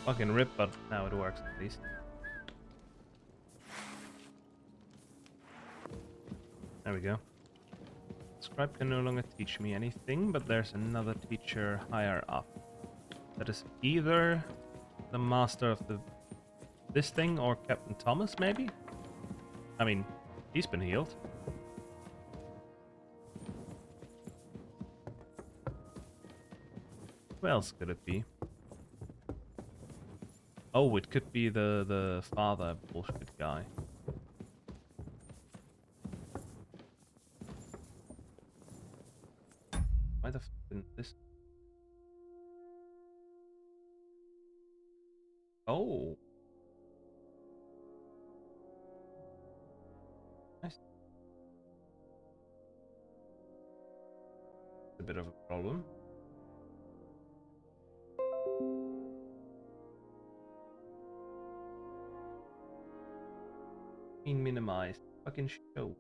Fucking rip, but now it works at least. There we go. Scribe can no longer teach me anything, but there's another teacher higher up. That is either the master of this thing or Captain Thomas, maybe? I mean, he's been healed. Who else could it be? Oh, it could be the father bullshit guy. Why the f didn't this? Oh. Nice. A bit of a problem. Minimized. Fucking show.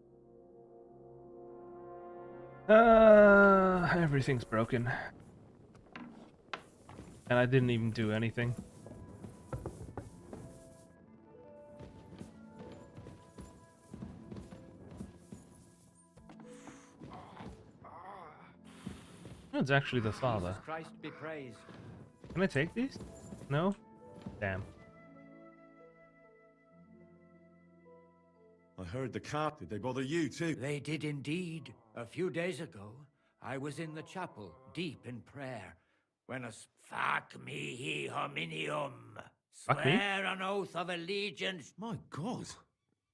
Everything's broken. And I didn't even do anything. No, it's actually the father. Jesus Christ be praised. Can I take these? No? Damn. I heard the cat. Did they bother you too? They did indeed. A few days ago, I was in the chapel, deep in prayer, when a fuck me hominium. Fuck me? Swear an oath of allegiance. My God.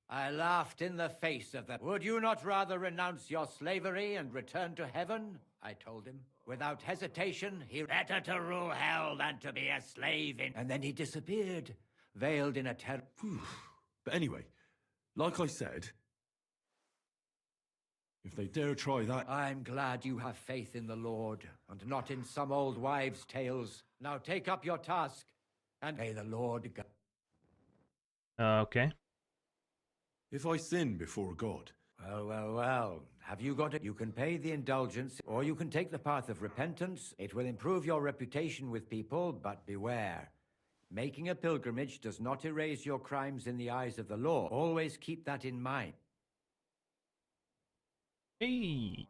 I laughed in the face of that. Would you not rather renounce your slavery and return to heaven? I told him. Without hesitation, he better to rule hell than to be a slave in. And then he disappeared, veiled in a But anyway, like I said, if they dare try that... I'm glad you have faith in the Lord, and not in some old wives' tales. Now take up your task, and may the Lord guide. Okay. If I sin before God... Well. Have you got it? You can pay the indulgence, or you can take the path of repentance. It will improve your reputation with people, but beware. Making a pilgrimage does not erase your crimes in the eyes of the law. Always keep that in mind. Hey.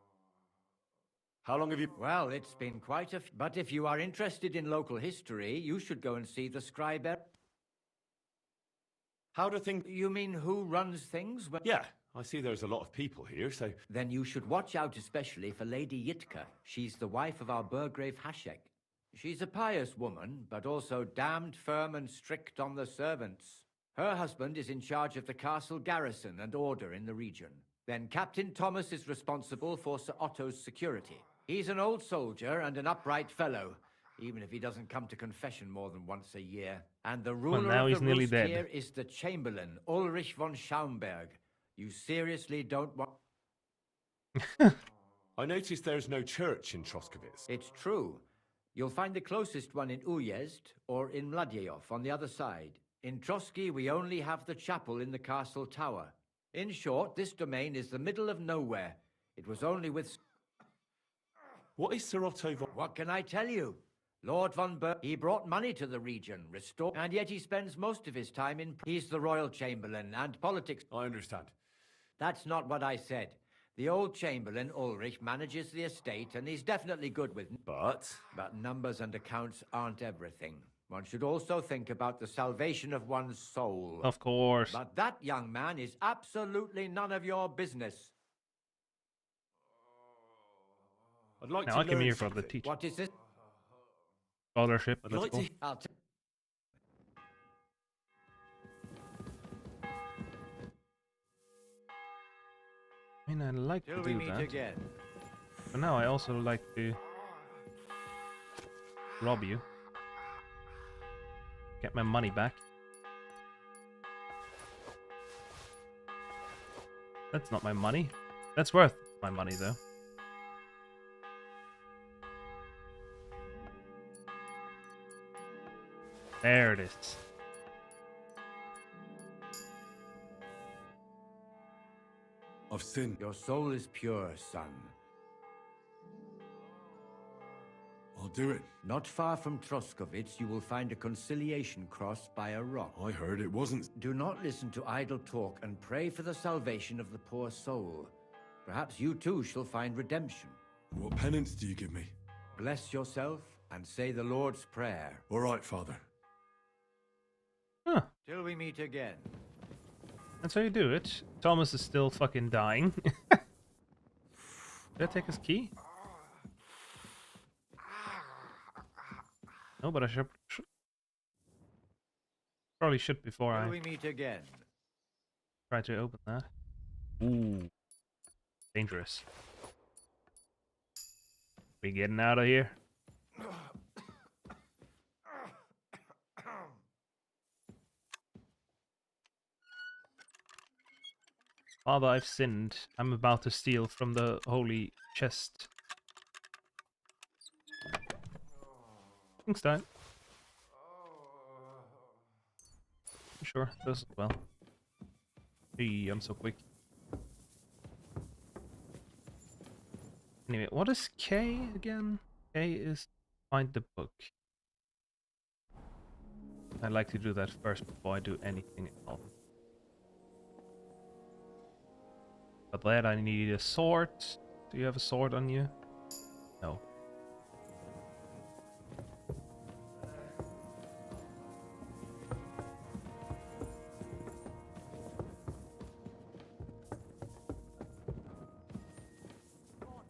How long have you... Well, it's been quite a... But if you are interested in local history, you should go and see the scribe. How do things... You mean who runs things? Well, Yeah, I see there's a lot of people here, so... then you should watch out especially for Lady Yitka. She's the wife of our Burgrave Hashek. She's a pious woman, but also damned firm and strict on the servants. Her husband is in charge of the castle garrison and order in the region. Then Captain Thomas is responsible for Sir Otto's security. He's an old soldier and an upright fellow, even if he doesn't come to confession more than once a year. And the ruler now of he's the nearly Rust dead. here is the Chamberlain, Ulrich von Schaumburg. You seriously don't want... I noticed there's no church in Troskowitz. It's true. You'll find the closest one in Uyezd or in Mladejov on the other side. In Trotsky, we only have the chapel in the castle tower. In short, this domain is the middle of nowhere. It was only with... What is Sir Otto von... What can I tell you? Lord von he brought money to the region, restored... And yet he spends most of his time in... He's the royal chamberlain and politics... I understand. That's not what I said. The old Chamberlain, Ulrich, manages the estate, and he's definitely good with... But numbers and accounts aren't everything. One should also think about the salvation of one's soul. Of course. But that young man is absolutely none of your business. I'd like Now to I came learn here for the something. teacher. What is this? Scholarship. I'd Let's like go. to... I'll t- I mean, I like Till to we do meet that. again. But now I also like to rob you. Get my money back. That's not my money. That's worth my money, though. There it is. I've sinned. Your soul is pure, son. I'll do it. Not far from Troskovitz, you will find a conciliation cross by a rock. I heard it wasn't. Do not listen to idle talk and pray for the salvation of the poor soul. Perhaps you too shall find redemption. What penance do you give me? Bless yourself and say the Lord's Prayer. All right, Father. Huh. Till we meet again. That's how you do it. Thomas is still fucking dying. Did I take his key? No, but I should probably should before Till I we meet again. try to open that. Ooh, dangerous. We getting out of here? Father, I've sinned. I'm about to steal from the holy chest. Thanks, Dad. Sure, does as well. Hey, I'm so quick. Anyway, what is K again? K is find the book. I like to do that first before I do anything else. But that I need a sword. Do you have a sword on you? No.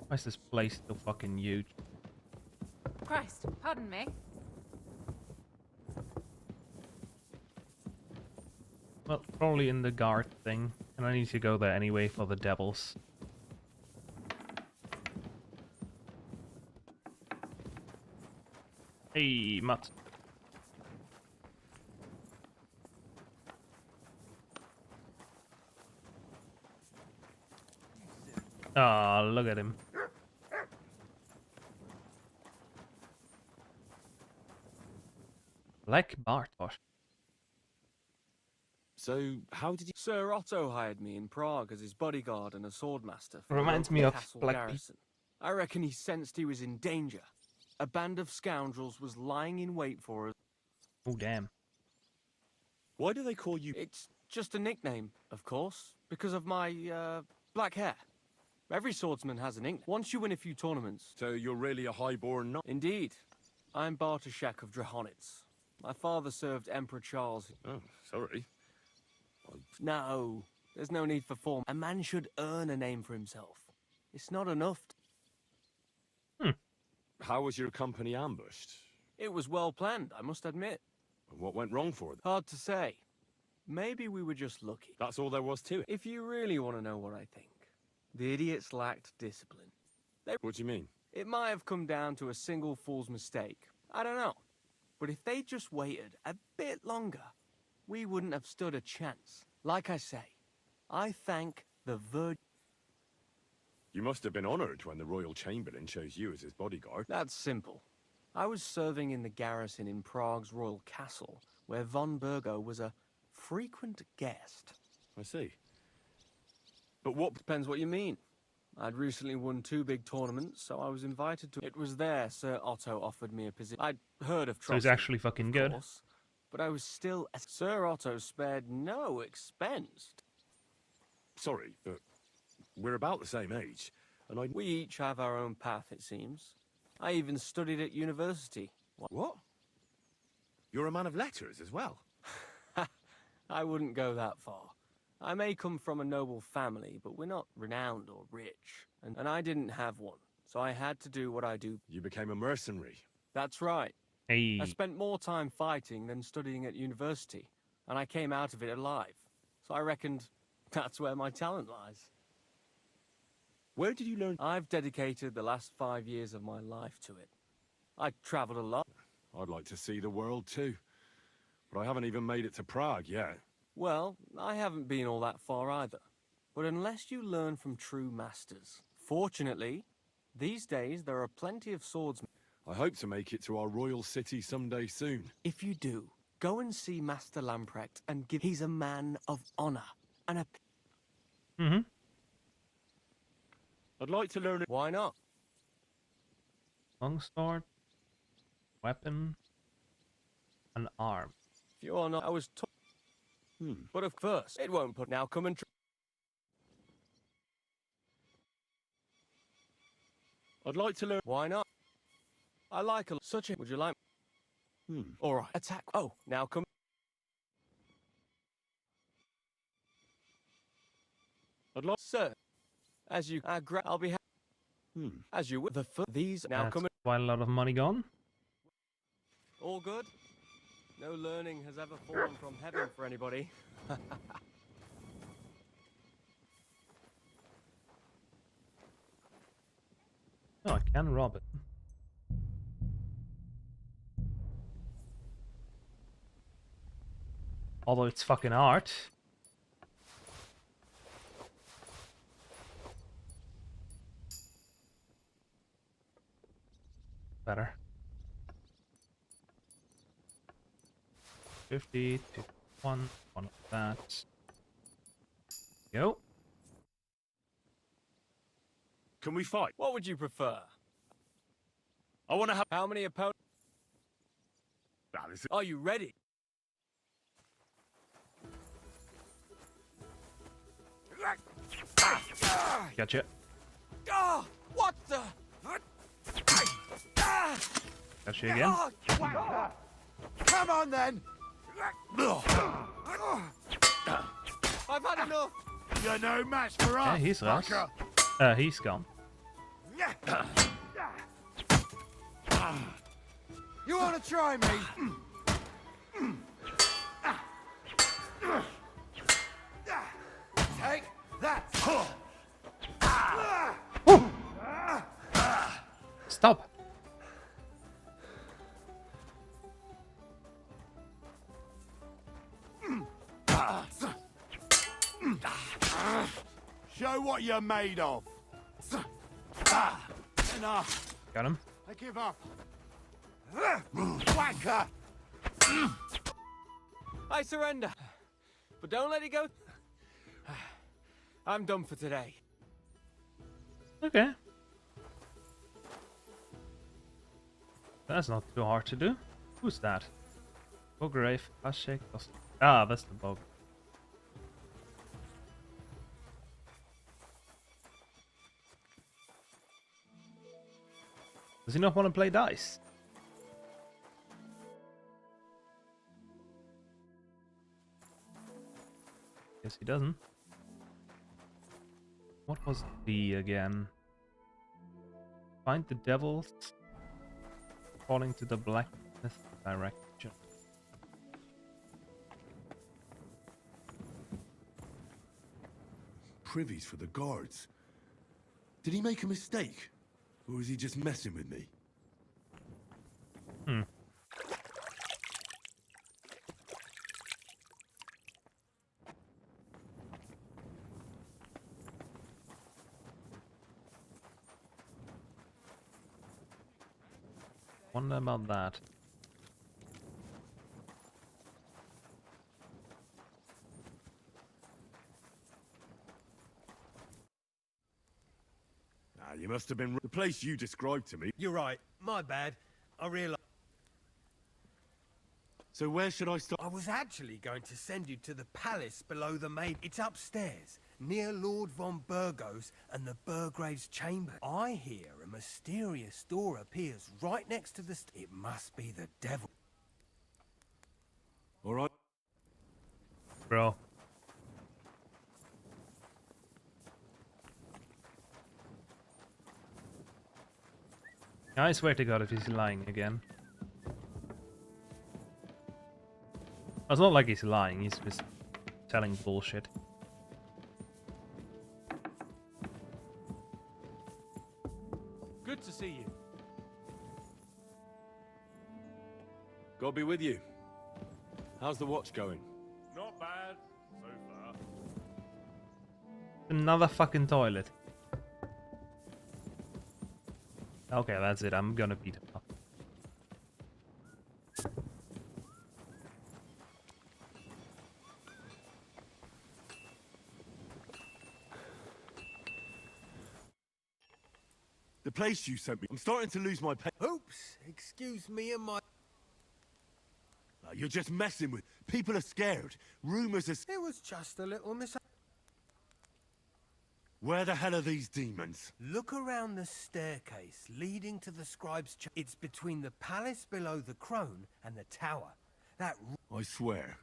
Why is this place so fucking huge? Christ, pardon me. Well, probably in the guard thing. And I need to go there anyway for the devils. Hey, Matt. Ah, look at him. Like Bartosz. So, how did you... Sir Otto hired me in Prague as his bodyguard and a swordmaster for Reminds the me of castle Blackbeard. garrison. I reckon he sensed he was in danger. A band of scoundrels was lying in wait for us. Oh, damn. Why do they call you... It's just a nickname, of course, because of my, black hair. Every swordsman has a nickname. Once you win a few tournaments... So you're really a highborn knight? Indeed. I'm Bartoszek of Drahonitz. My father served Emperor Charles... Oh, sorry. No, there's no need for form. A man should earn a name for himself. It's not enough. How was your company ambushed? It was well planned, I must admit. And what went wrong for them? Hard to say. Maybe we were just lucky. That's all there was to it. If you really want to know what I think, the idiots lacked discipline. What do you mean? It might have come down to a single fool's mistake. I don't know. But if they just waited a bit longer, we wouldn't have stood a chance. Like I say, I thank the Virgin. You must have been honored when the Royal Chamberlain chose you as his bodyguard. That's simple. I was serving in the garrison in Prague's royal castle, where von Burgo was a frequent guest. I see. But what... Depends what you mean. I'd recently won 2 big tournaments, so I was invited to... It was there Sir Otto offered me a position. I'd heard of So he's Trotsky, actually fucking of good. course, but I was still... Sir Otto spared no expense. Sorry, but we're about the same age, and I... We each have our own path, it seems. I even studied at university. What? You're a man of letters as well? I wouldn't go that far. I may come from a noble family, but we're not renowned or rich. And I didn't have one, so I had to do what I do. You became a mercenary. That's right. Hey. I spent more time fighting than studying at university, and I came out of it alive. So I reckoned that's where my talent lies. Where did you learn... I've dedicated the last 5 years of my life to it. I traveled a lot. I'd like to see the world too. But I haven't even made it to Prague yet. Well, I haven't been all that far either. But unless you learn from true masters. Fortunately, these days there are plenty of swordsmen. I hope to make it to our royal city someday soon. If you do, go and see Master Lamprecht and give... He's a man of honor and a... Mm-hmm. I'd like to learn... Why not? Longsword. Weapon. An arm. If you're not, I was But of course, it won't put. Now come and. I'd like to learn. Why not? I like such a. Would you like? All right. Attack. Oh, now come. I'd like. Sir, as you. I'll be. As you. The these now That's come. quite a lot of money gone. All good. No learning has ever fallen from heaven for anybody. Oh, I can rob it. Although it's fucking art. Better. 50 to 1 of that. Go. Can we fight? What would you prefer? I want to have. How many opponents? Ah, this is... Are you ready? Gotcha. Ah! What the? Gotcha again. Come on then! I've had enough. You're no match for us. Yeah, he's lost. fucker. He's gone. You want to try me? Take that! Stop. Show what you're made of. Enough. Got him. I give up. Wanker! I surrender. But don't let it go. I'm done for today. Okay. That's not too hard to do. Who's that? Bograve, Hashek. Ah, that's the bog. Does he not want to play dice? Guess he doesn't. What was the again? Find the devils falling to the blackness direction. Privies for the guards. Did he make a mistake? Or is he just messing with me? Wonder about that. Ah, you must have been... The place you described to me. You're right. My bad. I realize So where should I start? I was actually going to send you to the palace below the main. It's upstairs, near Lord von Burgos and the Burgrave's chamber. I hear a mysterious door appears right next to the... It must be the devil. All right. Bro. I swear to God if he's lying again. It's not like he's lying, he's just telling bullshit. Good to see you. God be with you. How's the watch going? Not bad, so far. Another fucking toilet. Okay, that's it. I'm gonna beat him up. The place you sent me. I'm starting to lose my Oops, excuse me and my... You're just messing with... People are scared. Rumors are... It was just a little Where the hell are these demons? Look around the staircase leading to the scribe's It's between the palace below the crone and the tower. That... I swear,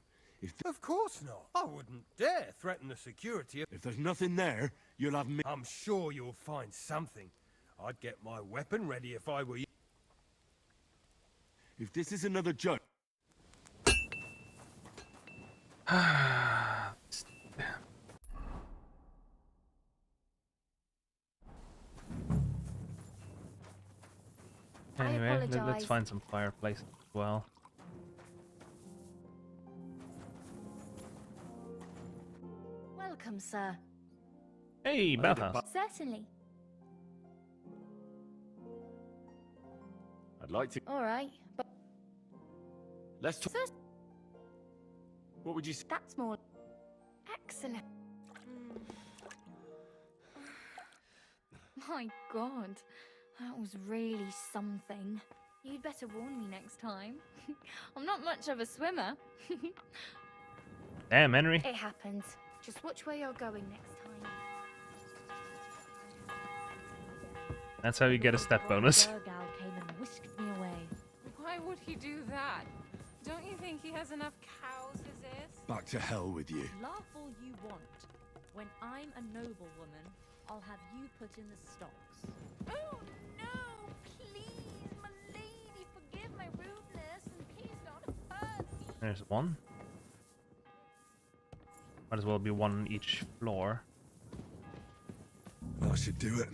Of course not. I wouldn't dare threaten the security of... if there's nothing there, you'll have me... I'm sure you'll find something. I'd get my weapon ready if I were you. If this is another joke... Anyway, let's apologise. find some fireplaces as well. Welcome, sir. Hey, bathhouse. Certainly. I'd like to... All right, but Let's talk... Sir, What would you say? that's more excellent. My God, that was really something. You'd better warn me next time. I'm not much of a swimmer. Damn, Henry. It happens. Just watch where you're going next time. That's how you get a step bonus. Burgal came and whisked me away. Why would he do that? Don't you think he has enough cows as is? Back to hell with you. Laugh all you want. When I'm a noblewoman, I'll have you put in the stocks. Oh no! Please, my lady, forgive my rudeness and please don't hurt me. There's one. Might as well be one on each floor. That should do it.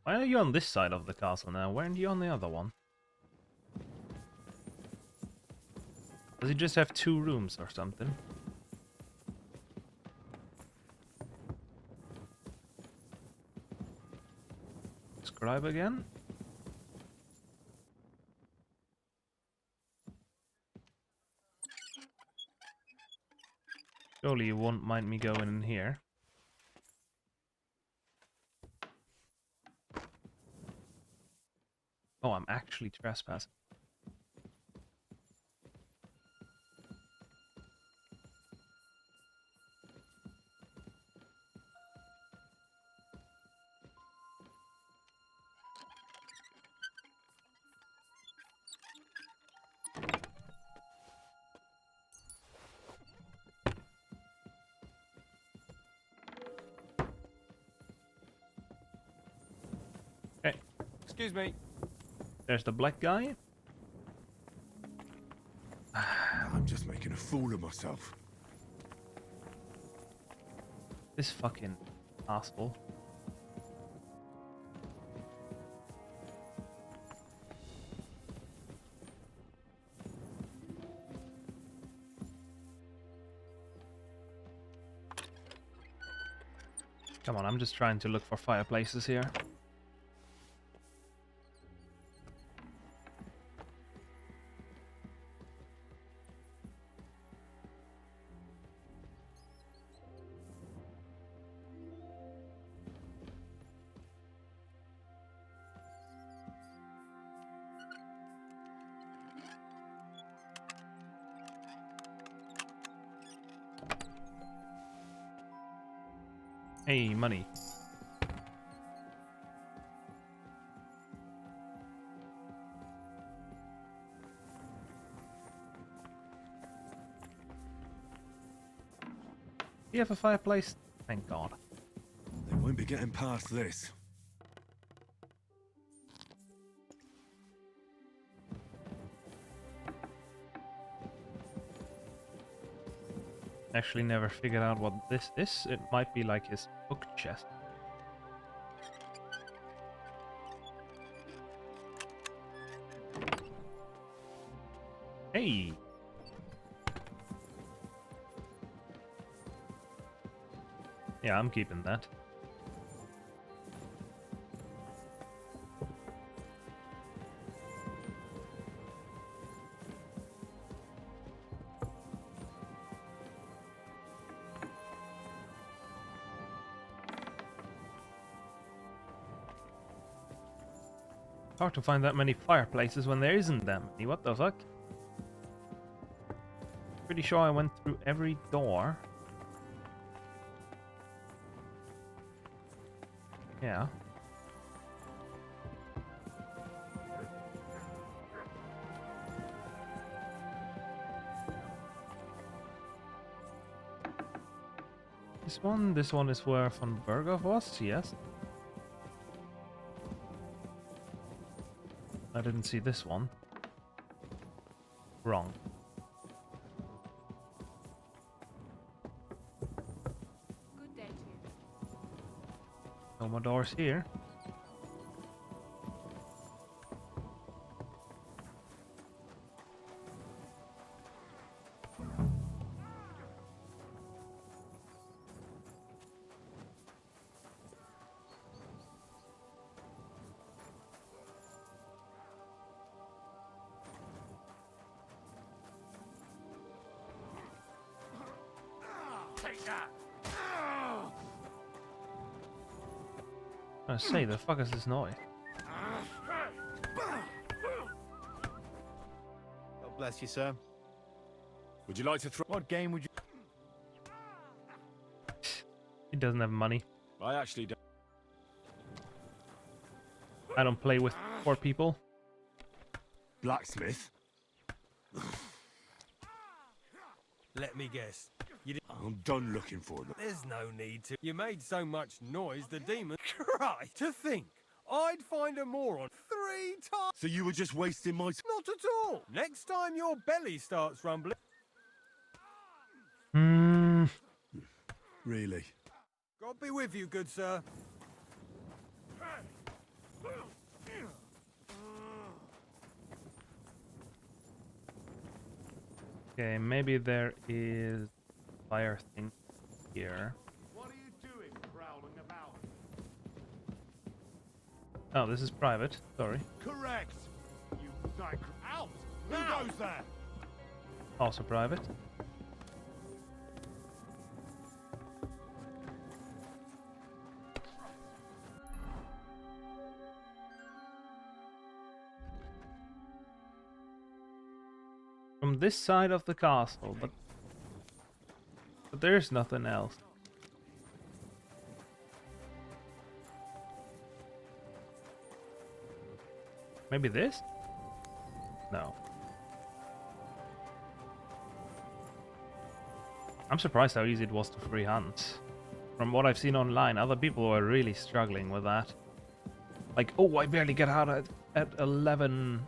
Why are you on this side of the castle now? Why aren't you on the other one? Does he just have 2 rooms or something? Scribe again? Surely you won't mind me going in here. Oh, I'm actually trespassing. Okay, Excuse me. there's the black guy. I'm just making a fool of myself. This fucking asshole. Come on, I'm just trying to look for fireplaces here. Hey, money. Do you have a fireplace? Thank God. They won't be getting past this. Actually never figured out what this is. It might be like his book chest. Hey! Yeah, I'm keeping that. Hard to find that many fireplaces when there isn't that many. What the fuck? Pretty sure I went through every door. Yeah. This one is where von Berghoff was, yes. I didn't see this one. Wrong. Good day to you. No more doors here. I say, the fuck is this noise? God bless you, sir. Would you like to throw? What game would you... He doesn't have money. I actually don't. I don't play with poor people. Blacksmith? Let me guess. I'm done looking for them. There's no need to. You made so much noise, the demon. Right. To think, I'd find a moron 3 times. So you were just wasting my... Not at all. Next time your belly starts rumbling. Hmm. Really? God be with you, good sir. Okay, maybe there is fire thing here. What are you doing, prowling about? Oh, this is private. Sorry. Correct! You psych... Out! Who goes there? Also private. From this side of the castle, but there's nothing else. Maybe this? No. I'm surprised how easy it was to free hunt. From what I've seen online, other people were really struggling with that. Like, oh, I barely get out at 11...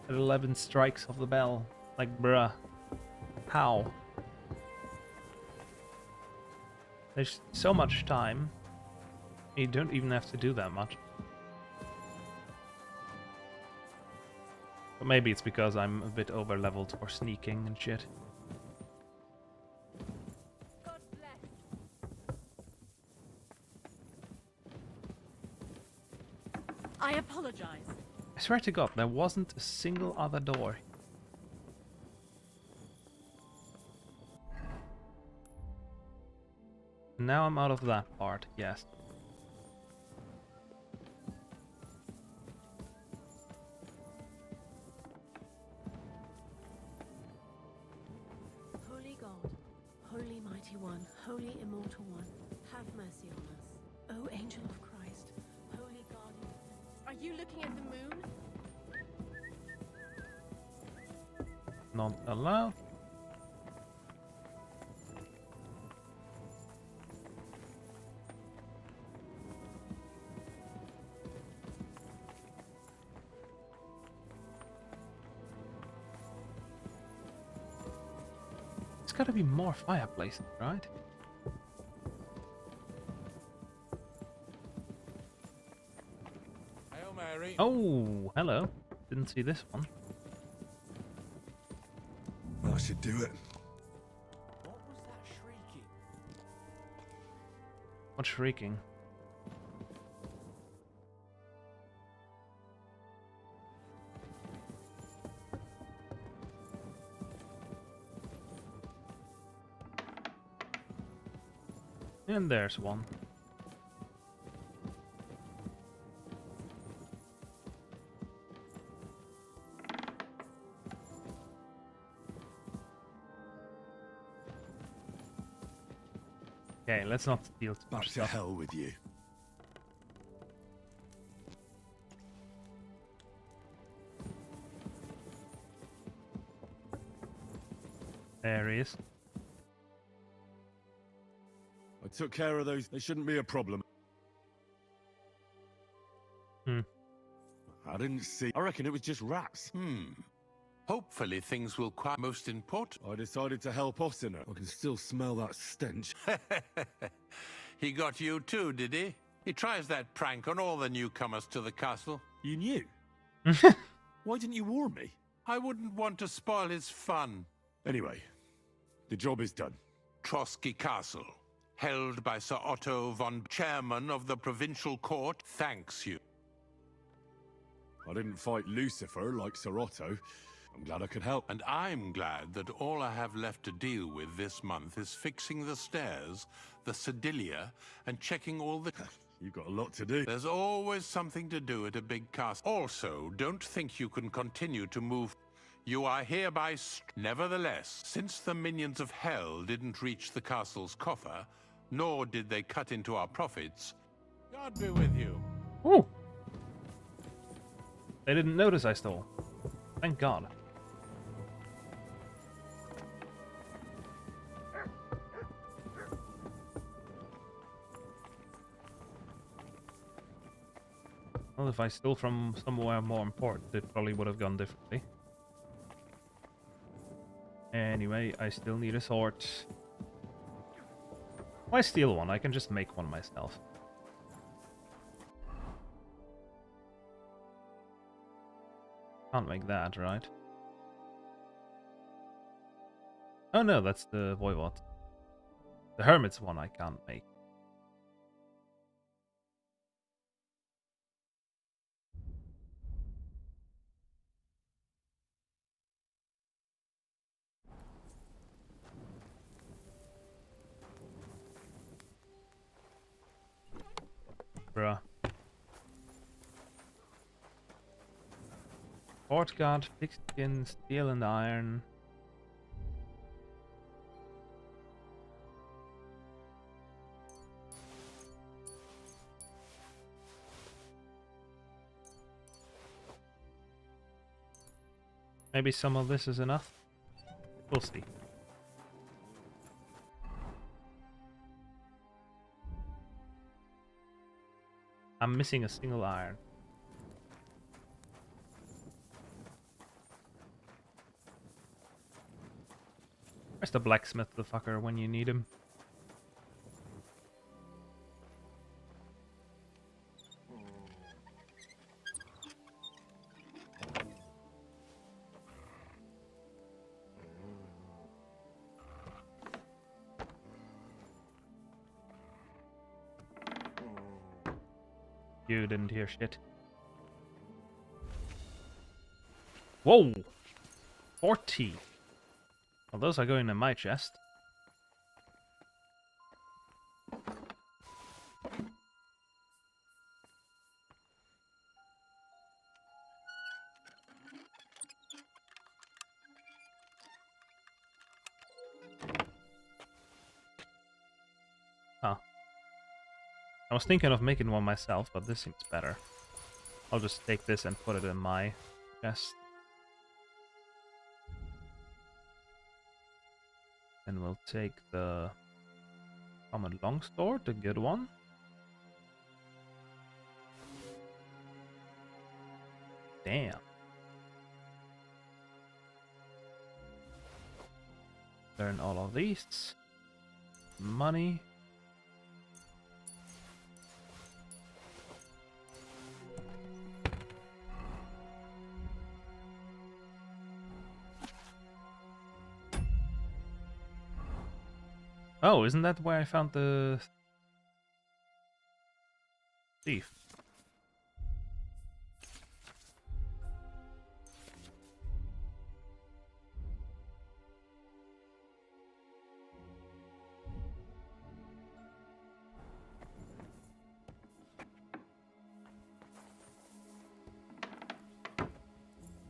At 11 strikes of the bell. Like, bruh. How? There's so much time. You don't even have to do that much. But maybe it's because I'm a bit over-leveled for sneaking and shit. God bless. I apologize. I swear to God, there wasn't a single other door. Now I'm out of that part, yes. Holy God, Holy Mighty One, Holy Immortal One, have mercy on us. O Angel of Christ, Holy Guardian. Are you looking at the moon? Not allowed. There's gotta be more fireplaces, right? Hail Mary. Oh, hello. Didn't see this one. I should do it. What was that shrieking? What shrieking? And there's one. Okay, let's not steal too Back much to stuff. hell with you. There he is. I took care of those. They shouldn't be a problem. Hmm. I didn't see. I reckon it was just rats. Hopefully things will quiet. Most important. I decided to help Ossiner. I can still smell that stench. He got you too, did he? He tries that prank on all the newcomers to the castle. You knew? Why didn't you warn me? I wouldn't want to spoil his fun. Anyway, the job is done. Trotsky Castle, held by Sir Otto von, chairman of the provincial court, thanks you. I didn't fight Lucifer like Sir Otto. I'm glad I could help. And I'm glad that all I have left to deal with this month is fixing the stairs, the sedilia, and checking all the... You've got a lot to do. There's always something to do at a big castle. Also, don't think you can continue to move. You are hereby... Nevertheless, since the minions of hell didn't reach the castle's coffer, nor did they cut into our profits, God be with you. Ooh! They didn't notice I stole. Thank God. Well, if I stole from somewhere more important, it probably would have gone differently. Anyway, I still need a sword. Why steal one? I can just make one myself. Can't make that, right? Oh no, that's the Voivod. The Hermit's one I can't make. Bruh. Port guard, pigskin, steel and iron. Maybe some of this is enough. We'll see. I'm missing a single iron. Where's the blacksmith, the fucker, when you need him? You didn't hear shit. Whoa! 40! Well, those are going in my chest. Huh. I was thinking of making one myself, but this seems better. I'll just take this and put it in my chest. And we'll take the common longsword, the good one. Damn. Learn all of these. Money. Oh, isn't that where I found the thief?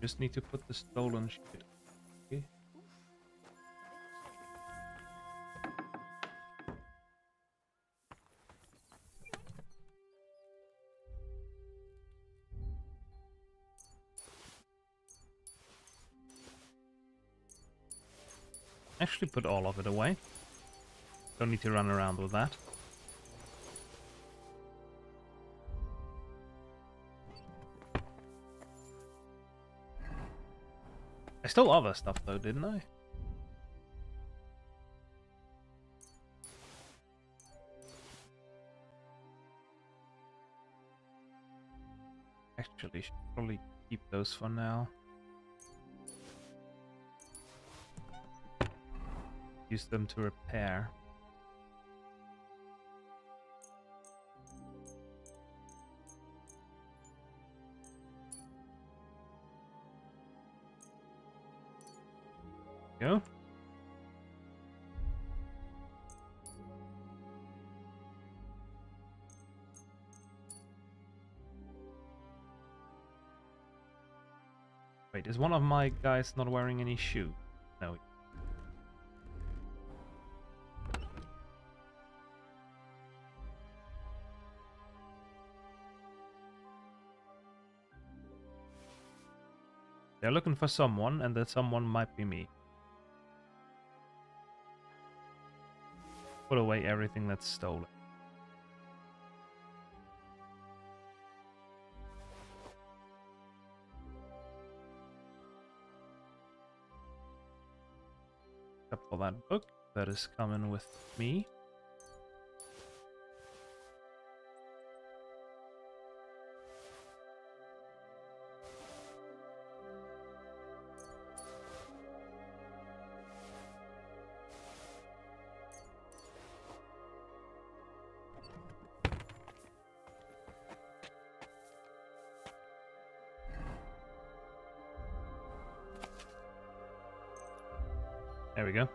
Just need to put the stolen shit. Okay. Actually put all of it away. Don't need to run around with that. I stole other stuff though, didn't I? Actually, should probably keep those for now. Use them to repair. Go. Wait, is one of my guys not wearing any shoe? No. They're looking for someone, and that someone might be me. Put away everything that's stolen. Except for that book that is coming with me. There we go.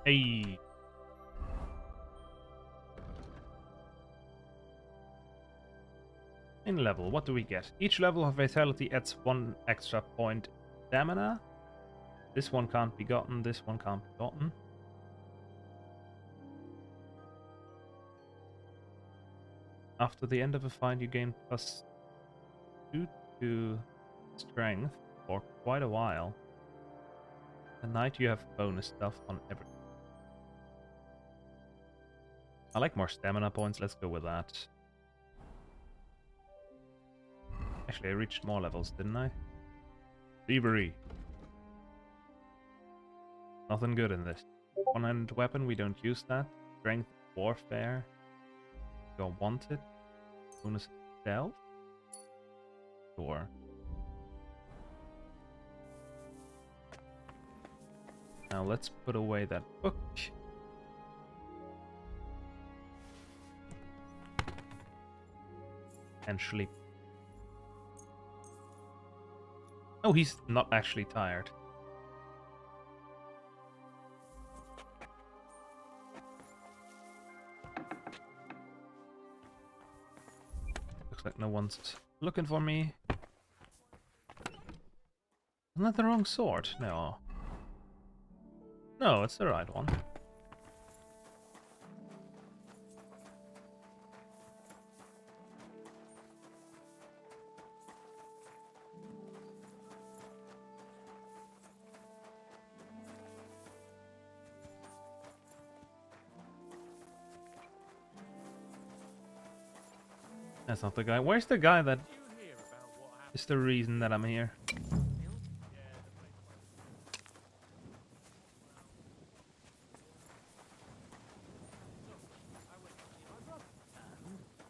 Hey. In level, what do we get? Each level of vitality adds 1 extra point stamina. This one can't be gotten, this one can't be gotten. After the end of a fight, you gain +2 to strength for quite a while. At night you have bonus stuff on everything. I like more stamina points, let's go with that. Actually, I reached more levels, didn't I? Thievery. Nothing good in this. One-handed weapon, we don't use that. Strength, warfare. Don't want it. Bonus stealth. Sure. Now let's put away that book. And sleep. Oh, he's not actually tired. Looks like no one's looking for me. Isn't that the wrong sword? No. No, it's the right one. That's not the guy. Where's the guy that is the reason that I'm here?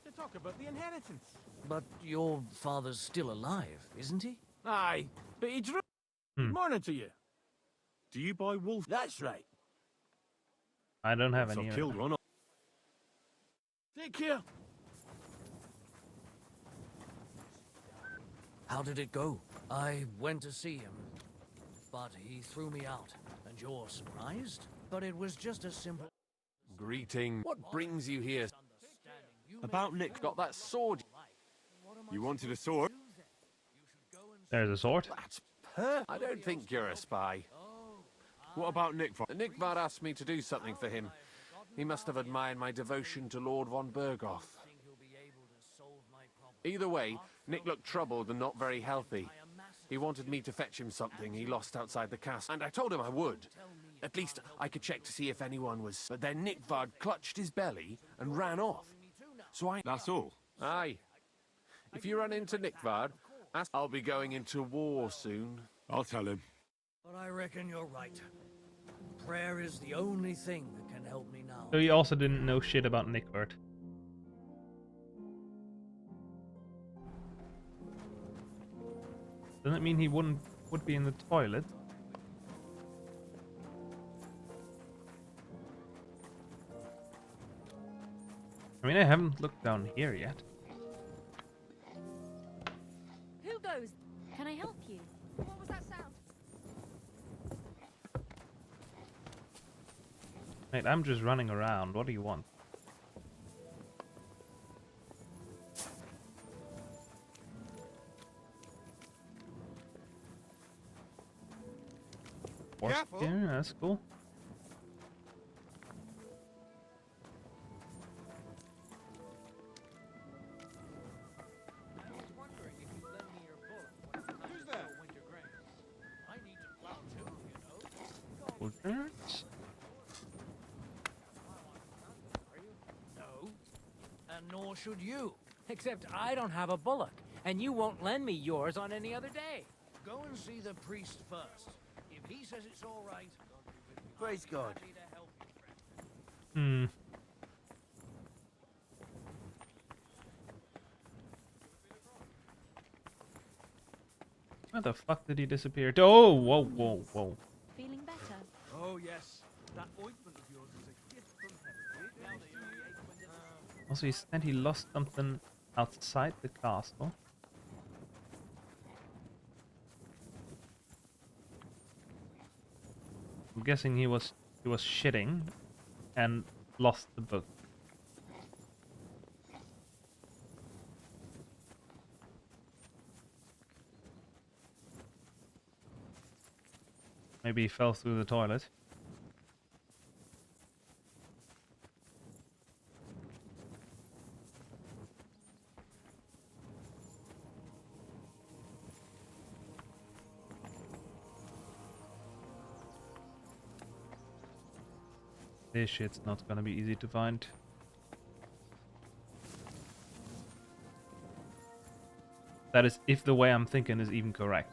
To talk about the inheritance. But your father's still alive, isn't he? Aye, but he drew. Morning to you. Do you buy wolf? That's right. I don't have So any. killed one. Take care. How did it go? I went to see him, but he threw me out. And you're surprised? But it was just a simple... Greeting. What brings you here? About Nick. Got that sword. You wanted a sword? There's a sword. That's perfect. I don't think you're a spy. What about Nick? Nick Var asked me to do something for him. He must have admired my devotion to Lord von Berghoff. Either way, Nick looked troubled and not very healthy. He wanted me to fetch him something he lost outside the castle, and I told him I would. At least I could check to see if anyone was... But then Nickvard clutched his belly and ran off. So I... That's all? Aye. If you run into Nickvard, I'll be going into war soon. I'll tell him. But I reckon you're right. Prayer is the only thing that can help me now. So he also didn't know shit about Nickvard. Doesn't mean he would be in the toilet. I mean, I haven't looked down here yet. Who goes? Can I help you? What was that sound? Mate, I'm just running around. What do you want? Careful. Yeah, that's cool. Who's there? I need to plow too, you know. Soldiers. No, and nor should you. Except I don't have a bullock, and you won't lend me yours on any other day. Go and see the priest first. If he says it's all right, Praise God. happy to help you, friend. Hmm. Where the fuck did he disappear? Oh, whoa, whoa, whoa. Feeling better? Oh, yes. That ointment of yours is a gift from heaven. Also, he said he lost something outside the castle. I'm guessing he was shitting and lost the book. Maybe he fell through the toilet. This shit's not gonna be easy to find. That is if the way I'm thinking is even correct.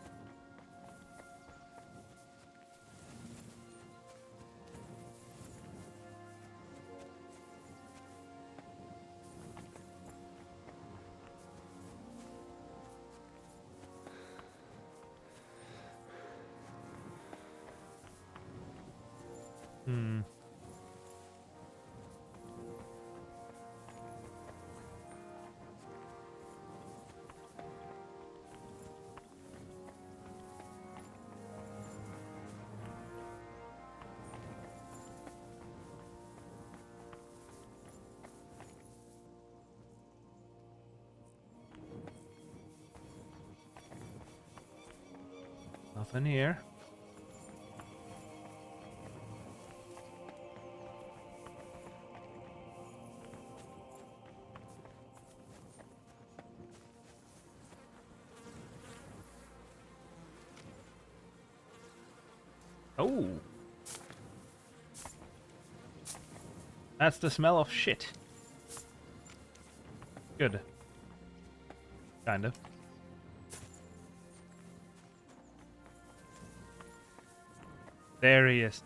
Hmm. Nothing here. Oh. That's the smell of shit. Good. Kind of. There he is.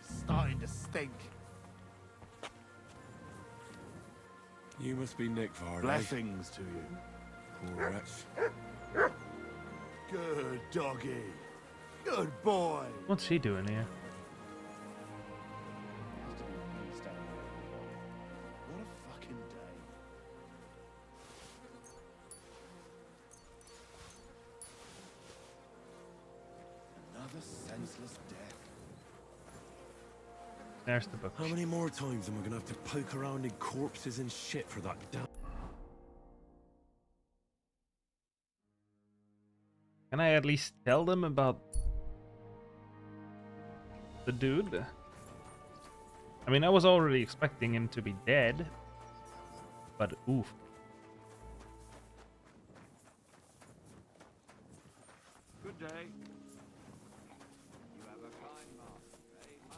Starting to stink. You must be Nickvard. Blessings to you. Poor wretch. Good doggy. Good boy. What's he doing here? What a fucking day. Another senseless death. There's the book. How many more times am I gonna have to poke around in corpses and shit for that damn... Can I at least tell them about the dude? I mean, I was already expecting him to be dead, but oof. Good day. You have a fine master, very much.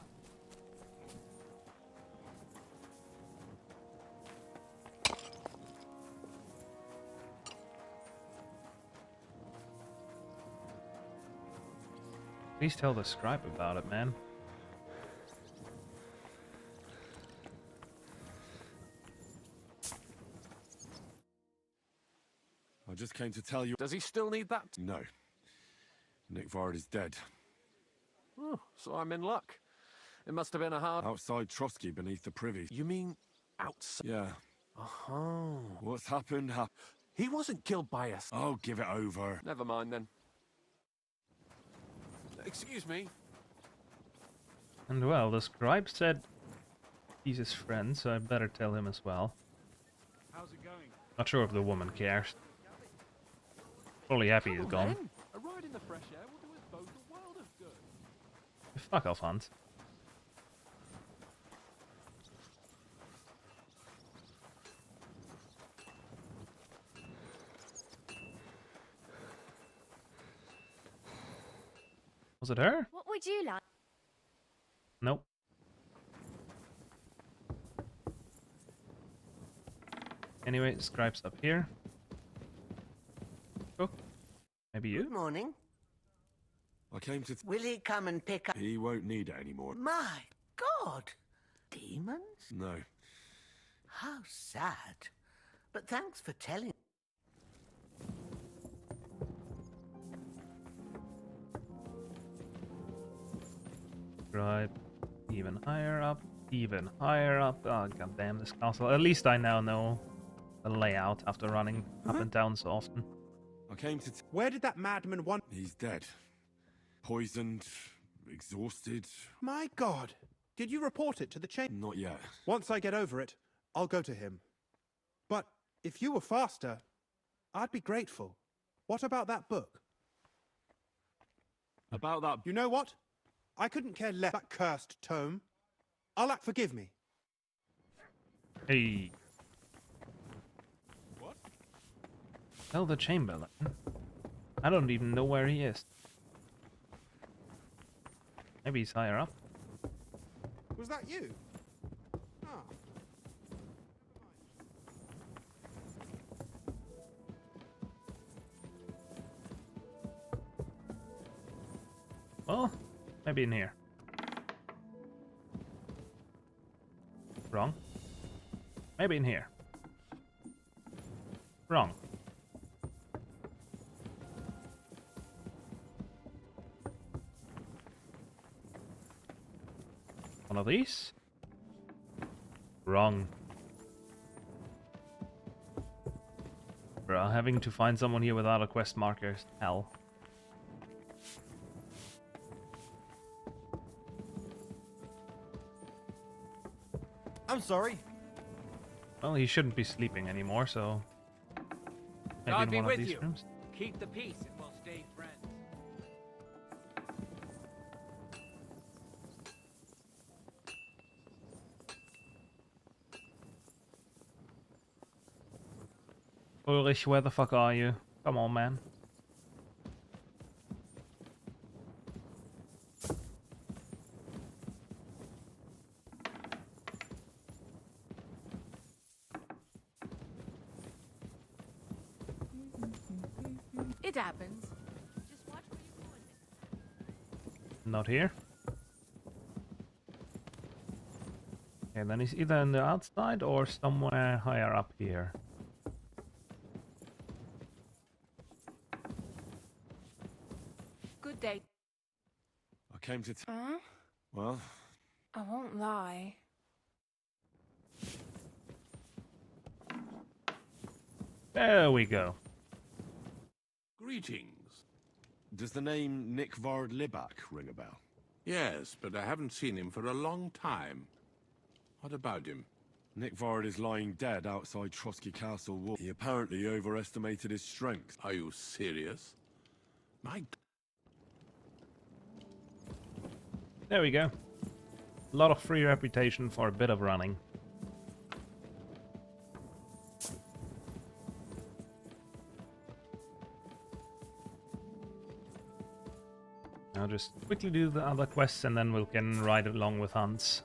Please tell the scribe about it, man. I just came to tell you... Does he still need that? No. Nick Vard is dead. Oh, so I'm in luck. It must have been a hard... Outside Trotsky, beneath the privy. You mean outside? Yeah. Oh. What's happened? He wasn't killed by us. Oh, give it over. Never mind then. Excuse me. And well, the scribe said he's his friend, so I better tell him as well. How's it going? Not sure if the woman cares. Probably happy he's gone. A ride in the fresh air will do us both a world of good. Fuck off, Hans. Was it her? What would you like? Nope. Anyway, scribe's up here. Cook. Maybe you? Good morning. I came to... Will he come and pick up... He won't need it anymore. My God! Demons? No. How sad. But thanks for telling. Scribe. Even higher up. Even higher up. Oh, goddamn this castle. At least I now know the layout after running up and down so often. I came to... Where did that madman want? He's dead. Poisoned. Exhausted. My God! Did you report it to the chamber? Not yet. Once I get over it, I'll go to him. But if you were faster, I'd be grateful. What about that book? About that... You know what? I couldn't care less that cursed tome. Forgive me. Hey. What? Tell the Chamberlain. I don't even know where he is. Maybe he's higher up. Was that you? Ah. Well, maybe in here. Wrong. Maybe in here. Wrong. One of these? Wrong. Bro, having to find someone here without a quest marker is hell. I'm sorry. Well, he shouldn't be sleeping anymore, so maybe God in be one with of these you. rooms. Keep the peace and we'll stay friends. Ulrich, where the fuck are you? Come on, man. It happens. Just watch where you're going. Not here. Okay, then he's either on the outside or somewhere higher up here. Good day. I came to... Huh? Well... I won't lie. There we go. Greetings. Does the name Nick Vard Libak ring a bell? Yes, but I haven't seen him for a long time. What about him? Nick Vard is lying dead outside Trotsky Castle wall. He apparently overestimated his strength. Are you serious? My... There we go. A lot of free reputation for a bit of running. I'll just quickly do the other quests and then we can ride along with Hans.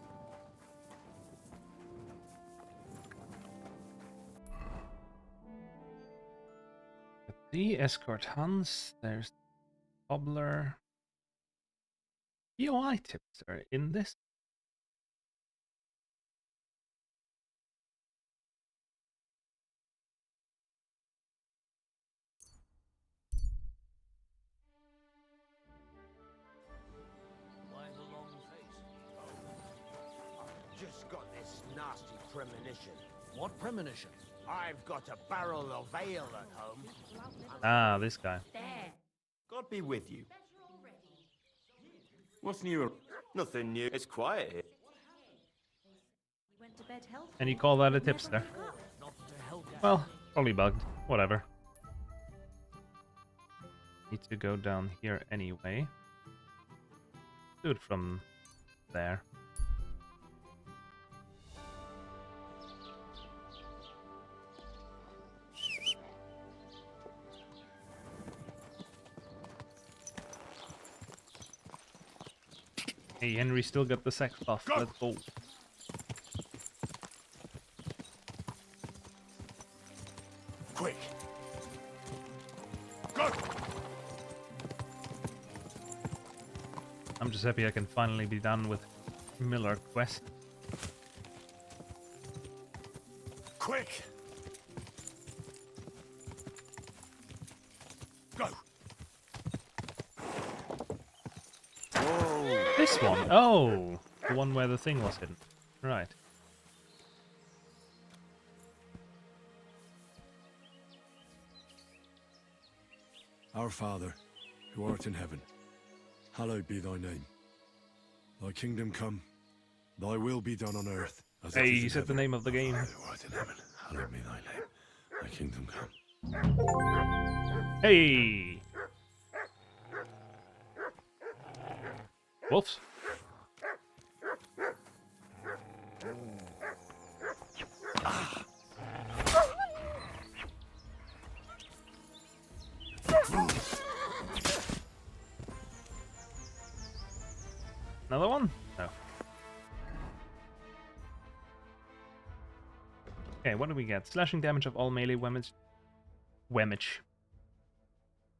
The escort Hans, there's Cobbler. POI tips are in this. Why the long face? Just got this nasty premonition. What premonition? I've got a barrel of ale at home. Ah, this guy. God be with you. What's new? Nothing new. It's quiet here. Went to bed healthy. And you call that a tipster? Well, probably bugged. Whatever. Need to go down here anyway. Do it from there. Hey, Henry still got the sex buff. Let's go. Quick. Go. I'm just happy I can finally be done with Miller quest. Quick. Go. Whoa. This one? Oh, the one where the thing was hidden. Right. Our Father, who art in heaven, hallowed be thy name. Thy kingdom come, thy will be done on earth. As Hey, it is you in said the heaven. name of the game. Our Father, who art in heaven, hallowed be thy name. Thy kingdom come. Hey! Wolves. Another one? No. Okay, what do we get? Slashing damage of all melee Wemmage.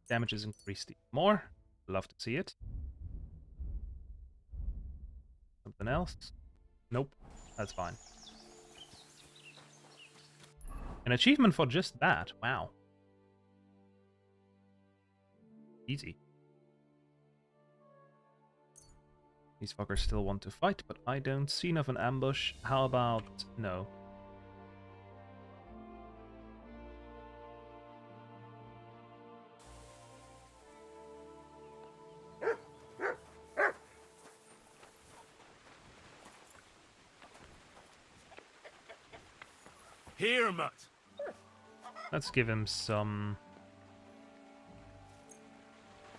Damage is increased even more. Love to see it. Something else? Nope. That's fine. An achievement for just that. Wow. Easy. These fuckers still want to fight, but I don't see enough an ambush. How about no? Here, Mutt. Let's give him some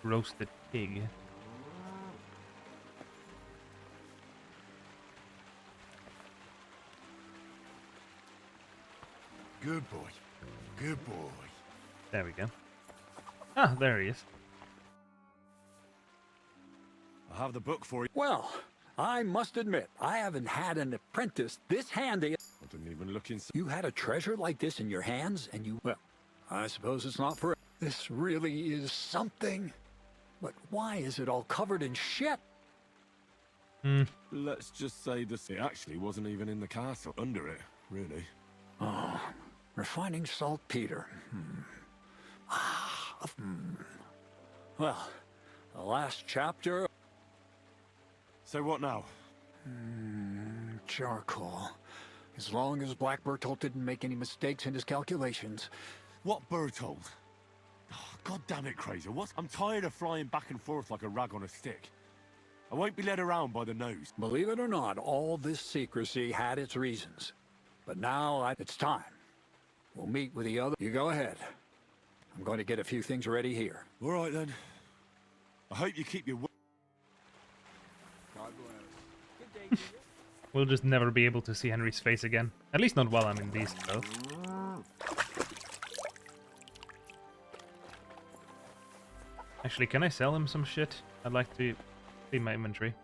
roasted pig. Good boy. Good boy. There we go. Ah, there he is. I have the book for you. Well, I must admit, I haven't had an apprentice this handy. I didn't even look inside. You had a treasure like this in your hands, and you... Well, I suppose it's not for... This really is something. But why is it all covered in shit? Let's just say this. It actually wasn't even in the castle. Under it, really. Oh, refining saltpeter. Well, the last chapter... So what now? Charcoal. As long as Black Bertolt didn't make any mistakes in his calculations. What Bertolt? Oh, God damn it, Crazer. What? I'm tired of flying back and forth like a rag on a stick. I won't be led around by the nose. Believe it or not, all this secrecy had its reasons. But now it's time. We'll meet with the other. You go ahead. I'm going to get a few things ready here. All right, then. I hope you keep your... God bless. We'll just never be able to see Henry's face again. At least not while I'm in these, though. Actually, can I sell him some shit? I'd like to see my inventory.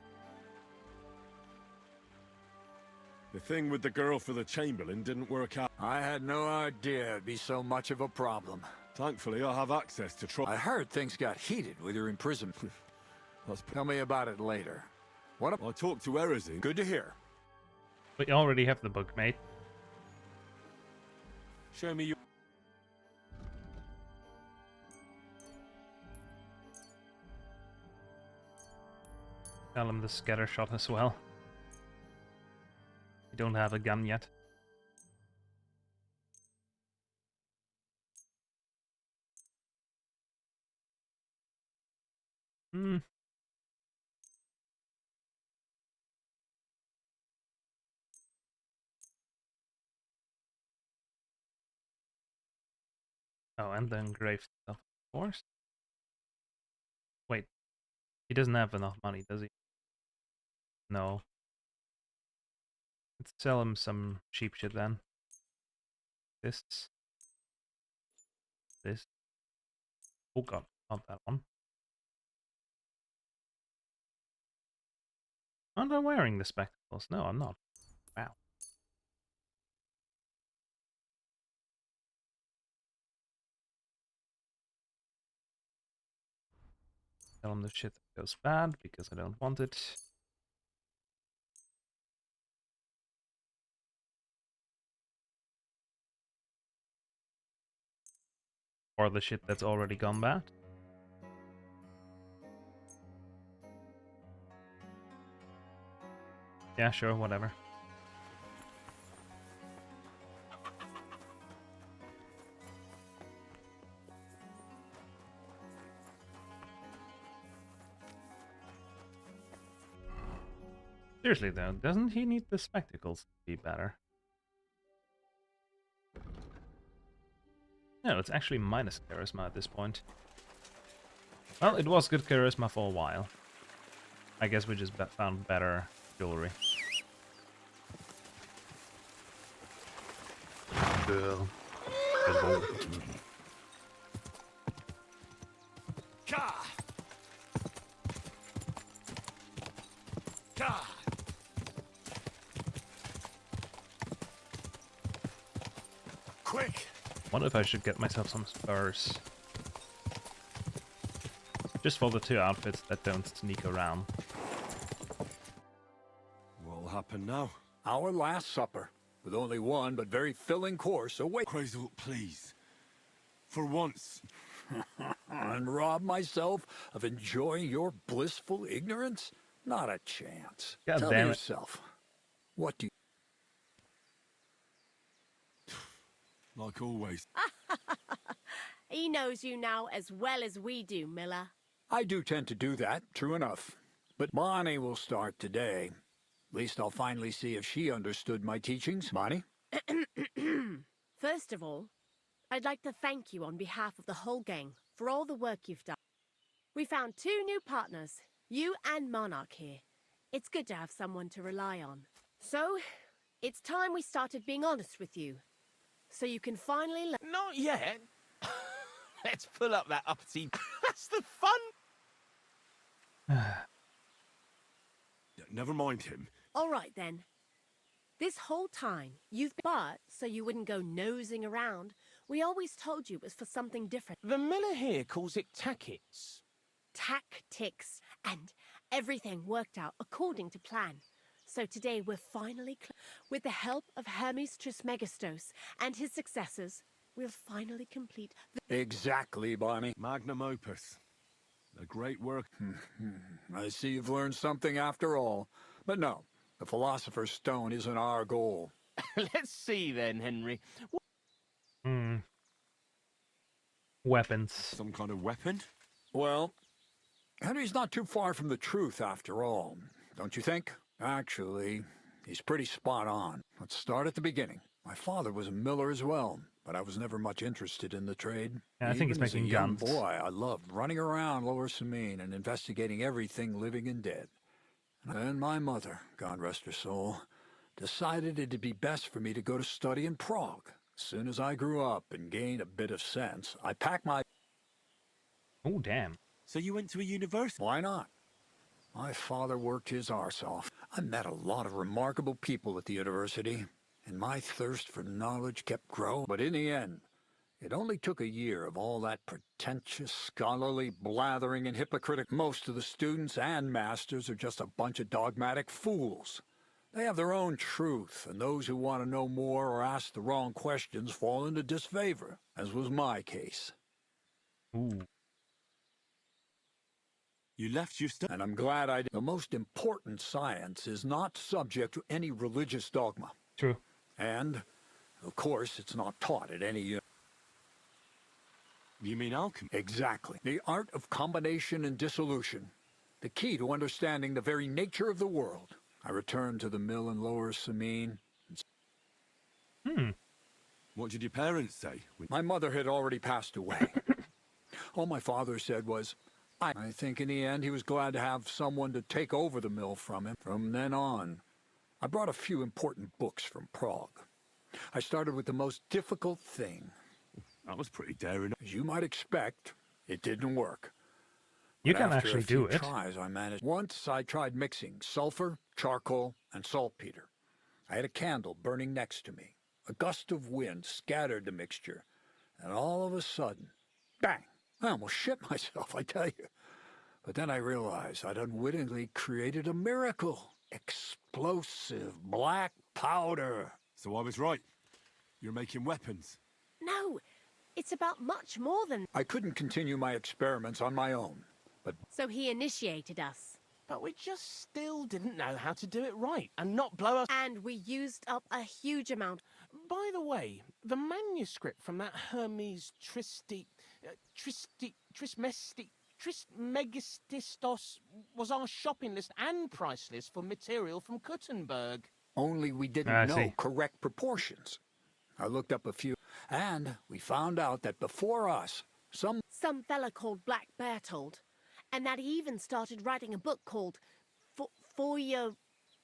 The thing with the girl for the Chamberlain didn't work out. I had no idea it'd be so much of a problem. Thankfully, I have access to I heard things got heated with your imprisonment. Tell me about it later. I talked to Erizin. Good to hear. We already have the book, mate. Show me your... Tell him the scatter shot as well. We don't have a gun yet. Hmm. Oh, and the engraved stuff, of course. Wait, he doesn't have enough money, does he? No. Let's sell him some cheap shit then. This. This. Oh god, not that one. Aren't I wearing the spectacles? No, I'm not. Wow. Tell him the shit that goes bad because I don't want it. Or the shit that's already gone bad. Yeah, sure, whatever. Seriously though, doesn't he need the spectacles to be better? No, it's actually minus charisma at this point. Well, it was good charisma for a while. I guess we just found better jewelry. Girl. Quick! Wonder if I should get myself some spurs. Just for the 2 outfits that don't sneak around. What'll happen now? Our last supper, with only one but very filling course away. Crazel, please. For once. And rob myself of enjoying your blissful ignorance? Not a chance. God Tell damn me it. yourself. What do you... Like always. He knows you now as well as we do, Miller. I do tend to do that, true enough. But Bonnie will start today. At least I'll finally see if she understood my teachings. Bonnie? First of all, I'd like to thank you on behalf of the whole gang for all the work you've done. We found 2 new partners, you and Monarch here. It's good to have someone to rely on. So, it's time we started being honest with you. So you can finally learn. Not yet. Let's pull up that uppity. That's the fun. Never mind him. All right then. This whole time, but so you wouldn't go nosing around, we always told you it was for something different. The miller here calls it tactics. Tactics. And everything worked out according to plan. So today we're finally, with the help of Hermes Trismegistos and his successors, we'll finally complete the... Exactly, Bonnie. Magnum opus. A great work. I see you've learned something after all. But no, the Philosopher's Stone isn't our goal. Let's see then, Henry. Weapons. Some kind of weapon? Well, Henry's not too far from the truth after all, don't you think? Actually, he's pretty spot on. Let's start at the beginning. My father was a miller as well, but I was never much interested in the trade. Yeah, I think he's Even as a making young guns. boy, I loved running around Lower Samine and investigating everything living and dead. And my mother, God rest her soul, decided it'd be best for me to go to study in Prague. As soon as I grew up and gained a bit of sense, I packed my... Oh, damn. So you went to a university? Why not? My father worked his arse off. I met a lot of remarkable people at the university, and my thirst for knowledge kept growing. But in the end, it only took a year of all that pretentious, scholarly blathering and hypocritical. Most of the students and masters are just a bunch of dogmatic fools. They have their own truth, and those who want to know more or ask the wrong questions fall into disfavor, as was my case. Ooh. You left your study? And I'm glad I did. The most important science is not subject to any religious dogma. True. And, of course, it's not taught at any university. You mean alchemy? Exactly. The art of combination and dissolution. The key to understanding the very nature of the world. I returned to the mill in Lower Samine. What did your parents say? My mother had already passed away. All my father said was, I think in the end he was glad to have someone to take over the mill from him. From then on, I brought a few important books from Prague. I started with the most difficult thing. That was pretty daring. As you might expect, it didn't work. You But can after actually a few do it. tries, I managed. Once I tried mixing sulfur, charcoal, and saltpeter. I had a candle burning next to me. A gust of wind scattered the mixture, and all of a sudden, bang! I almost shit myself, I tell you. But then I realized I'd unwittingly created a miracle. Explosive black powder. So I was right. You're making weapons. No, it's about much more than... I couldn't continue my experiments on my own, but... So he initiated us. But we just still didn't know how to do it right and not blow us. And we used up a huge amount. By the way, the manuscript from that Hermes Trismegistos was our shopping list and price list for material from Kuttenberg. Only we didn't know correct proportions. I looked up a few, and we found out that before us, some fella called Black Bertold, and that he even started writing a book called Feuerwehr.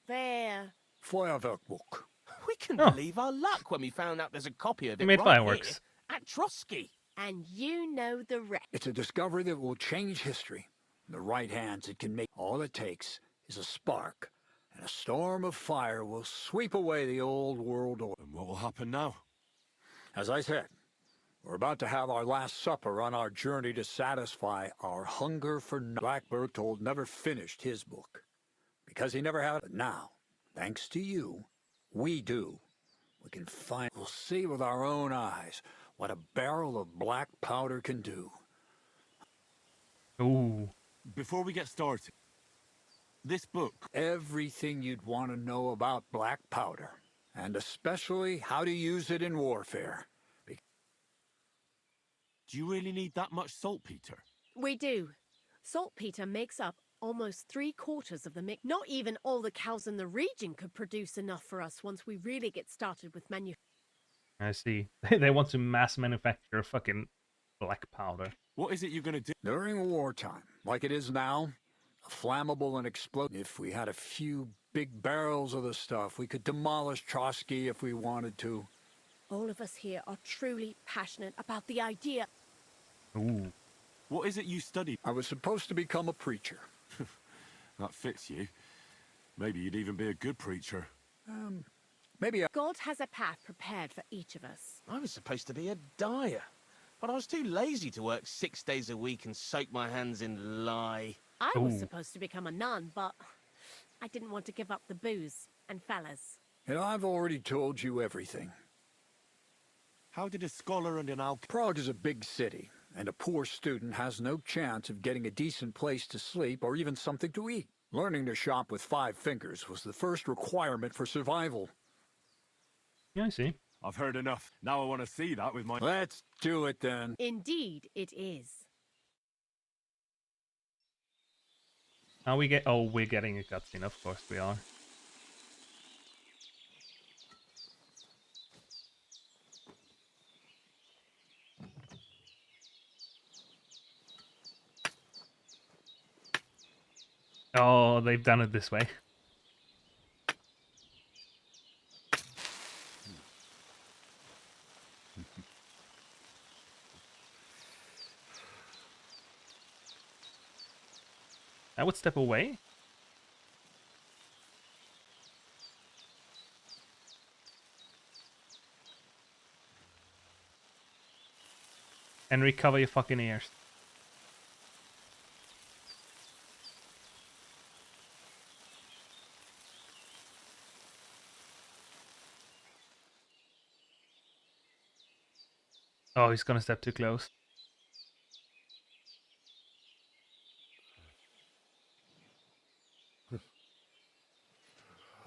Feuerwerkbuch. We couldn't believe our luck when we found out there's a copy of it made right fireworks. here at Trotsky. And you know the rest. It's a discovery that will change history. In the right hands, it can make. All it takes is a spark, and a storm of fire will sweep away the old world order. And what will happen now? As I said, we're about to have our last supper on our journey to satisfy our hunger for knowledge. Black Bertold never finished his book, because he never had it. Now, thanks to you, we do. We can find. We'll see with our own eyes what a barrel of black powder can do. Ooh. Before we get started, this book... Everything you'd want to know about black powder, and especially how to use it in warfare. Do you really need that much saltpeter? We do. Saltpeter makes up almost 3/4 of the mix. Not even all the cows in the region could produce enough for us once we really get started with manufacturing. I see. They want to mass manufacture fucking black powder. What is it you're gonna do? During wartime, like it is now, flammable and explosive. If we had a few big barrels of the stuff, we could demolish Trotsky if we wanted to. All of us here are truly passionate about the idea. Ooh. What is it you studied? I was supposed to become a preacher. That fits you. Maybe you'd even be a good preacher. Maybe God has a path prepared for each of us. I was supposed to be a dyer, but I was too lazy to work 6 days a week and soak my hands in lye. I was supposed to become a nun, but I didn't want to give up the booze and fellas. And I've already told you everything. How did a scholar and an alchemist... Prague is a big city, and a poor student has no chance of getting a decent place to sleep or even something to eat. Learning to shop with 5 fingers was the first requirement for survival. Yeah, I see. I've heard enough. Now I want to see that with my... Let's do it then. Indeed, it is. How we get... Oh, we're getting a cutscene. Of course we are. Oh, they've done it this way. I would step away. And recover your fucking ears. Oh, he's gonna step too close.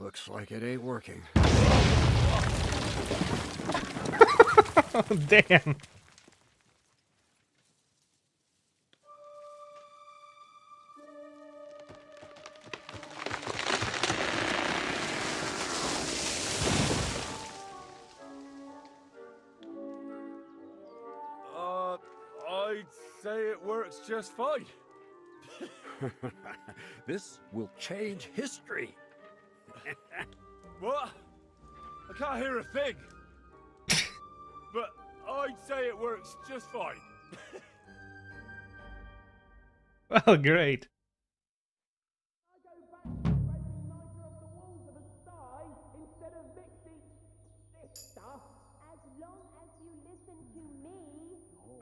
Looks like it ain't working. Damn. I'd say it works just fine. This will change history. What? I can't hear a thing. But I'd say it works just fine. Well, great. As long as you listen to me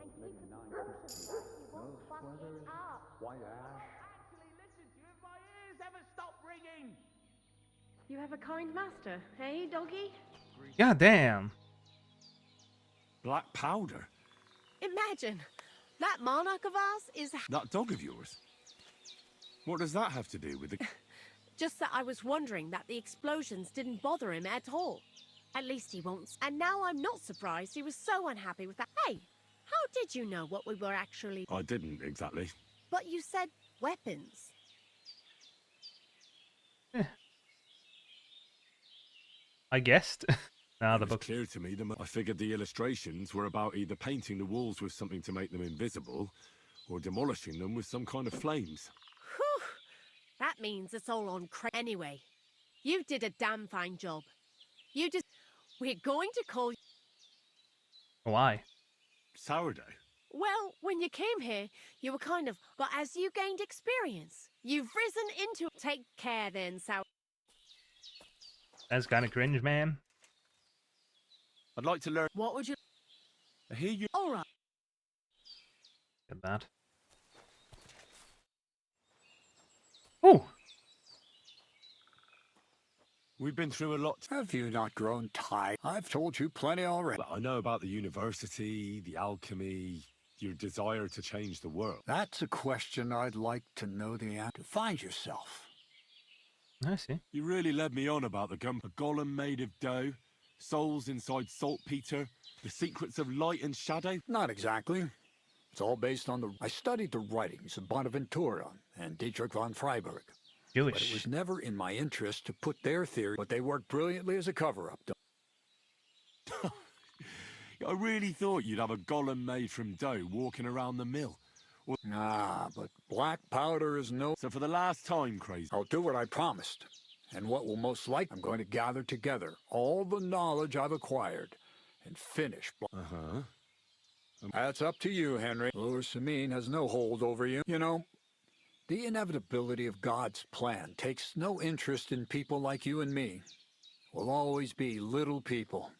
and keep the proportions right, you won't fuck it up. White ash. Actually listen to you if my ears ever stop ringing. You have a kind master, eh, doggy? God damn. Black powder? Imagine, that monarch of ours is... That dog of yours? What does that have to do with the... Just that I was wondering that the explosions didn't bother him at all. At least he won't. And now I'm not surprised he was so unhappy with that. Hey, how did you know what we were actually... I didn't exactly. But you said weapons. I guessed. Now It the was book. clear to me that I figured the illustrations were about either painting the walls with something to make them invisible, or demolishing them with some kind of flames. Whew! That means it's all on anyway. You did a damn fine job. You just... We're going to call... Why? Sourdough? Well, when you came here, you were kind of... But as you gained experience, you've risen into... Take care then, Sour... That's kind of cringe, man. I'd like to learn... What would you... I hear you... All right. Get that. Oh! We've been through a lot. Have you not grown tired? I've told you plenty already. Well, I know about the university, the alchemy, your desire to change the world. That's a question I'd like to know the answer. Find yourself. I see. You really led me on about the gun. A golem made of dough, souls inside saltpeter, the secrets of light and shadow. Not exactly. It's all based on the... I studied the writings of Bonaventura and Dietrich von Freiburg. Jewish. But it was never in my interest to put their theory, but they worked brilliantly as a cover-up. I really thought you'd have a golem made from dough walking around the mill. Nah, but black powder is no... So for the last time, Crazy... I'll do what I promised. And what will most likely... I'm going to gather together all the knowledge I've acquired and finish... Uh-huh. That's up to you, Henry. Lord Samine has no hold over you. You know, the inevitability of God's plan takes no interest in people like you and me. We'll always be little people.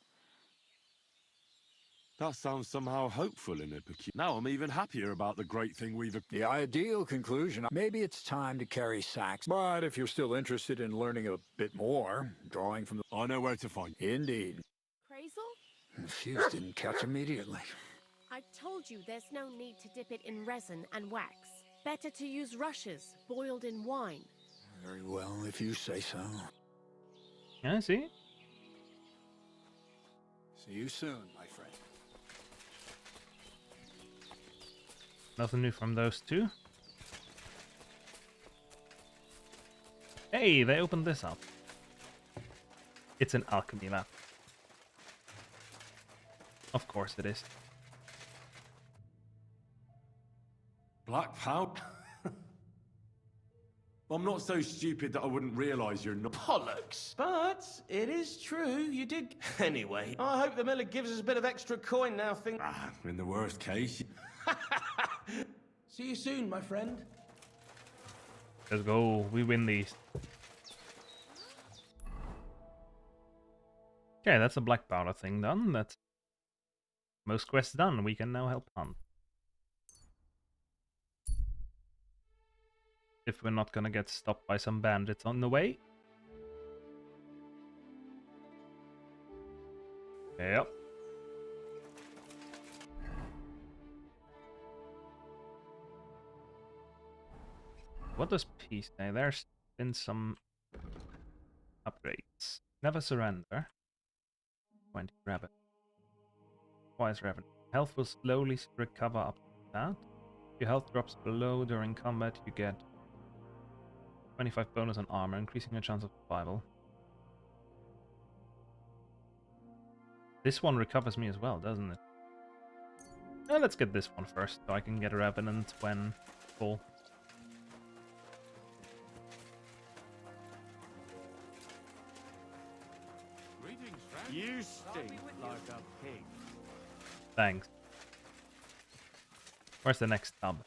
That sounds somehow hopeful in a peculiar... Now I'm even happier about the great thing we've... The ideal conclusion... Maybe it's time to carry sacks. But if you're still interested in learning a bit more, drawing from the... I know where to find... Indeed. Crazel? The fuse didn't catch immediately. I told you there's no need to dip it in resin and wax. Better to use rushes, boiled in wine. Very well, if you say so. I see. See you soon, my friend. Nothing new from those two. Hey, they opened this up. It's an alchemy map. Of course it is. Black powder? I'm not so stupid that I wouldn't realise you're not... Bollocks! But it is true, you did... Anyway, I hope the miller gives us a bit of extra coin now, in the worst case... See you soon, my friend. Let's go. We win these. Okay, that's a black powder thing done. That's most quests done. We can now help hunt. If we're not gonna get stopped by some bandits on the way. Yep. What does peace say? There's been some upgrades. Never surrender. 20 rabbit. Twice revenue. Health will slowly recover up to that. If your health drops below during combat, you get 25 bonus on armor, increasing your chance of survival. This one recovers me as well, doesn't it? Let's get this one first, so I can get a Revenant when full. You stink like a pig. Thanks. Where's the next tub?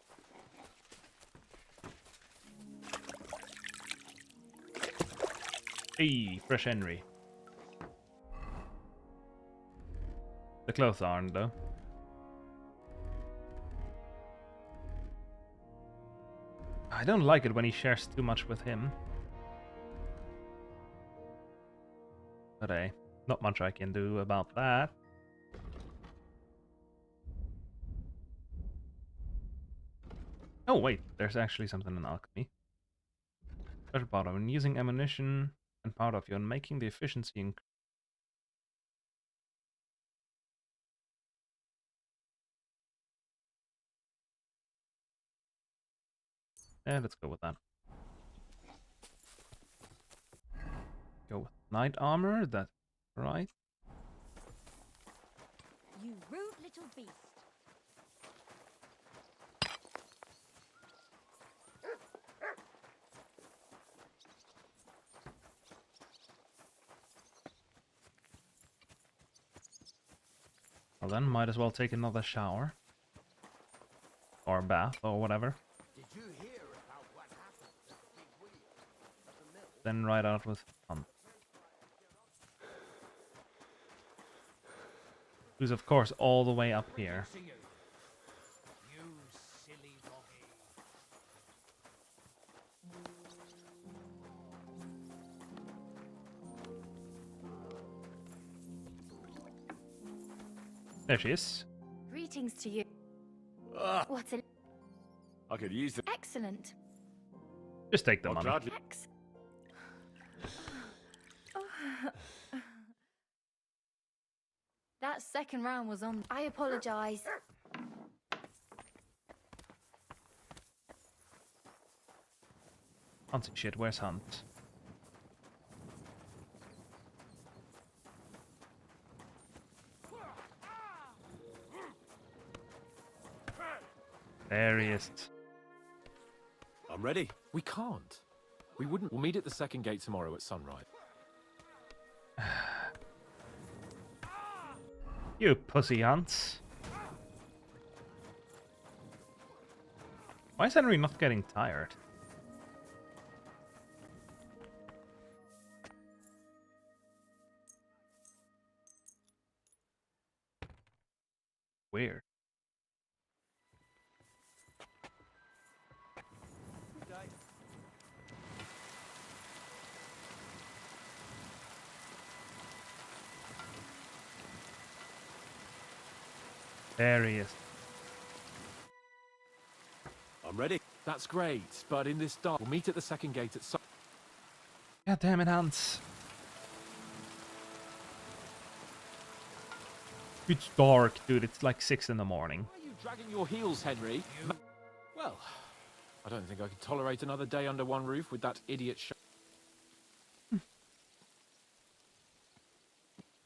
Hey, fresh Henry. The clothes aren't, though. I don't like it when he shares too much with him. But hey, not much I can do about that. Oh wait, there's actually something in alchemy. Special powder. When using ammunition and powder of you're making the efficiency increase. Yeah, let's go with that. Go with knight armor, that's right. You rude little beast. Well then, might as well take another shower. Or bath, or whatever. Did you hear about what happened at the big wheel at the mill? Then ride out with fun. Who's of course all the way up here. You silly doggy. There she is. Greetings to you. What a... I could use the... Excellent. Just take the money. Ex... Oh. That second round was on... I apologize. Hunting shit, where's Hunt? There he is. I'm ready. We can't. We wouldn't. We'll meet at the second gate tomorrow at sunrise. You pussy Hunt. Why is Henry not getting tired? Weird. There he is. I'm ready. That's great, but in this dark, we'll meet at the second gate at sun. God damn it, Hans. It's dark, dude. It's like 6 in the morning. Why are you dragging your heels, Henry? Well, I don't think I could tolerate another day under one roof with that idiot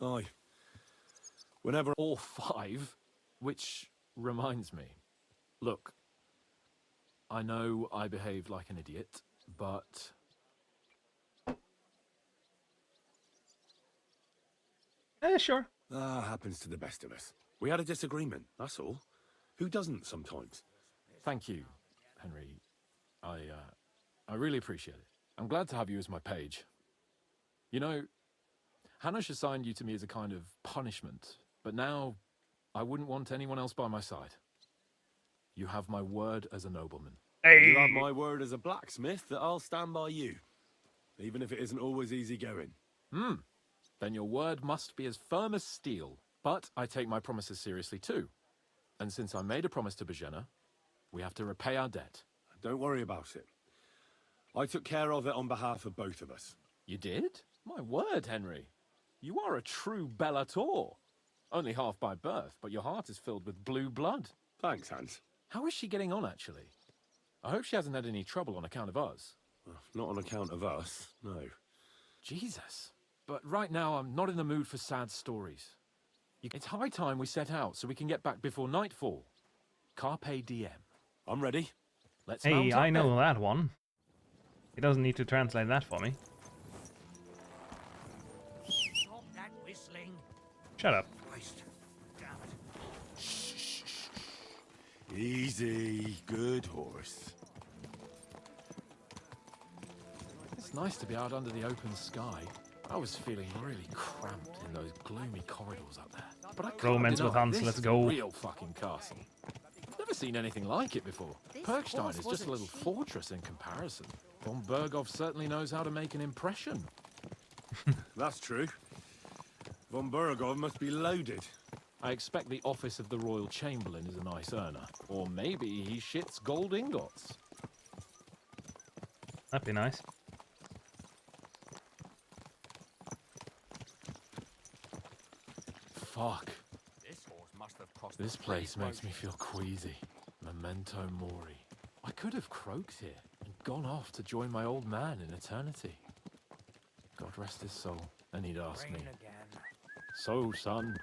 Aye. Whenever... Or 5, which reminds me. Look, I know I behaved like an idiot, but... Sure. happens to the best of us. We had a disagreement, that's all. Who doesn't sometimes? Thank you, Henry. I really appreciate it. I'm glad to have you as my page. You know, Hanush assigned you to me as a kind of punishment, but now I wouldn't want anyone else by my side. You have my word as a nobleman. You have my word as a blacksmith that I'll stand by you, even if it isn't always easy going. Then your word must be as firm as steel. But I take my promises seriously too. And since I made a promise to Bajena, we have to repay our debt. Don't worry about it. I took care of it on behalf of both of us. You did? My word, Henry. You are a true Bellator. Only half by birth, but your heart is filled with blue blood. Thanks, Hans. How is she getting on, actually? I hope she hasn't had any trouble on account of us. Well, not on account of us, no. Jesus. But right now, I'm not in the mood for sad stories. It's high time we set out so we can get back before nightfall. Carpe diem. I'm ready. Let's Hey, mount up I know then. that one. He doesn't need to translate that for me. Stop that whistling. Shut up. Christ. Damn it. Easy, good horse. It's nice to be out under the open sky. I was feeling really cramped in those gloomy corridors up there. But I can't Romance deny with Hans, this let's is go. a real fucking castle. I've never seen anything like it before. Perkstein is just a little fortress in comparison. Von Berghoff certainly knows how to make an impression. That's true. Von Berghoff must be loaded. I expect the office of the Royal Chamberlain is a nice earner. Or maybe he shits gold ingots. That'd be nice. Fuck. This horse must have cost This a place pretty makes me feel queasy. Memento mori. I could have croaked here and gone off to join my old man in eternity. God rest his soul. And he'd ask me, "So, son,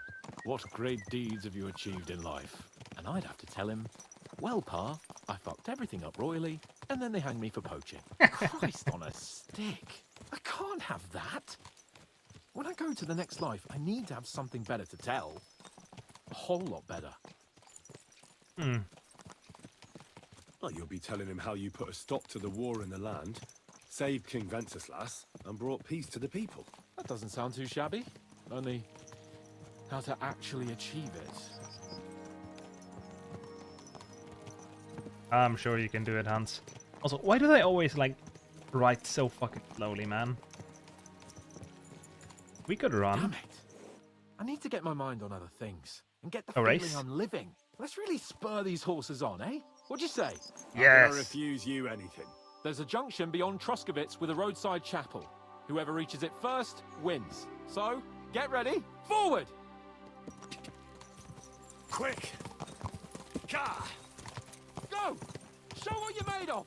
what great deeds have you achieved in life?" And I'd have to tell him, "Well, Pa, I fucked everything up royally, and then they hanged me for poaching." Christ on a stick. I can't have that. When I go to the next life, I need to have something better to tell. A whole lot better. Well, you'll be telling him how you put a stop to the war in the land, saved King Wenceslas, and brought peace to the people. That doesn't sound too shabby. Only, how to actually achieve it. I'm sure you can do it, Hans. Also, why do they always, like, write so fucking slowly, man? We could run. Damn it. I need to get my mind on other things and get the A feeling race? I'm living. Let's really spur these horses on, eh? What'd you say? How can I refuse you anything? There's a junction beyond Troskowitz with a roadside chapel. Whoever reaches it first wins. So, get ready. Forward! Quick! Ka! Go! Show what you're made of!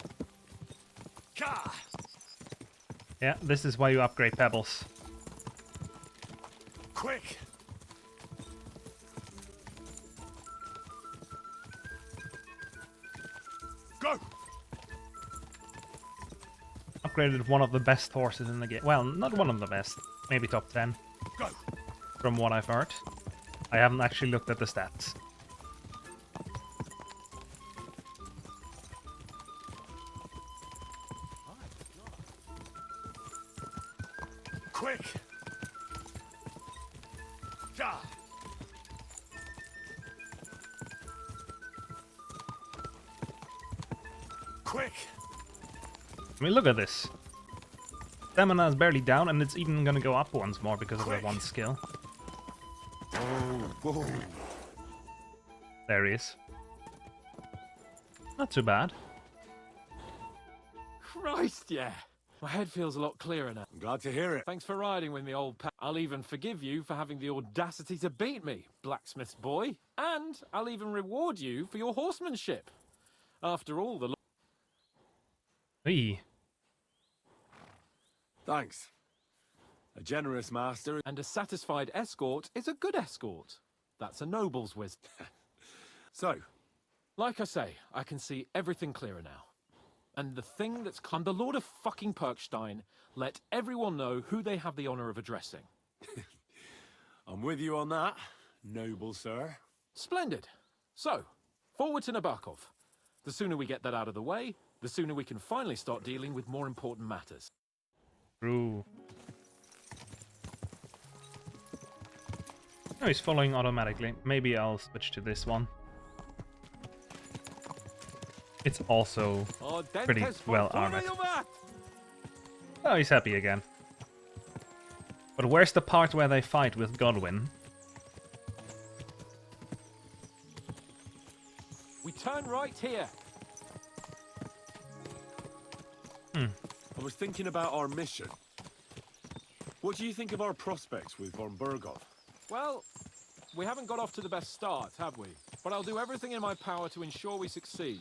Ka! Yeah, this is why you upgrade pebbles. Quick! Go! Upgraded one of the best horses in the game. Well, not one of the best. Maybe top 10. Go! From what I've heard. I haven't actually looked at the stats. Quick! Ka! Quick! I mean, look at this. Stamina is barely down, and it's even gonna go up once more because of that one skill. Whoa. There he is. Not too bad. Christ, yeah. My head feels a lot clearer now. I'm glad to hear it. Thanks for riding with me, old pal. I'll even forgive you for having the audacity to beat me, blacksmith's boy. And I'll even reward you for your horsemanship. After all, the... Hey. Thanks. A generous master. And a satisfied escort is a good escort. That's a noble's wisdom. So? Like I say, I can see everything clearer now. And the thing that's come, the Lord of fucking Perkstein let everyone know who they have the honor of addressing. I'm with you on that, noble sir. Splendid. So, forward to Nabokov. The sooner we get that out of the way, The sooner we can finally start dealing with more important matters. True. Oh, he's following automatically. Maybe I'll switch to this one. It's also pretty well armored. Oh, he's happy again. But where's the part where they fight with Godwin? We turn right here. I was thinking about our mission. What do you think of our prospects with von Burgov? Well, we haven't got off to the best start, have we? But I'll do everything in my power to ensure we succeed.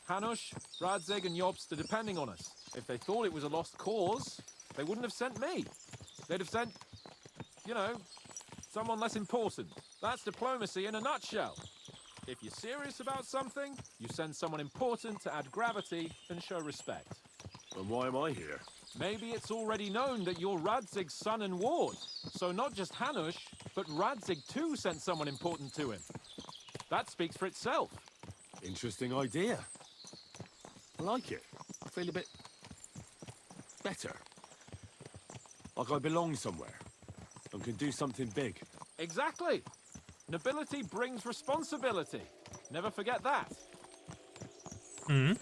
Hanush, Radzig and Jobst are depending on us. If they thought it was a lost cause, they wouldn't have sent me. They'd have sent, you know, someone less important. That's diplomacy in a nutshell. If you're serious about something, you send someone important to add gravity and show respect. And why am I here? Maybe it's already known that you're Radzig's son and ward. So not just Hanush, but Radzig too sent someone important to him. That speaks for itself. Interesting idea. I like it. I feel a bit better. Like I belong somewhere and can do something big. Exactly. Nobility brings responsibility. Never forget that. Hmm.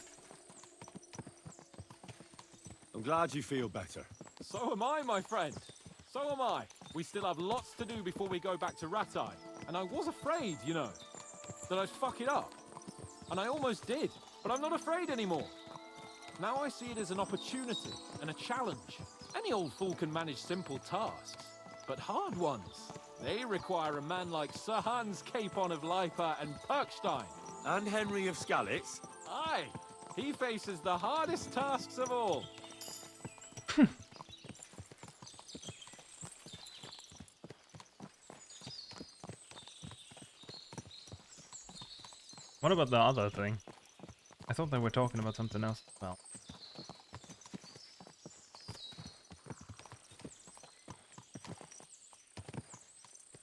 I'm glad you feel better. So am I, my friend. So am I. We still have lots to do before we go back to Ratai. And I was afraid, you know, that I'd fuck it up. And I almost did. But I'm not afraid anymore. Now I see it as an opportunity and a challenge. Any old fool can manage simple tasks. But hard ones, they require a man like Sir Hans Capon of Leipa and Perkstein. And Henry of Skalitz. Aye, he faces the hardest tasks of all. What about the other thing? I thought they were talking about something else as well.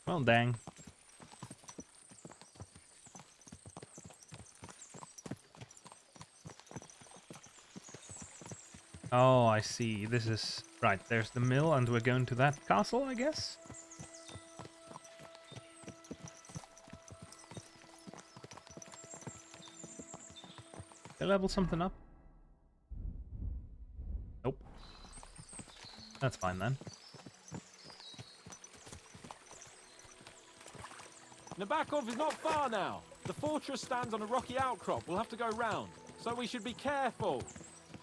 Well, dang. Oh, I see. This is... Right, there's the mill and we're going to that castle, I guess? They level something up? Nope. That's fine then. Nabokov is not far now. The fortress stands on a rocky outcrop. We'll have to go round, so we should be careful.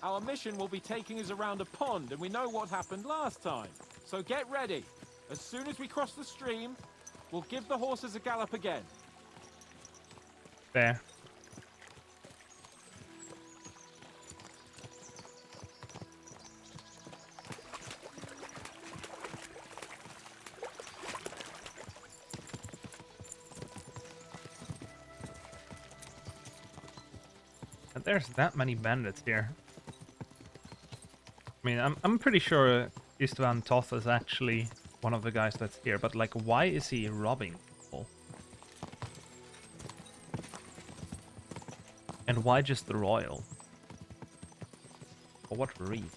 Our mission will be taking us around a pond, and we know what happened last time. So get ready. As soon as we cross the stream, we'll give the horses a gallop again. There. And there's that many bandits here. I mean, I'm pretty sure Istvan Toth is actually one of the guys that's here, but like, why is he robbing people? And why just the royal? For what reason?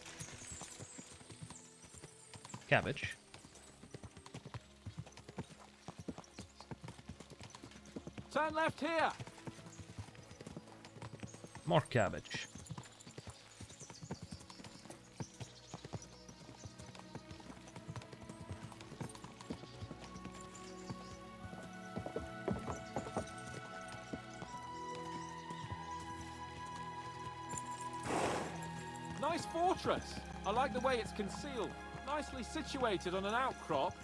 Cabbage. Turn left here. More cabbage. Nice fortress. I like the way it's concealed. Nicely situated on an outcrop,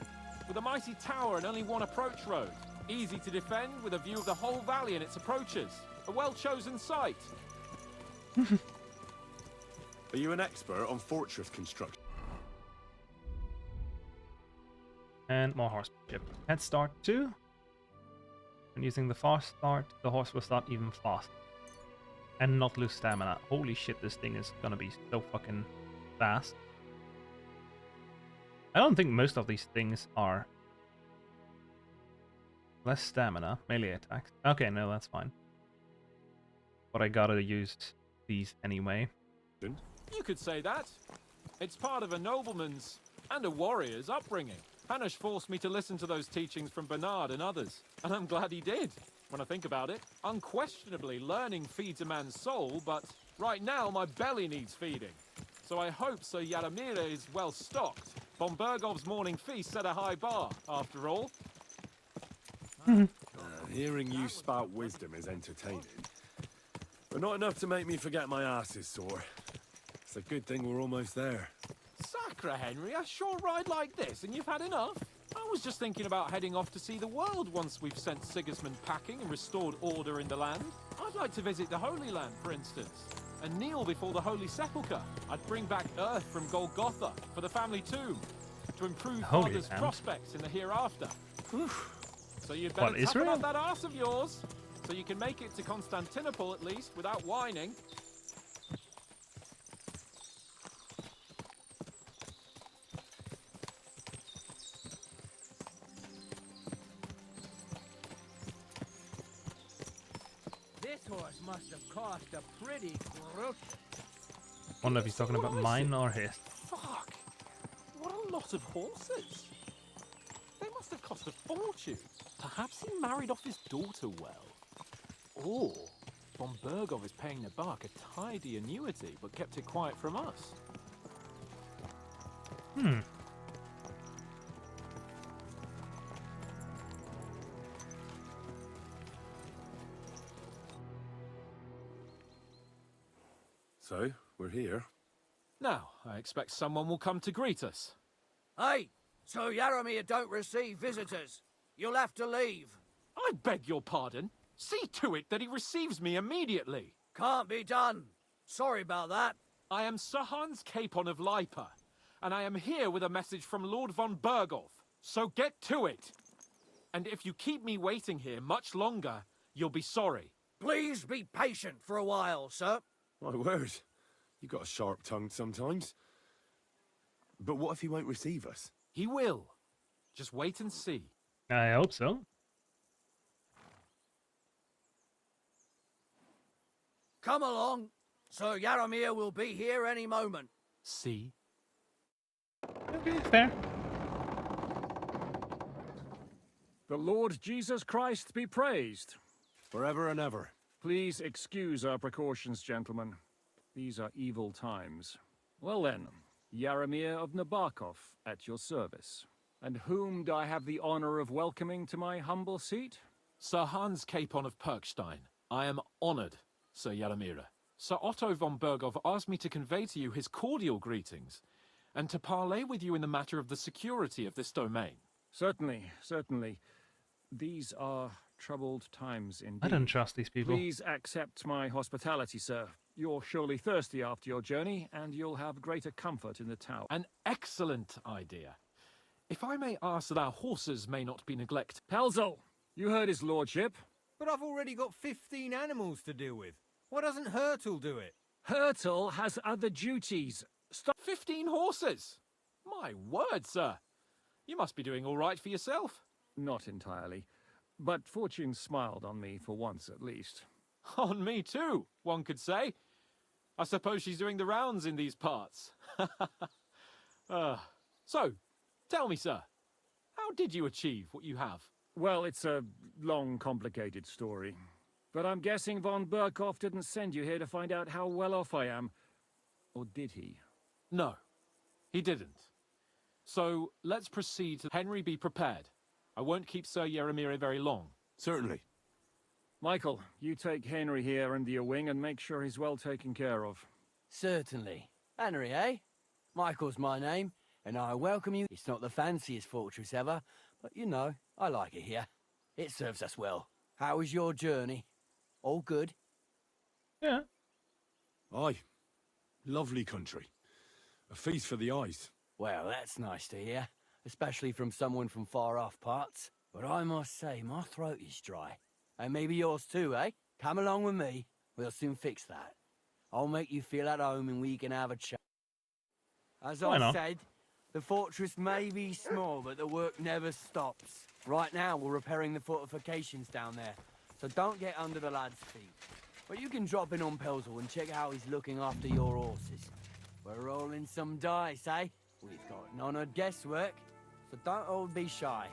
with a mighty tower and only one approach road. Easy to defend with a view of the whole valley and its approaches. A well-chosen site. Are you an expert on fortress construction? And more horsemanship. Head start 2. When using the fast start, the horse will start even faster. And not lose stamina. Holy shit, this thing is gonna be so fucking fast. I don't think most of these things are less stamina, melee attacks. Okay, no, that's fine. But I gotta use these anyway. You could say that. It's part of a nobleman's and a warrior's upbringing. Hanush forced me to listen to those teachings from Bernard and others, and I'm glad he did. When I think about it, unquestionably learning feeds a man's soul, but right now my belly needs feeding. So I hope Sir Yaramira is well stocked. Von Bergov's morning feast set a high bar, after all. Hearing you spout wisdom is entertaining, but not enough to make me forget my ass is sore. It's a good thing we're almost there. Sacre, Henry, a short ride like this and you've had enough? I was just thinking about heading off to see the world once we've sent Sigismund packing and restored order in the land. I'd like to visit the Holy Land, for instance, and kneel before the Holy Sepulchre. I'd bring back earth from Golgotha for the family tomb to improve Holy father's Land? prospects in the hereafter. So you'd What, better toughen Israel? up that arse of yours, so you can make it to Constantinople at least without whining. This horse must have cost a pretty groot. Wonder if he's talking about mine or his. Fuck! What a lot of horses! They must have cost a fortune. Perhaps he married off his daughter well. Or von Bergov is paying the bark a tidy annuity, but kept it quiet from us. So, we're here. Now, I expect someone will come to greet us. Hey, so Yaramir don't receive visitors. You'll have to leave. I beg your pardon. See to it that he receives me immediately. Can't be done. Sorry about that. I am Sir Hans Capon of Lipa, and I am here with a message from Lord von Bergov. So get to it. And if you keep me waiting here much longer, you'll be sorry. Please be patient for a while, sir. My word, you got a sharp tongue sometimes. But what if he won't receive us? He will. Just wait and see. I hope so. Come along. Sir Yaramir will be here any moment. See? Okay, fair. The Lord Jesus Christ be praised. Forever and ever. Please excuse our precautions, gentlemen. These are evil times. Well then, Yaramir of Nabokov, at your service. And whom do I have the honor of welcoming to my humble seat? Sir Hans Capon of Perkstein. I am honored, Sir Yaramira. Sir Otto von Bergov asked me to convey to you his cordial greetings, and to parley with you in the matter of the security of this domain. Certainly, certainly. These are troubled times indeed. I don't trust these people. Please accept my hospitality, sir. You're surely thirsty after your journey, and you'll have greater comfort in the tower. An excellent idea. If I may ask that our horses may not be neglected. Pelzel, you heard his lordship. But I've already got 15 animals to deal with. Why doesn't Hurtle do it? Hurtle has other duties. Stop. 15 horses? My word, sir. You must be doing all right for yourself. Not entirely. But fortune smiled on me for once at least. On me too, one could say. I suppose she's doing the rounds in these parts. So, tell me, sir, how did you achieve what you have? Well, it's a long, complicated story. But I'm guessing von Berkov didn't send you here to find out how well off I am. Or did he? No, he didn't. So, let's proceed to Henry, be prepared. I won't keep Sir Yaramir very long. Certainly. Michael, you take Henry here under your wing and make sure he's well taken care of. Certainly. Henry, eh? Michael's my name, and I welcome you. It's not the fanciest fortress ever, but you know, I like it here. It serves us well. How was your journey? All good? Yeah. Aye. Lovely country. A feast for the eyes. Well, that's nice to hear, especially from someone from far-off parts. But I must say, my throat is dry. And maybe yours too, eh? Come along with me. We'll soon fix that. I'll make you feel at home and we can have a chat. As I said, the fortress may be small, but the work never stops. Right now, we're repairing the fortifications down there, so don't get under the lads' feet. But you can drop in on Pelzel and check how he's looking after your horses. We're rolling some dice, eh? We've got none of guesswork, so don't all be shy.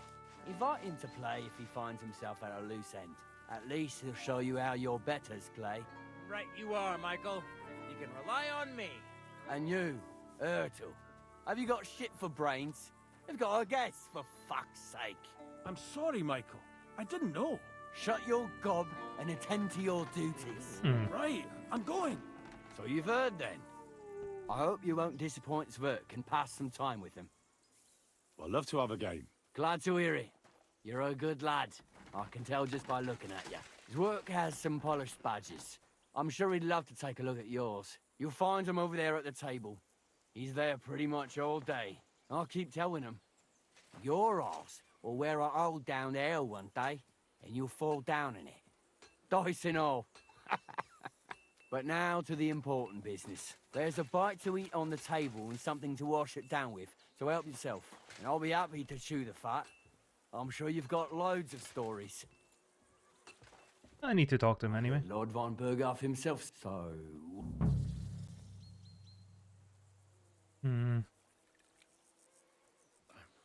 Invite him to play if he finds himself at a loose end. At least he'll show you how your betters play. Right you are, Michael. You can rely on me. And you, Ertl, have you got shit for brains? You've got a guess, for fuck's sake. I'm sorry, Michael. I didn't know. Shut your gob and attend to your duties. Right, I'm going. So you've heard then. I hope you won't disappoint Zwerk and pass some time with him. I'd love to have a game. Glad to hear it. You're a good lad. I can tell just by looking at you. Zwerk has some polished badges. I'm sure he'd love to take a look at yours. You'll find him over there at the table. He's there pretty much all day. I'll keep telling him. Your arse will wear a hole down there one day, and you'll fall down in it. Dice and all. But now to the important business. There's a bite to eat on the table and something to wash it down with, so help yourself. And I'll be happy to chew the fat. I'm sure you've got loads of stories. I need to talk to him anyway. Lord von Berghoff himself, so...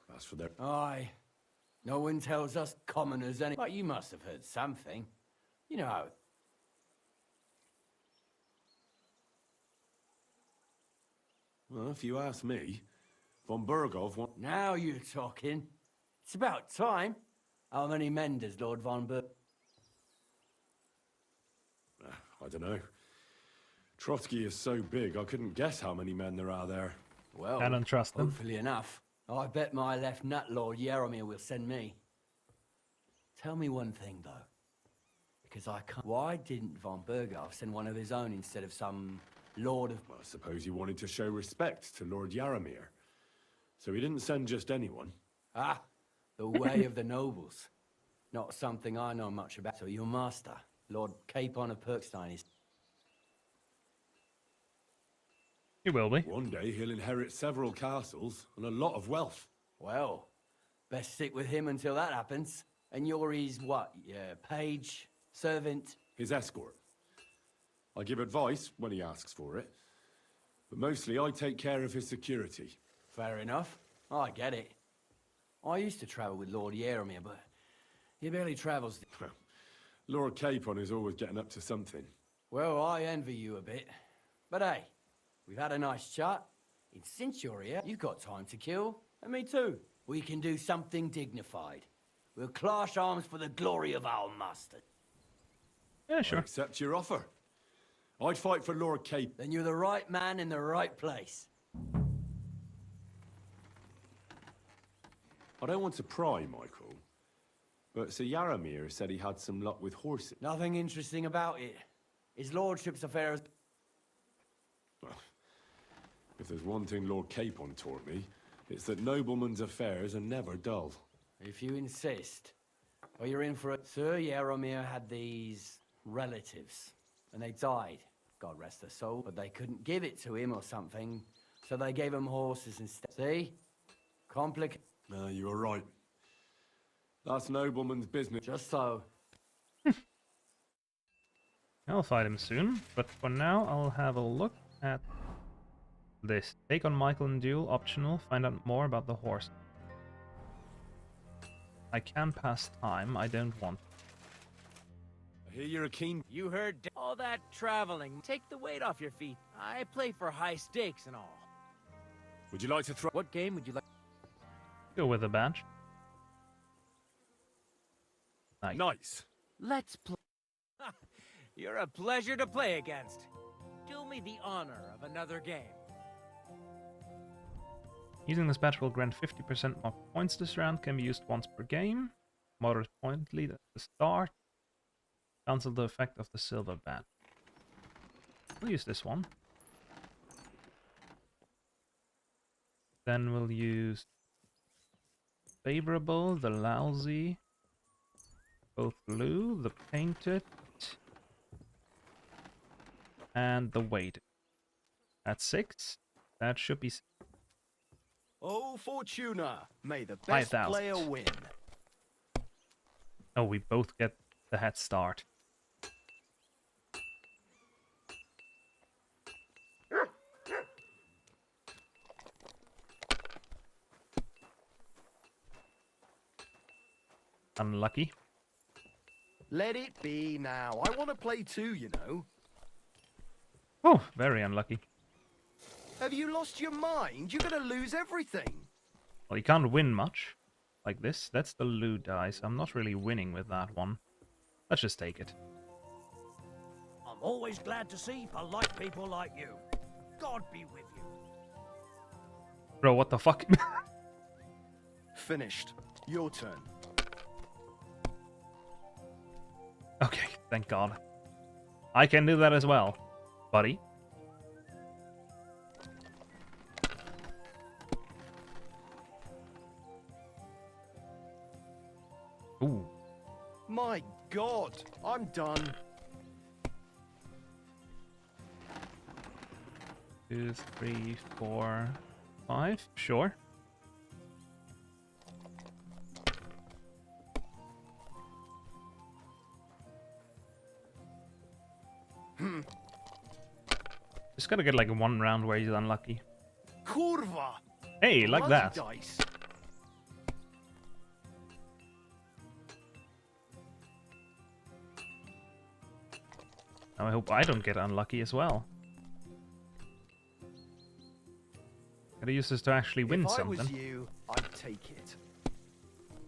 That's for their... Aye. No one tells us commoners any... But you must have heard something. You know... Well, if you ask me, von Berghoff want... Now you're talking. It's about time. How many men does Lord von Berg... I don't know. Trotsky is so big, I couldn't guess how many men there are there. Well, I don't trust them. Hopefully enough. I bet my left nut Lord Yaromir will send me. Tell me one thing, though. Because I can't... Why didn't von Berghoff send one of his own instead of some Lord of... Well, I suppose he wanted to show respect to Lord Yaromir. So he didn't send just anyone. Ah, the way of the nobles. Not something I know much about. So your master, Lord Capon of Perkstein, is... He will be. One day he'll inherit several castles and a lot of wealth. Well, best stick with him until that happens. And you're his what? Yeah, page, servant? His escort. I give advice when he asks for it. But mostly I take care of his security. Fair enough. I get it. I used to travel with Lord Yaromir, but he barely travels... Lord Capon is always getting up to something. Well, I envy you a bit. But hey, we've had a nice chat. And since you're here, you've got time to kill. And me too. We can do something dignified. We'll clash arms for the glory of our master. Yeah, sure. I accept your offer. I'd fight for Lord Capon. Then you're the right man in the right place. I don't want to pry, Michael. But Sir Yaromir said he had some luck with horses. Nothing interesting about it. His lordship's affairs... Well, if there's one thing Lord Capon taught me, it's that noblemen's affairs are never dull. If you insist. Well, you're in for it. Sir Yaromir had these relatives, and they died. God rest their soul. But they couldn't give it to him or something, so they gave him horses instead. See? Complicated. No, you are right. That's nobleman's business. Just so. I'll fight him soon, but for now I'll have a look at this. Take on Michael in duel, optional. Find out more about the horse. I can pass time, I don't want. I hear you're a keen... You heard all that traveling. Take the weight off your feet. I play for high stakes and all. Would you like to throw... What game would you like? Go with a badge. Nice. Nice. Let's play. You're a pleasure to play against. Do me the honor of another game. Using this badge will grant 50% more points this round, can be used once per game. Moderate point lead at the start. Cancel the effect of the silver badge. We'll use this one. Then we'll use favorable, the lousy, both blue, the painted, and the weighted. That's 6. That should be... Oh, Fortuna, may the best 5,000. player win. Oh, we both get the head start. unlucky. Let it be now. I want to play too, you know. Oh, very unlucky. Have you lost your mind? You're going to lose everything. Well, you can't win much like this. That's the loot dice. I'm not really winning with that one. Let's just take it. I'm always glad to see polite people like you. God be with you. Bro, what the fuck? Finished. Your turn. Okay, thank God. I can do that as well, buddy. Ooh. My God, I'm done. 2, 3, 4, 5. Sure. Just gotta get like one round where he's unlucky. Kurva! Hey, like that. Dice. Now I hope I don't get unlucky as well. Gotta use this to actually win if something. I was you, I'd take it.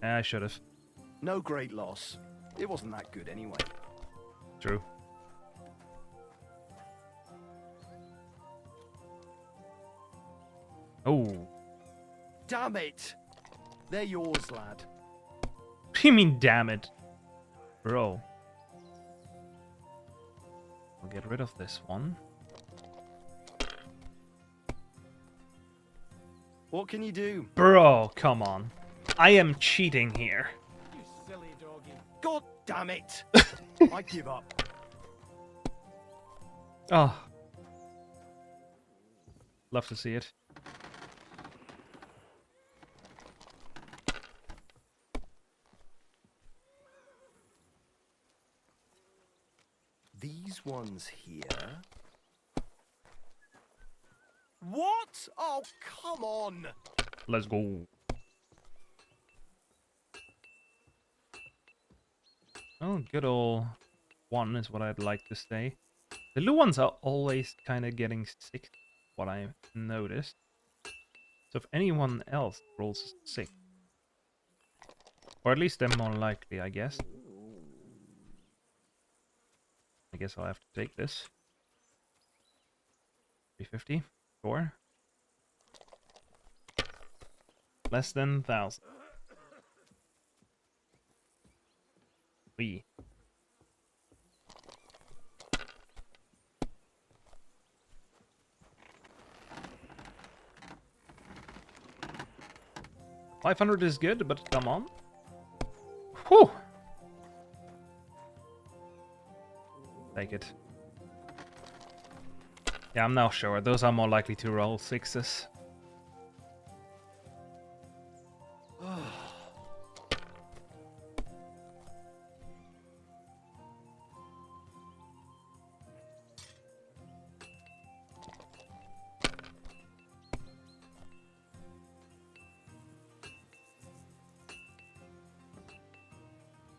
I should have. No great loss. It wasn't that good anyway. True. Oh. Damn it! They're yours, lad. What do you mean, damn it? Bro. I'll get rid of this one. What can you do? Bro, come on. I am cheating here. You silly doggy. God damn it! I give up. Oh. Love to see it. These ones here. What? Oh, come on! Let's go. Oh, good old 1 is what I'd like to say. The blue ones are always kind of getting sick, what I noticed. So if anyone else rolls 6, or at least they're more likely, I guess. I guess I'll have to take this. 350, sure. Less than 1,000. We. $500 is good, but come on. Whew. Take it. Yeah, I'm now sure. Those are more likely to roll 6s.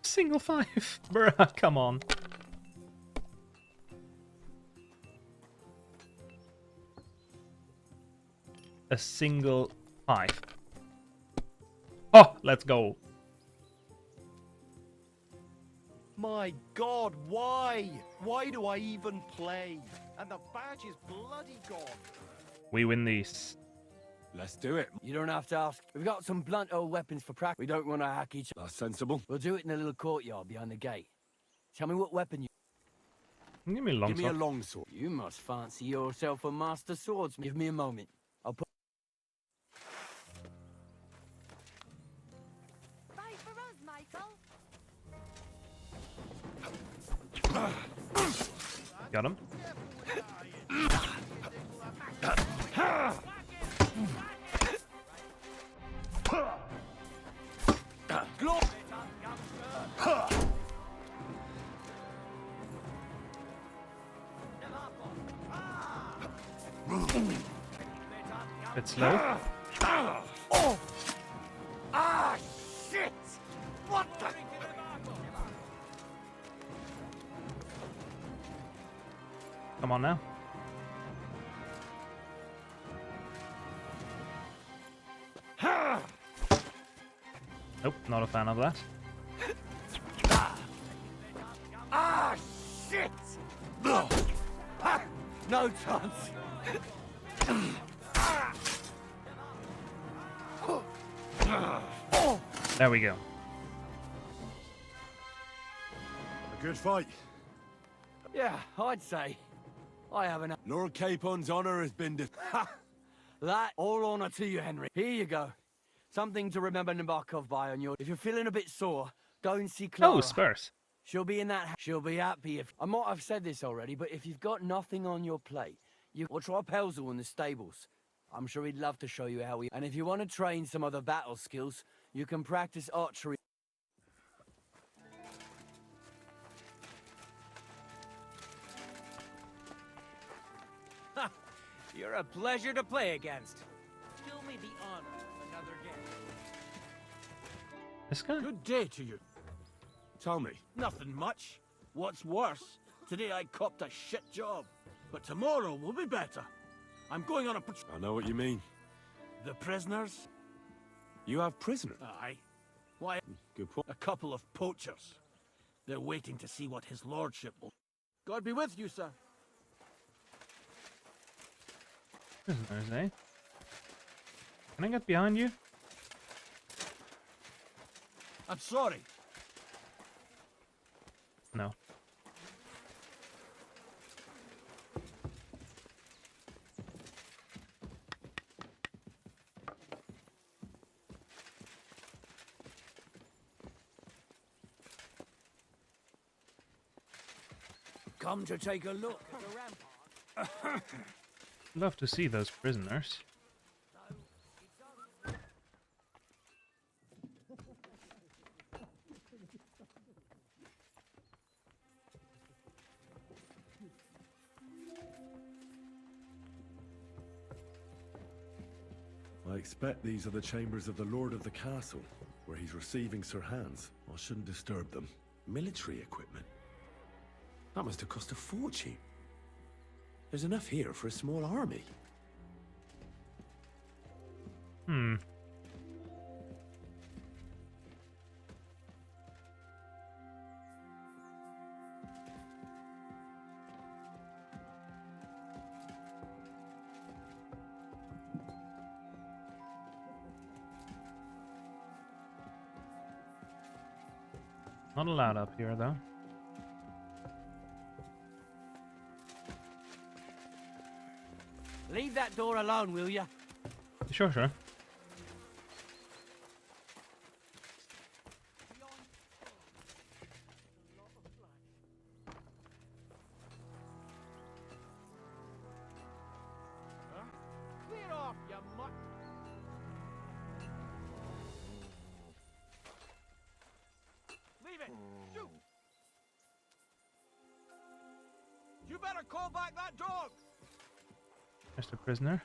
Single 5. Bruh, come on. A single 5. Oh, let's go. My God, why? Why do I even play? And the badge is bloody gone. We win these. Let's do it. You don't have to ask. We've got some blunt old weapons for practice. We don't want to hack each other. That's sensible. We'll do it in a little courtyard behind the gate. Tell me what weapon you... Give me a long Give me sword. a long sword. You must fancy yourself a master swordsman. Give me a moment. I'll put... Fight for us, Michael. Got him. Bit slow. Oh! Ah, shit! What the... Come on now. Nope, not a fan of that. Ah, shit! No chance. There we go. A good fight. Yeah, I'd say. I haven't. Lord Capon's honor has been That, all honor to you, Henry. Here you go. Something to remember Nabokov by on your... If you're feeling a bit sore, go and see Clara. Oh, Spurs. She'll be in that... She'll be happy if... I might have said this already, but if you've got nothing on your plate, or try Pelzel in the stables. I'm sure he'd love to show you how he... And if you want to train some other battle skills, you can practice archery. You're a pleasure to play against. Do me the honor of another game. This guy? Good day to you. Tell me. Nothing much. What's worse, today I copped a shit job. But tomorrow will be better. I'm going on a patrol. I know what you mean. The prisoners? You have prisoners? Aye. Why? Good point. A couple of poachers. They're waiting to see what his lordship will... God be with you, sir. Prisoners, eh? Can I get behind you? I'm sorry. No. Come to take a look at the rampart. Love to see those prisoners. I expect these are the chambers of the Lord of the Castle, where he's receiving Sir Hans. I shouldn't disturb them. Military equipment? That must have cost a fortune. There's enough here for a small army. Hmm. Not allowed up here, though. Leave that door alone, will ya? Sure, sure. Clear off, you mutt. Leave it. Shoot. You better call back that dog. There's the prisoner.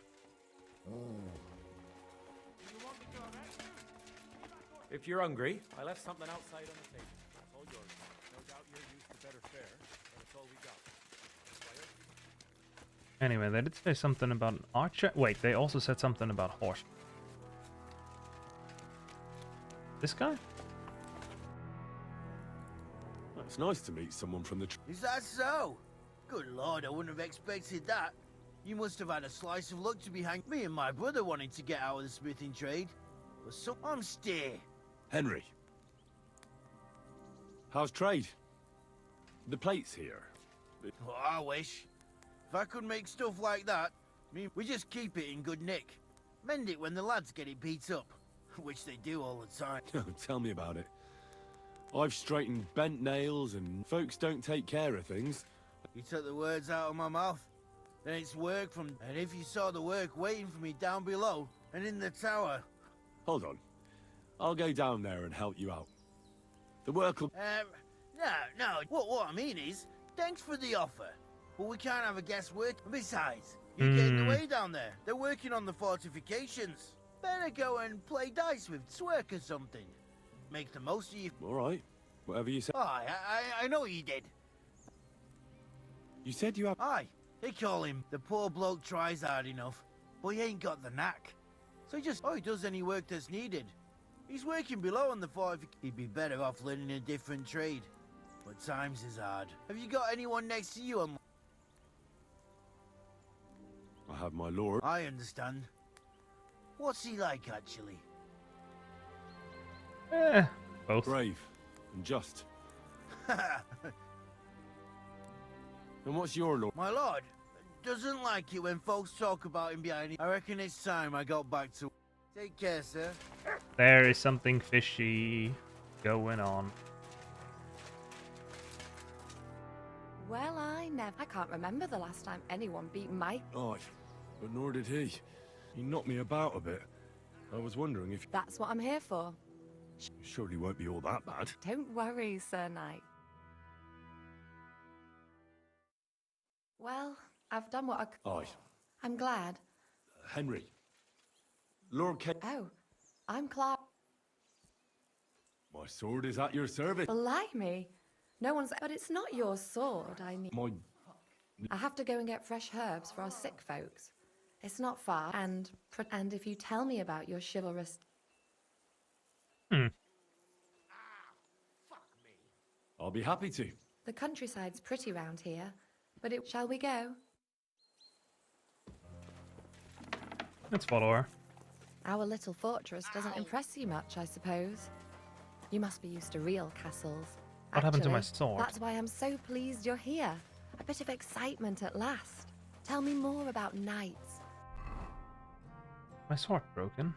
If you're hungry, I left something outside on the table. It's all yours. No doubt you're used to better fare, but it's all we got. Anyway, they did say something about an archer. Wait, they also said something about horse. This guy? It's nice to meet someone from the... Is that so? Good lord, I wouldn't have expected that. You must have had a slice of luck to be hanged. Me and my brother wanted to get out of the smithing trade. But so I'm steer. Henry. How's trade? The plates here. Oh, I wish. If I could make stuff like that, we just keep it in good nick. Mend it when the lads get it beat up. Which they do all the time. Tell me about it. I've straightened bent nails and folks don't take care of things. You took the words out of my mouth. Then it's work from... And if you saw the work waiting for me down below and in the tower... Hold on. I'll go down there and help you out. The work will... No. What I mean is, thanks for the offer. But we can't have a guest work. Besides, you're getting away down there. They're working on the fortifications. Better go and play dice with Swerk or something. Make the most of you. All right. Whatever you say. Aye, I know you did. You said you have... Aye. They call him the poor bloke tries hard enough, but he ain't got the knack. So he does any work that's needed. He's working below on the fortification. He'd be better off learning a different trade. But times is hard. Have you got anyone next to you on... I have my lord. I understand. What's he like, actually? Both. Brave and just. And what's your lord? My lord doesn't like it when folks talk about him behind him. I reckon it's time I got back to... Take care, sir. There is something fishy going on. Well, I can't remember the last time anyone beat Mike. Aye, but nor did he. He knocked me about a bit. I was wondering if... That's what I'm here for. Surely won't be all that bad. Don't worry, Sir Knight. Well, I've done what Aye. I'm glad. Henry. Lord Ken... Oh, I'm Clark. My sword is at your service. Blimey. No one's... But it's not your sword, I need... I have to go and get fresh herbs for our sick folks. It's not far, and if you tell me about your chivalrous... I'll be happy to. The countryside's pretty round here, but shall we go? Let's follow her. Our little fortress doesn't impress you much, I suppose. You must be used to real castles. What happened to my Actually, sword? That's why I'm so pleased you're here. A bit of excitement at last. Tell me more about knights. My sword broken.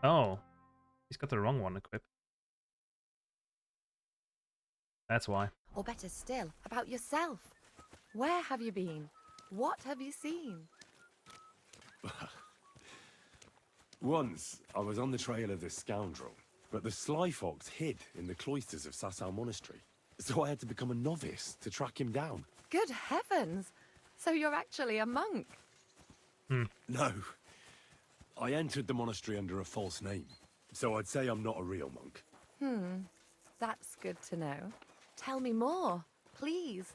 Oh, he's got the wrong one equipped. That's why. Or better still, about yourself. Where have you been? What have you seen? Once, I was on the trail of this scoundrel, but the sly fox hid in the cloisters of Sasau Monastery. So I had to become a novice to track him down. Good heavens! So you're actually a monk? No. I entered the monastery under a false name, so I'd say I'm not a real monk. That's good to know. Tell me more, please.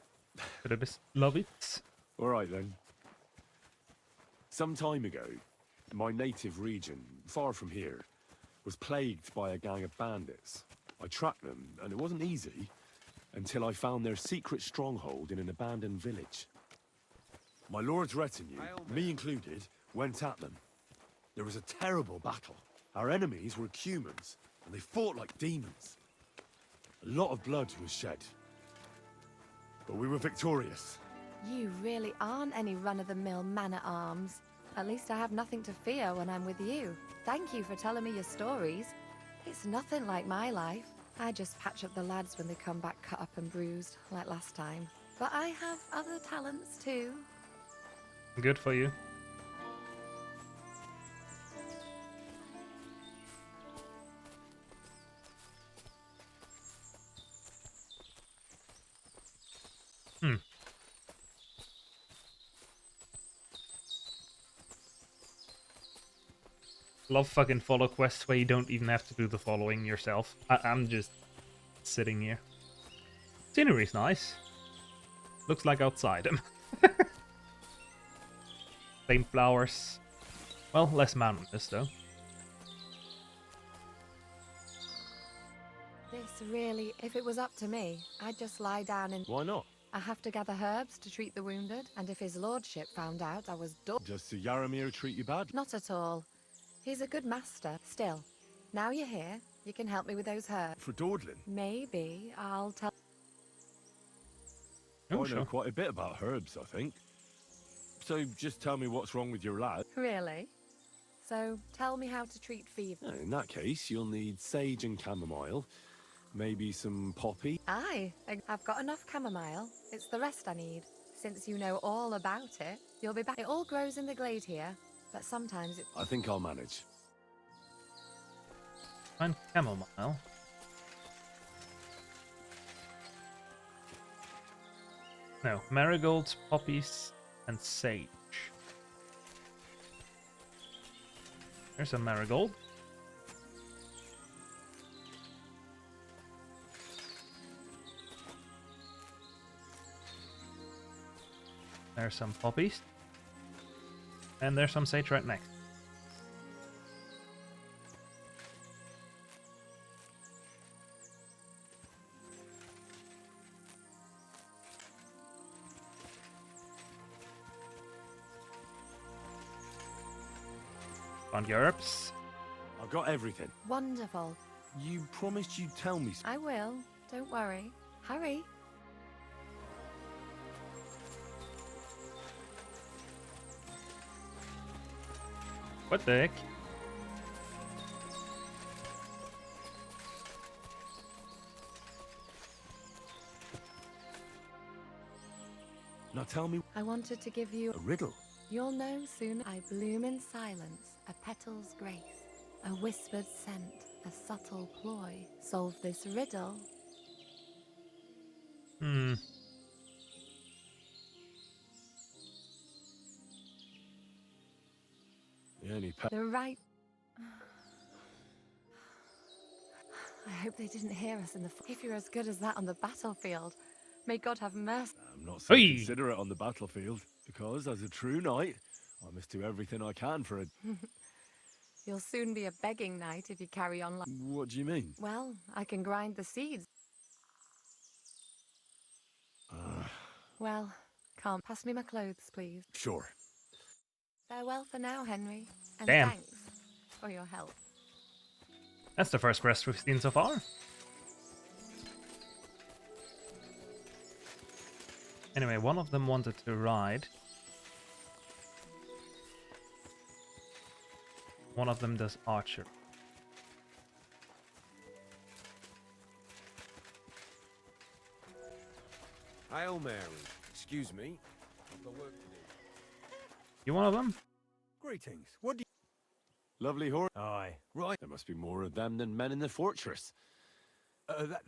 Could I just love it? All right, then. Some time ago, my native region, far from here, was plagued by a gang of bandits. I tracked them, and it wasn't easy, until I found their secret stronghold in an abandoned village. My lord's retinue, me included, went at them. There was a terrible battle. Our enemies were Cumans, and they fought like demons. A lot of blood was shed. But we were victorious. You really aren't any run-of-the-mill man-at-arms. At least I have nothing to fear when I'm with you. Thank you for telling me your stories. It's nothing like my life. I just patch up the lads when they come back cut up and bruised, like last time. But I have other talents too. Good for you. Love fucking follow quests where you don't even have to do the following yourself. I'm just sitting here. Scenery's nice. Looks like outside. Same flowers. Well, less mountainous though. This really, if it was up to me, I'd just lie down and... Why not? I have to gather herbs to treat the wounded, and if his lordship found out I was done... Does Sir Yaramir treat you bad? Not at all. He's a good master. Still, now you're here, you can help me with those herbs. For dawdling? Maybe I'll tell... I know quite a bit about herbs, I think. So just tell me what's wrong with your lad. Really? So, tell me how to treat fever. In that case, you'll need sage and chamomile. Maybe some poppy. Aye, I've got enough chamomile. It's the rest I need. Since you know all about it, you'll be back. It all grows in the glade here, but sometimes it... I think I'll manage. Find chamomile. No, marigolds, poppies, and sage. There's a marigold. There's some poppies. And there's some sage right next. Found your herbs. I've got everything. Wonderful. You promised you'd tell me. I will. Don't worry. Hurry. What the heck? Now tell me. I wanted to give you a riddle. You'll know soon. I bloom in silence, a petal's grace, a whispered scent, a subtle ploy. Solve this riddle. Hmm. The right. I hope they didn't hear us in the. If you're as good as that on the battlefield, may God have mercy. I'm not so considerate on the battlefield, because as a true knight, I must do everything I can for a... You'll soon be a begging knight if you carry on like... What do you mean? Well, I can grind the seeds. Well, can't pass me my clothes, please. Sure. Farewell for now, Henry. And Damn. thanks for your help. That's the first quest we've seen so far. Anyway, one of them wanted to ride. One of them does archer. Hail Mary. Excuse me. I've got work to do. You one of them? Greetings. What do you... Lovely horse. Aye. Right. There must be more of them than men in the fortress.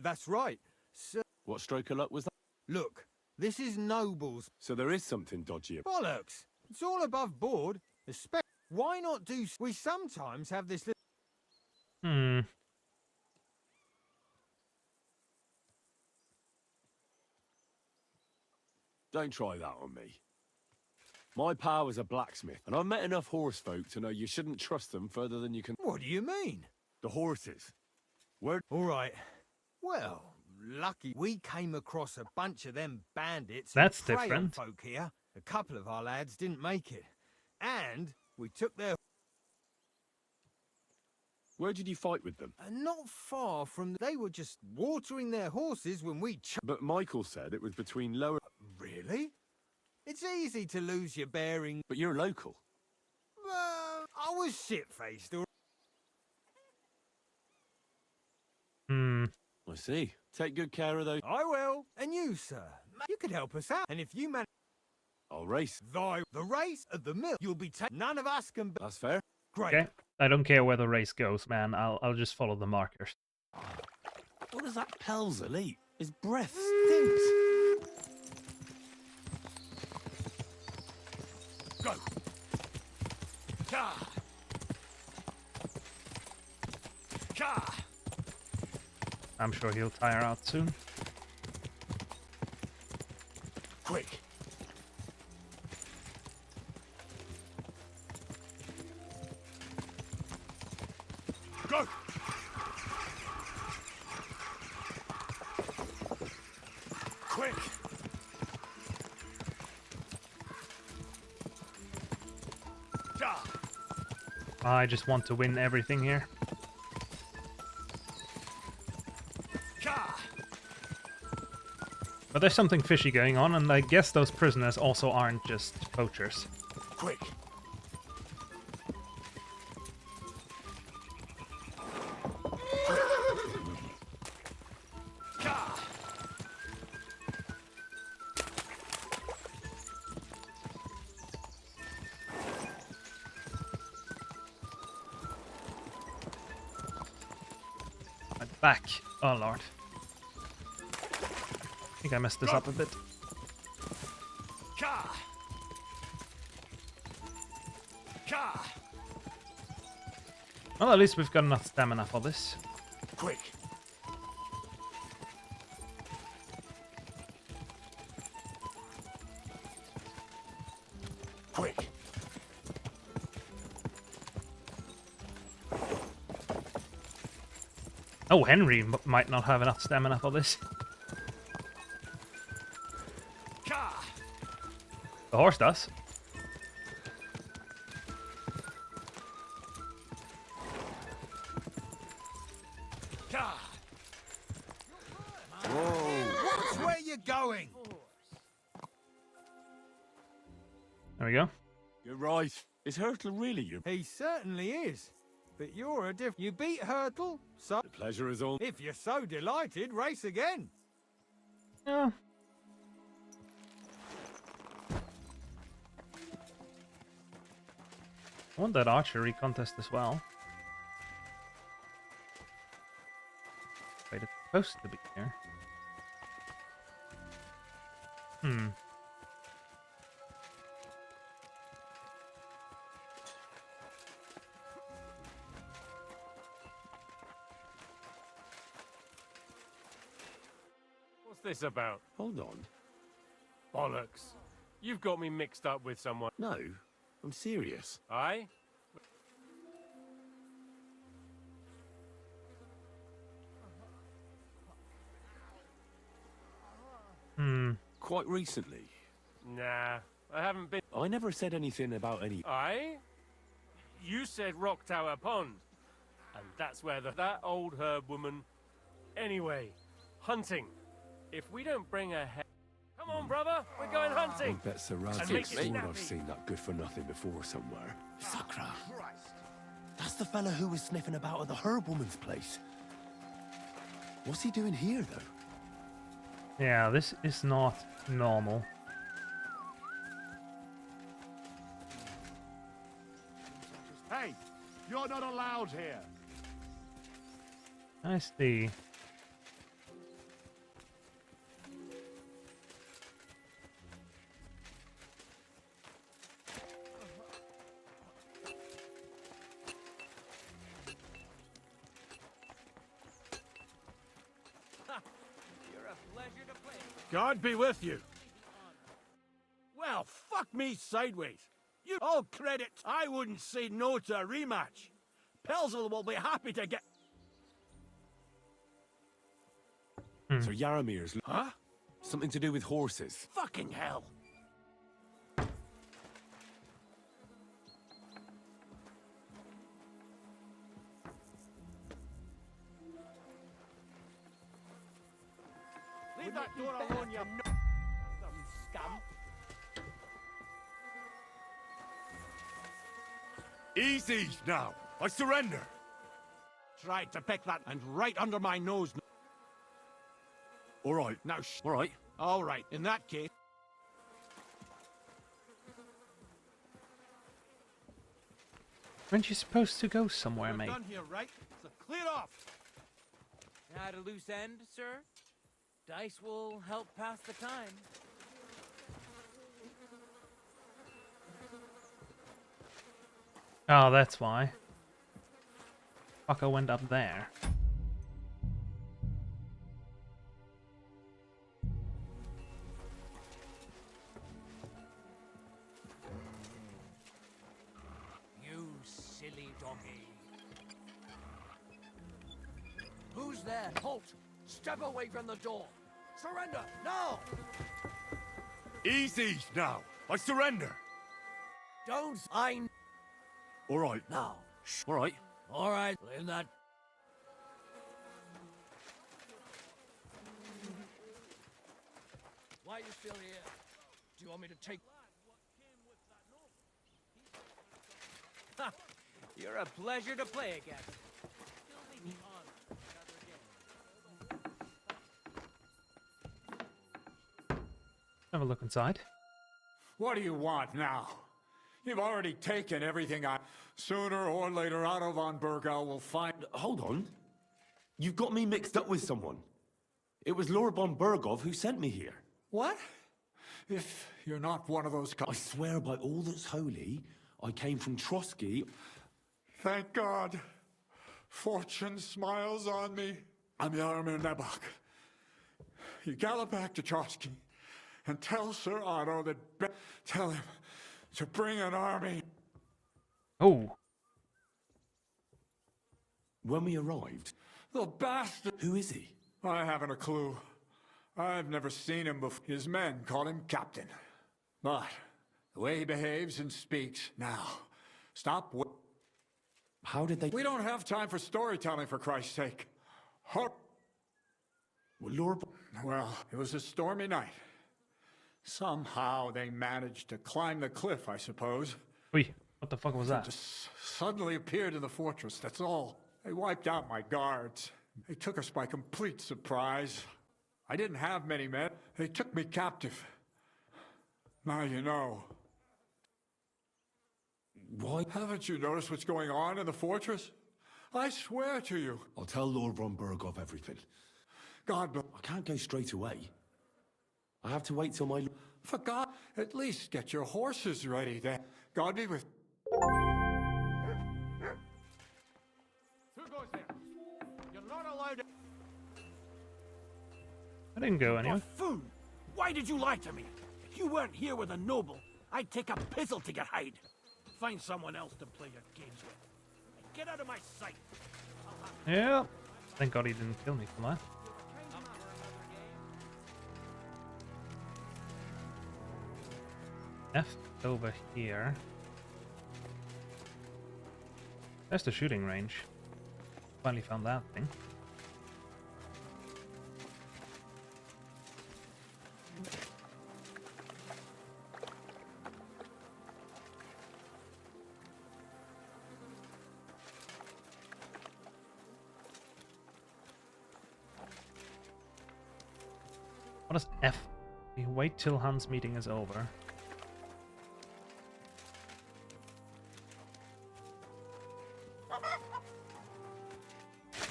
That's right. So... What stroke of luck was that? Look, this is nobles. So there is something dodgy about... Bollocks. It's all above board. Why not do... We sometimes have this little... Hmm. Don't try that on me. My pa was a blacksmith, and I've met enough horse folk to know you shouldn't trust them further than you can... What do you mean? The horses. Where... All right. Well, lucky we came across a bunch of them bandits. That's and prey different. folk here. A couple of our lads didn't make it. And we took their... Where did you fight with them? Not far from... They were just watering their horses when we... But Michael said it was between lower... Really? It's easy to lose your bearing. But you're local. I was shit-faced. Hmm. I see. Take good care of those... I will. And you, sir. You could help us out. And if you manage... I'll race. The race at the mill, you'll be taken. None of us can... That's fair. Great. Okay. I don't care where the race goes, man. I'll just follow the markers. What does that Pelzer eat? His breath stinks. Go! Ka! Ka! I'm sure he'll tire out soon. Quick! Go! Quick! Ka! I just want to win everything here. Ka! But there's something fishy going on, and I guess those prisoners also aren't just poachers. Quick! Ka! My back. Oh lord. I think I messed this up a bit. Ka! Ka! Well, at least we've got enough stamina for this. Quick! Oh, Henry might not have enough stamina for this. The horse does. Watch where you're going. There we go. You're right. Is Hurtle really you? He certainly is. But you're a diff. You beat Hurtle, so The pleasure is all. if you're so delighted, race again. Yeah. I want that archery contest as well. Wait, it's supposed to be here. Hmm. What's this about? Hold on. Bollocks. You've got me mixed up with someone. No, I'm serious. Aye? Hmm. Quite recently. Nah, I haven't been. I never said anything about any. Aye? You said Rock Tower Pond. And that's where that old herb woman... Anyway, hunting. If we don't bring her head... Come on, brother, we're going I hunting. bet Sir And Rad's make it swore snappy. I've seen that good for nothing before somewhere. Sakra. That's the fella who was sniffing about at the herb woman's place. What's he doing here, though? Yeah, this is not normal. Hey, you're not allowed here. I see. You're a pleasure to play. God be with you. Well, fuck me sideways. You all credit. I wouldn't say no to a rematch. Pelzel will be happy to get. Sir Yaramir's. Huh? Something to do with horses. Fucking hell. Leave that door alone, you scum. Easy now. I surrender. Tried to pick that and right under my nose. All right. Now, All right. all right. In that case. Aren't you supposed to go somewhere, We're mate? done here, right? So clear off. Had a loose end, sir? Dice will help pass the time. Oh, that's why. Fucker went up there. You silly doggy. Who's there? Halt! Step away from the door! Surrender! Now! Easy now. I surrender. Don't sign! All right. Now! Shh. All right. All right, in that... Why are you still here? Do you want me to take... Ha! You're a pleasure to play against. Still me the honor of another game. Have a look inside. What do you want now? You've already taken everything I... Sooner or later, Otto von Bergau will find... Hold on. You've got me mixed up with someone. It was Lord von Bergov who sent me here. What? If you're not one of those... I swear by all that's holy, I came from Trotsky. Thank God. Fortune smiles on me. I'm Yaromir Nebok. You gallop back to Trotsky and tell Sir Otto that... Tell him to bring an army. Oh. When we arrived, The bastard! Who is he? I haven't a clue. I've never seen him before. His men call him Captain. But the way he behaves and speaks, now, stop. How did they... We don't have time for storytelling, for Christ's sake. Well, Lord... Well, it was a stormy night. Somehow they managed to climb the cliff, I suppose. Wait, what the fuck was that? Just suddenly appeared in the fortress, that's all. They wiped out my guards. They took us by complete surprise. I didn't have many men. They took me captive. Now you know. Why? Haven't you noticed what's going on in the fortress? I swear to you. I'll tell Lord von Berghoff everything. God, but I can't go straight away. I have to wait till my... For God, at least get your horses ready then. God be with... Who goes there? You're not allowed to... I didn't go anywhere. Buffoon! Why did you lie to me? If you weren't here with a noble, I'd take a pizzle to get hide. Find someone else to play your games with. And get out of my sight. Yeah. Thank God he didn't kill me for that. F over here. That's the shooting range. Finally found that thing. What is F? We wait till Hans' meeting is over.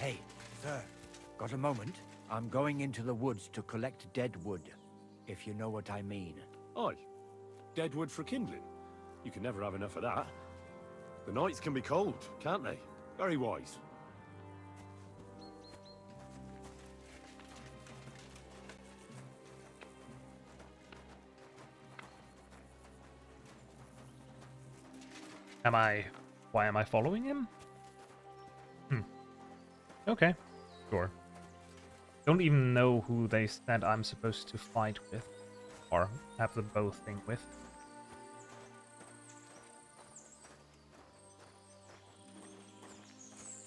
Hey, sir, got a moment? I'm going into the woods to collect dead wood, if you know what I mean. Aye. Dead wood for kindling. You can never have enough of that. The nights can be cold, can't they? Very wise. Why am I following him? Okay, sure. Don't even know who they said I'm supposed to fight with, or have the bow thing with.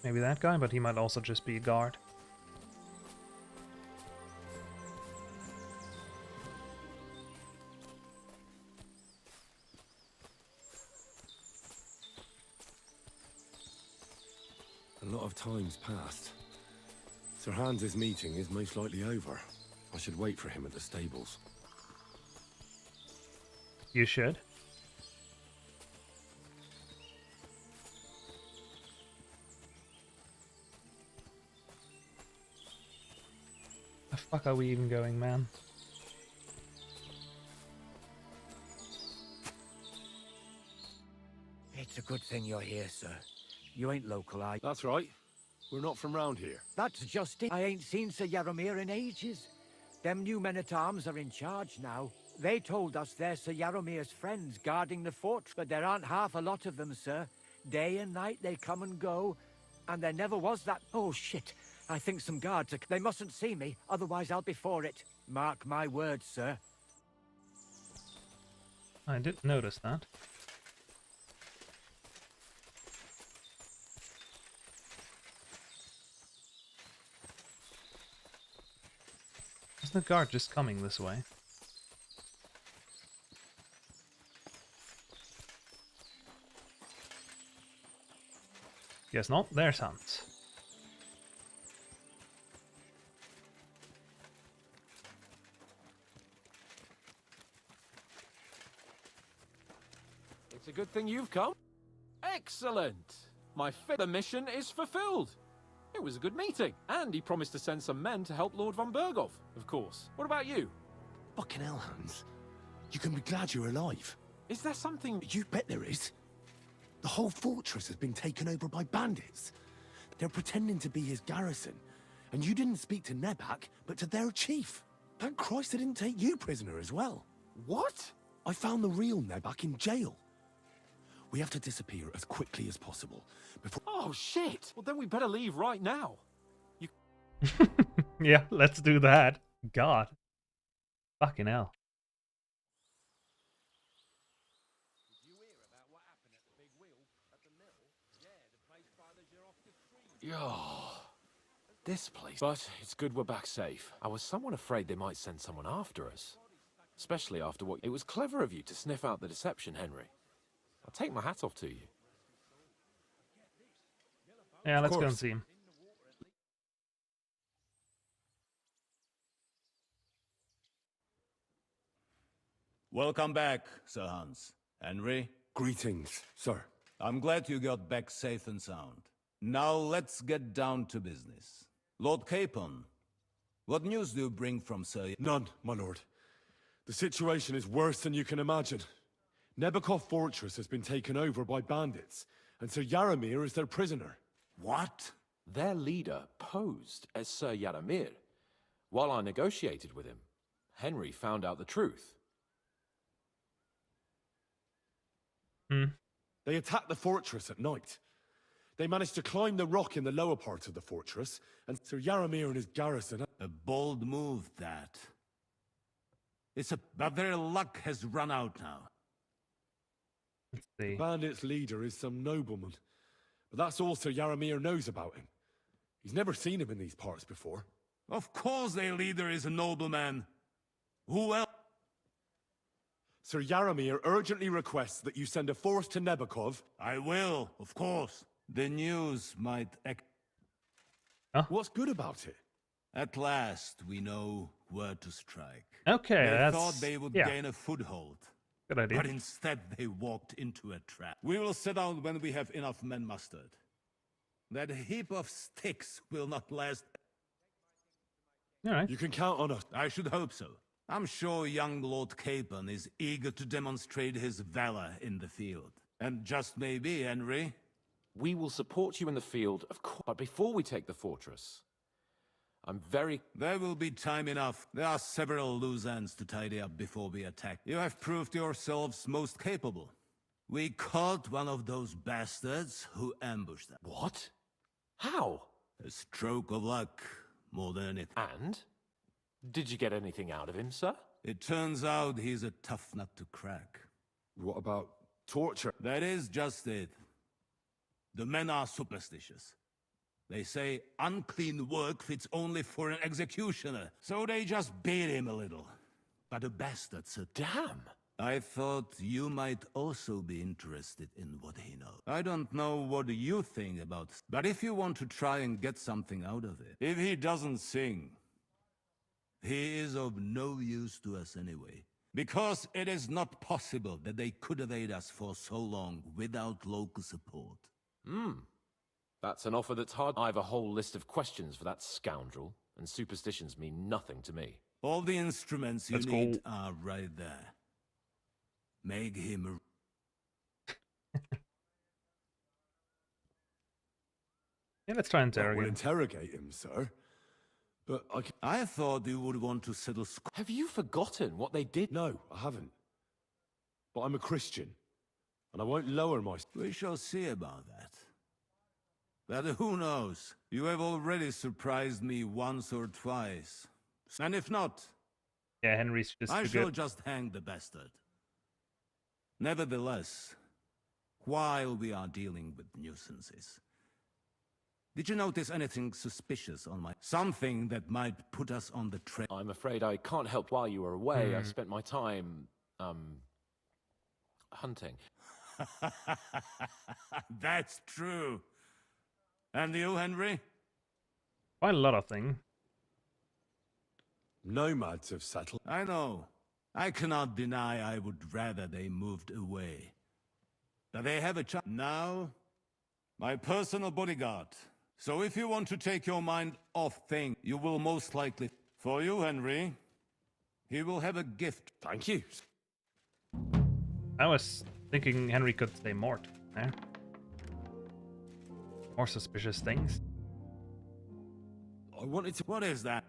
Maybe that guy, but he might also just be a guard. A lot of time's passed. Sir Hans's meeting is most likely over. I should wait for him at the stables. You should. The fuck are we even going, man? It's a good thing you're here, sir. You ain't local, are you? That's right. We're not from round here. That's just it. I ain't seen Sir Yaromir in ages. Them new men-at-arms are in charge now. They told us they're Sir Yaromir's friends guarding the fort, but there aren't half a lot of them, sir. Day and night they come and go, and there never was that... Oh, shit. I think some guards are... They mustn't see me, otherwise I'll be for it. Mark my words, sir. I did notice that. Isn't the guard just coming this way? Guess not. There's Hans. It's a good thing you've come. Excellent. The mission is fulfilled. It was a good meeting, and he promised to send some men to help Lord von Berghoff, of course. What about you? Fucking hell, Hans. You can be glad you're alive. Is there something... You bet there is. The whole fortress has been taken over by bandits. They're pretending to be his garrison. And you didn't speak to Nebak, but to their chief. Thank Christ they didn't take you prisoner as well. What? I found the real Nebak in jail. We have to disappear as quickly as possible before... Oh, shit! Well, then we better leave right now. You Yeah, let's do that. God. Fucking hell. Yo, this place. But it's good we're back safe. I was somewhat afraid they might send someone after us. Especially after what... It was clever of you to sniff out the deception, Henry. I'll take my hat off to you. Yeah, let's go and see him. Welcome back, Sir Hans. Henry? Greetings, sir. I'm glad you got back safe and sound. Now let's get down to business. Lord Capon, what news do you bring from Sir... None, my lord. The situation is worse than you can imagine. Nebakov Fortress has been taken over by bandits, and Sir Yaramir is their prisoner. What? Their leader posed as Sir Yaramir. While I negotiated with him, Henry found out the truth. They attacked the fortress at night. They managed to climb the rock in the lower part of the fortress, and Sir Yaramir and his garrison... A bold move, that. But their luck has run out now. Let's see. The bandits' leader is some nobleman, but that's all Sir Yaramir knows about him. He's never seen him in these parts before. Of course their leader is a nobleman. Who else? Sir Yaramir urgently requests that you send a force to Nebakov. I will, of course. The news might... Huh? What's good about it? At last, we know where to strike. Okay, they thought they would gain a foothold. Good idea. But instead, they walked into a trap. We will set out when we have enough men mustered. That heap of sticks will not last. All right. You can count on us. I should hope so. I'm sure young Lord Capon is eager to demonstrate his valor in the field. And just maybe, Henry... We will support you in the field, of course. But before we take the fortress, There will be time enough. There are several loose ends to tidy up before we attack. You have proved yourselves most capable. We caught one of those bastards who ambushed them. What? How? A stroke of luck, more than anything. And? Did you get anything out of him, sir? It turns out he's a tough nut to crack. What about torture? That is just it. The men are superstitious. They say unclean work fits only for an executioner, so they just beat him a little. But a bastard, sir. Damn! I thought you might also be interested in what he knows. I don't know what you think about this, but if you want to try and get something out of it, if he doesn't sing, he is of no use to us anyway. Because it is not possible that they could evade us for so long without local support. That's an offer that's hard. I have a whole list of questions for that scoundrel, and superstitions mean nothing to me. All the instruments you need are right there. Make him Yeah, let's try and interrogate We'll him. interrogate him, sir. But I thought you would want to settle Have you forgotten what they did? No, I haven't. But I'm a Christian, and I won't lower my... We shall see about that. But who knows? You have already surprised me once or twice. And if not... Yeah, Henry's just I too shall good. just hang the bastard. Nevertheless, while we are dealing with nuisances, did you notice anything suspicious on my... Something that might put us on the trail? I'm afraid I can't help while you were away. I spent my time, hunting. That's true. And you, Henry? Quite a lot of things. Nomads have settled. I know. I cannot deny I would rather they moved away. But they have a chance. Now, my personal bodyguard. So if you want to take your mind off things, you will most likely... For you, Henry, he will have a gift. Thank you. I was thinking Henry could say Mort there. More suspicious things. I wanted to... What is that?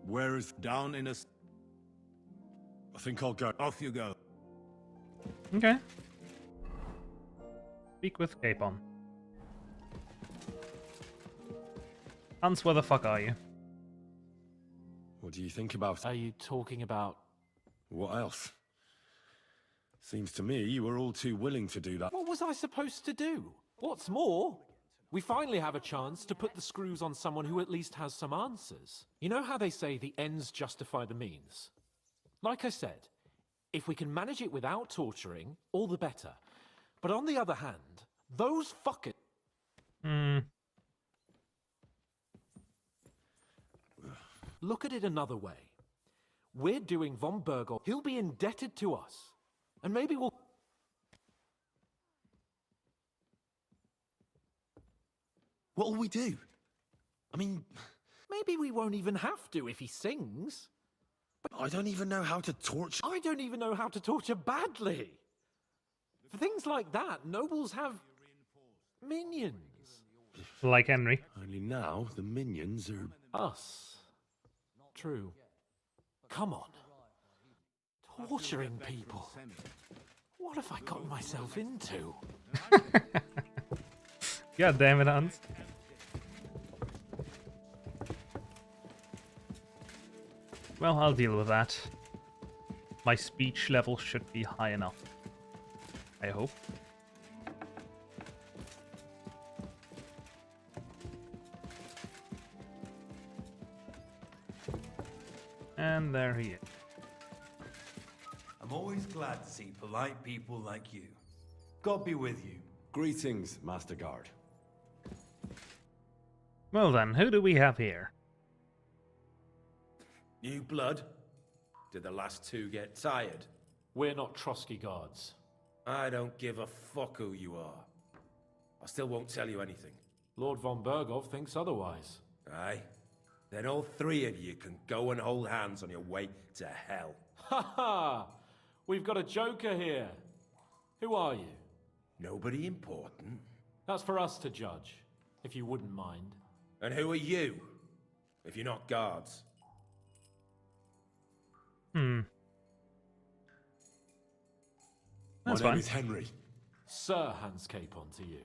Where is... Down in a... I think I'll go. Off you go. Okay. Speak with Capon. Hans, where the fuck are you? What do you think about... Are you talking about... What else? Seems to me you were all too willing to do that. What was I supposed to do? What's more, we finally have a chance to put the screws on someone who at least has some answers. You know how they say the ends justify the means? Like I said, if we can manage it without torturing, all the better. But on the other hand, those fuckers... Look at it another way. We're doing von Berghoff. He'll be indebted to us. And maybe we'll... What'll we do? I mean... Maybe we won't even have to if he sings. But I don't even know how to torture... I don't even know how to torture badly. For things like that, nobles have... minions. Like Henry. Only now, the minions are... Us. True. Come on. Torturing people. What have I gotten myself into? God damn it, Hans. Well, I'll deal with that. My speech level should be high enough. I hope. And there he is. I'm always glad to see polite people like you. God be with you. Greetings, Master Guard. Well then, who do we have here? New blood? Did the last two get tired? We're not Trotsky guards. I don't give a fuck who you are. I still won't tell you anything. Lord von Berghoff thinks otherwise. Aye? Then all three of you can go and hold hands on your way to hell. Ha ha! We've got a joker here. Who are you? Nobody important. That's for us to judge, if you wouldn't mind. And who are you, if you're not guards? That's My fine. name is Henry. Sir Hans Capon to you.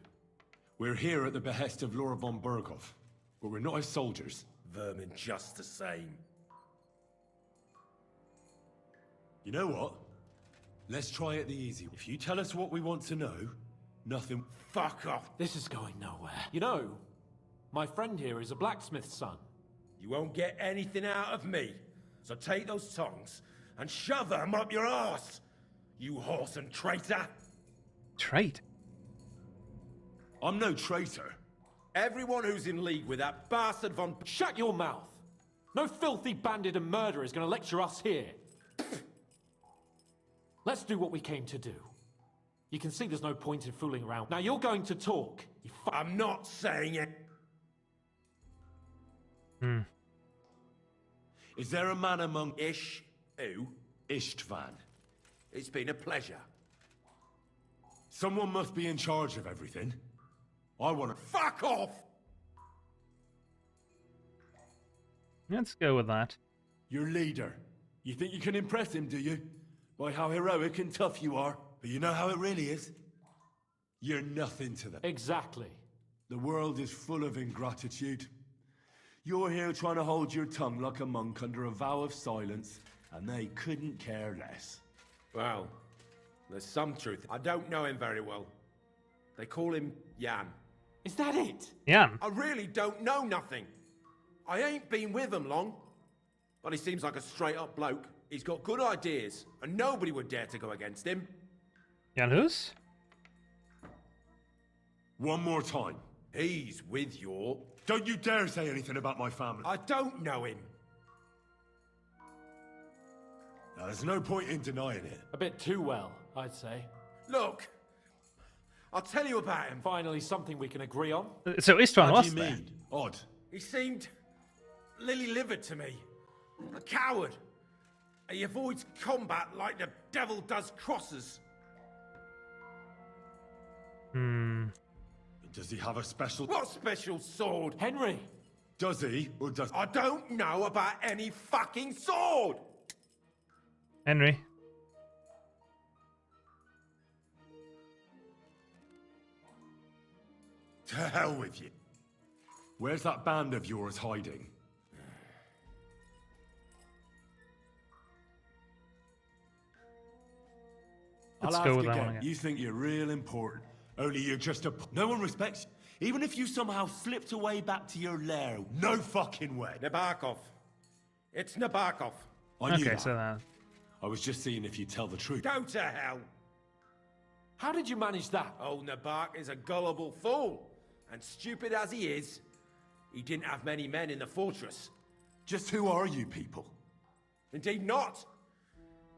We're here at the behest of Lord von Berghoff, but we're not his soldiers. Vermin just the same. You know what? Let's try it the easy way. If you tell us what we want to know, nothing... Fuck off! This is going nowhere. You know, my friend here is a blacksmith's son. You won't get anything out of me. So take those tongs and shove them up your arse, you horse and traitor! Traitor? I'm no traitor. Everyone who's in league with that bastard von... Shut your mouth! No filthy bandit and murderer is going to lecture us here. Let's do what we came to do. You can see there's no point in fooling around. Now you're going to talk. I'm not saying it. Is there a man among... Who? Istvan. It's been a pleasure. Someone must be in charge of everything. I want to... Fuck off! Let's go with that. Your leader. You think you can impress him, do you? By how heroic and tough you are. But you know how it really is? You're nothing to them. Exactly. The world is full of ingratitude. You're here trying to hold your tongue like a monk under a vow of silence, and they couldn't care less. Well, there's some truth. I don't know him very well. They call him Jan. Is that it? Jan? I really don't know nothing. I ain't been with him long. But he seems like a straight-up bloke. He's got good ideas, and nobody would dare to go against him. Jan who's? One more time. He's with your... Don't you dare say anything about my family. I don't know him. Now, there's no point in denying it. A bit too well, I'd say. Look, I'll tell you about him. Finally, something we can agree on. So Istvan What was do you there. mean? Odd. He seemed lily-livered to me. A coward. He avoids combat like the devil does crosses. Does he have a special... What special sword? Henry! Does he, or does... I don't know about any fucking sword! Henry. To hell with you. Where's that band of yours hiding? Let's I'll go have with to that one get, again. you think you're real important. Only you're just a... No one respects you. Even if you somehow slipped away back to your lair, no fucking way. Nabokov. It's Nabokov. I knew Okay, that. so that. I was just seeing if you'd tell the truth. Go to hell. How did you manage that? Old Nabok is a gullible fool. And stupid as he is, he didn't have many men in the fortress. Just who are you people? Indeed not.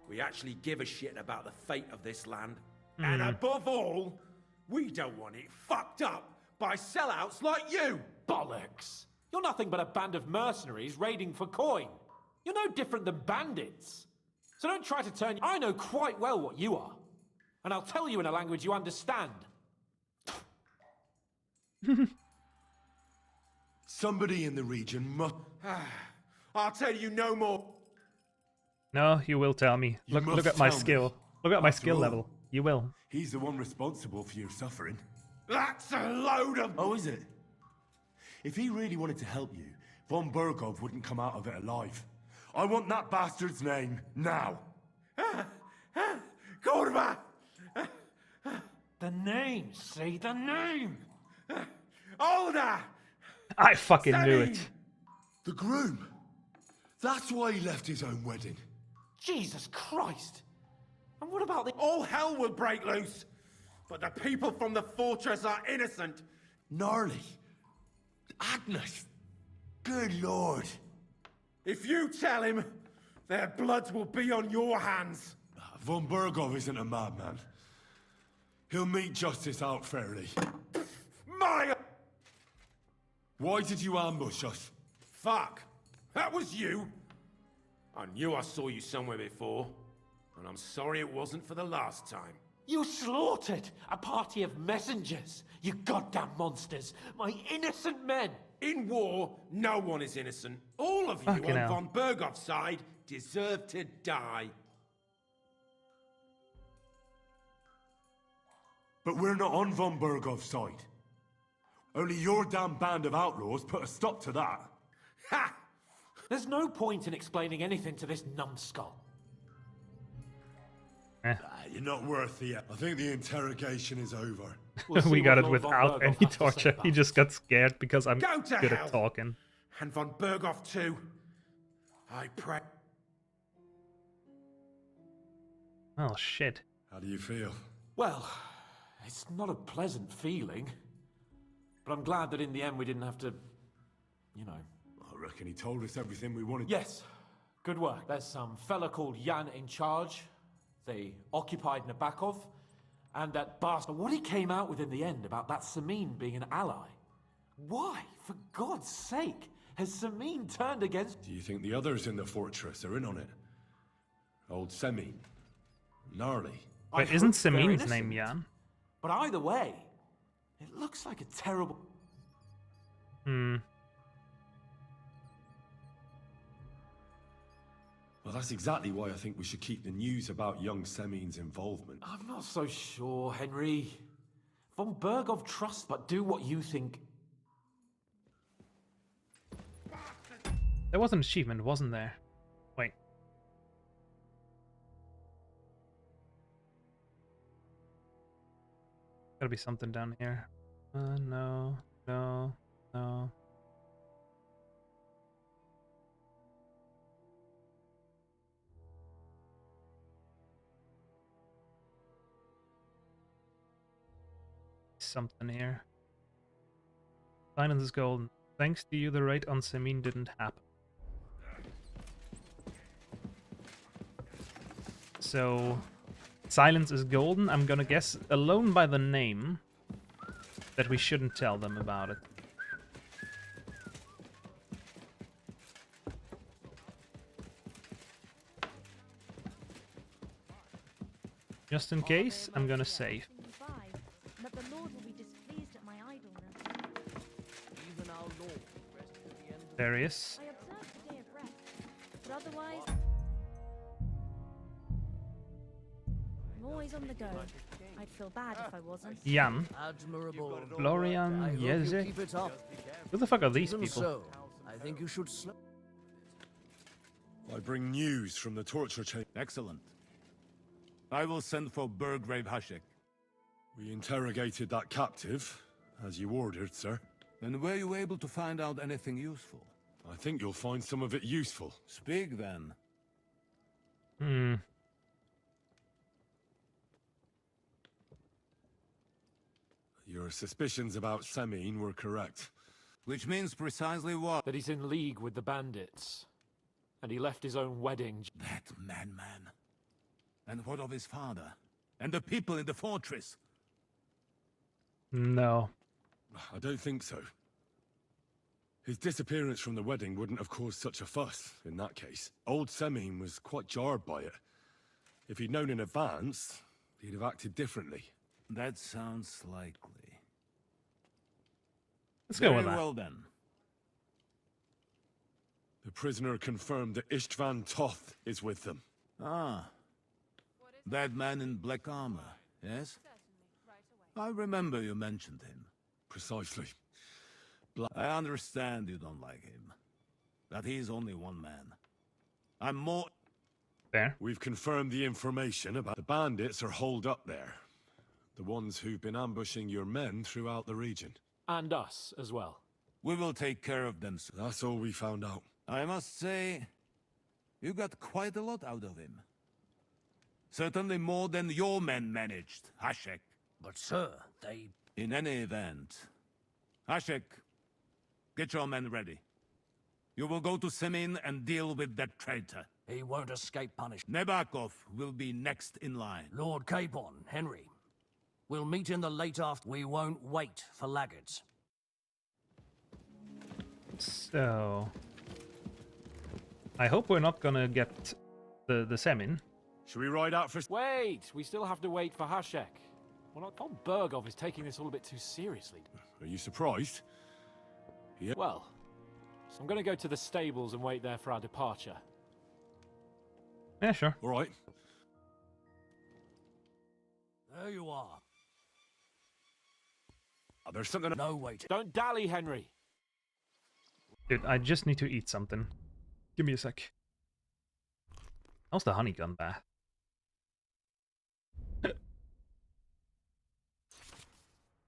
We actually give a shit about the fate of this land. And above all, we don't want it fucked up by sellouts like you. Bollocks! You're nothing but a band of mercenaries raiding for coin. You're no different than bandits. So don't try to turn... I know quite well what you are. And I'll tell you in a language you understand. Somebody in the region must... I'll tell you no more. No, you will tell me. You Look at my must tell skill. me. Look at my After skill all, level. You will. He's the one responsible for your suffering. That's a load of... Oh, is it? If he really wanted to help you, von Burgov wouldn't come out of it alive. I want that bastard's name, now. Kurva! The name, say the name! Older! I fucking knew it. The groom. That's why he left his own wedding. Jesus Christ! And what about the... All hell will break loose. But the people from the fortress are innocent. Gnarly. Agnes. Good lord. If you tell him, their bloods will be on your hands. Von Burgov isn't a madman. He'll meet justice out fairly. My... Why did you ambush us? Fuck. That was you. I knew I saw you somewhere before. And I'm sorry it wasn't for the last time. You slaughtered a party of messengers, you goddamn monsters, my innocent men! In war, no one is innocent. All of you Fucking on hell. von Burgov's side deserve to die. But we're not on von Burgov's side. Only your damn band of outlaws put a stop to that. Ha! There's no point in explaining anything to this numbskull. You're not worth the... I think the interrogation is over. We got it without any torture. He just got scared because I'm Go to good hell. at talking. And von Burgov too. I pray... Oh, shit. How do you feel? Well, it's not a pleasant feeling. But I'm glad that in the end we didn't have to, you know... I reckon he told us everything we wanted. Yes, good work. There's some fella called Jan in charge. They occupied Nabokov. And that bastard... What he came out with in the end about that Samin being an ally. Why, for God's sake, has Samin turned against... Do you think the others in the fortress are in on it? Old Semin. Gnarly. Wait, isn't Samin's name Jan? But either way, it looks like a terrible... Well, that's exactly why I think we should keep the news about young Semin's involvement. I'm not so sure, Henry. Von Burgov trusts, but do what you think. There was an achievement, wasn't there? Wait. Gotta be something down here. No. Something here. Silence is golden. Thanks to you, the raid on Samin didn't happen. So, silence is golden. I'm gonna guess, alone by the name, that we shouldn't tell them about it. Just in case, I'm gonna save. That the Lord will be displeased at my idleness. Even our Lord rested at the end of There he is. I observed the day of rest, but otherwise, I'm always on the go. I'd feel bad if I wasn't. Jan. Admirable. Florian, I hope you Jezek. keep it up. Who the fuck are these Even people? so, I think you should slow. I bring news from the torture chamber. Excellent. I will send for Burgrave Hashek. We interrogated that captive, as you ordered, sir. And were you able to find out anything useful? I think you'll find some of it useful. Speak then. Your suspicions about Semine were correct. Which means precisely what? That he's in league with the bandits. And he left his own wedding. That madman. And what of his father? And the people in the fortress? No. I don't think so. His disappearance from the wedding wouldn't have caused such a fuss, in that case. Old Semine was quite jarred by it. If he'd known in advance, he'd have acted differently. That sounds likely. Let's go with that. Very well then. The prisoner confirmed that Istvan Toth is with them. Ah. That man in black armor, yes? I remember you mentioned him. Precisely. I understand you don't like him. But he's only one man. I'm more... Fair. We've confirmed the information about the bandits are holed up there. The ones who've been ambushing your men throughout the region. And us as well. We will take care of them, sir. That's all we found out. I must say, you got quite a lot out of him. Certainly more than your men managed, Hashek. But sir, they... In any event, Hashek, get your men ready. You will go to Semine and deal with that traitor. He won't escape punishment. Nebakov will be next in line. Lord Capon, Henry. We'll meet in the late after. We won't wait for laggards. So... I hope we're not gonna get the Semin. Should we ride out for... Wait! We still have to wait for Hashek. Well, old Burgov is taking this all a bit too seriously. Are you surprised? Yeah. Well, so I'm gonna go to the stables and wait there for our departure. Yeah, sure. All right. There you are. Oh, there's something... No wait. Don't dally, Henry. Dude, I just need to eat something. Give me a sec. How's the honey gun bath?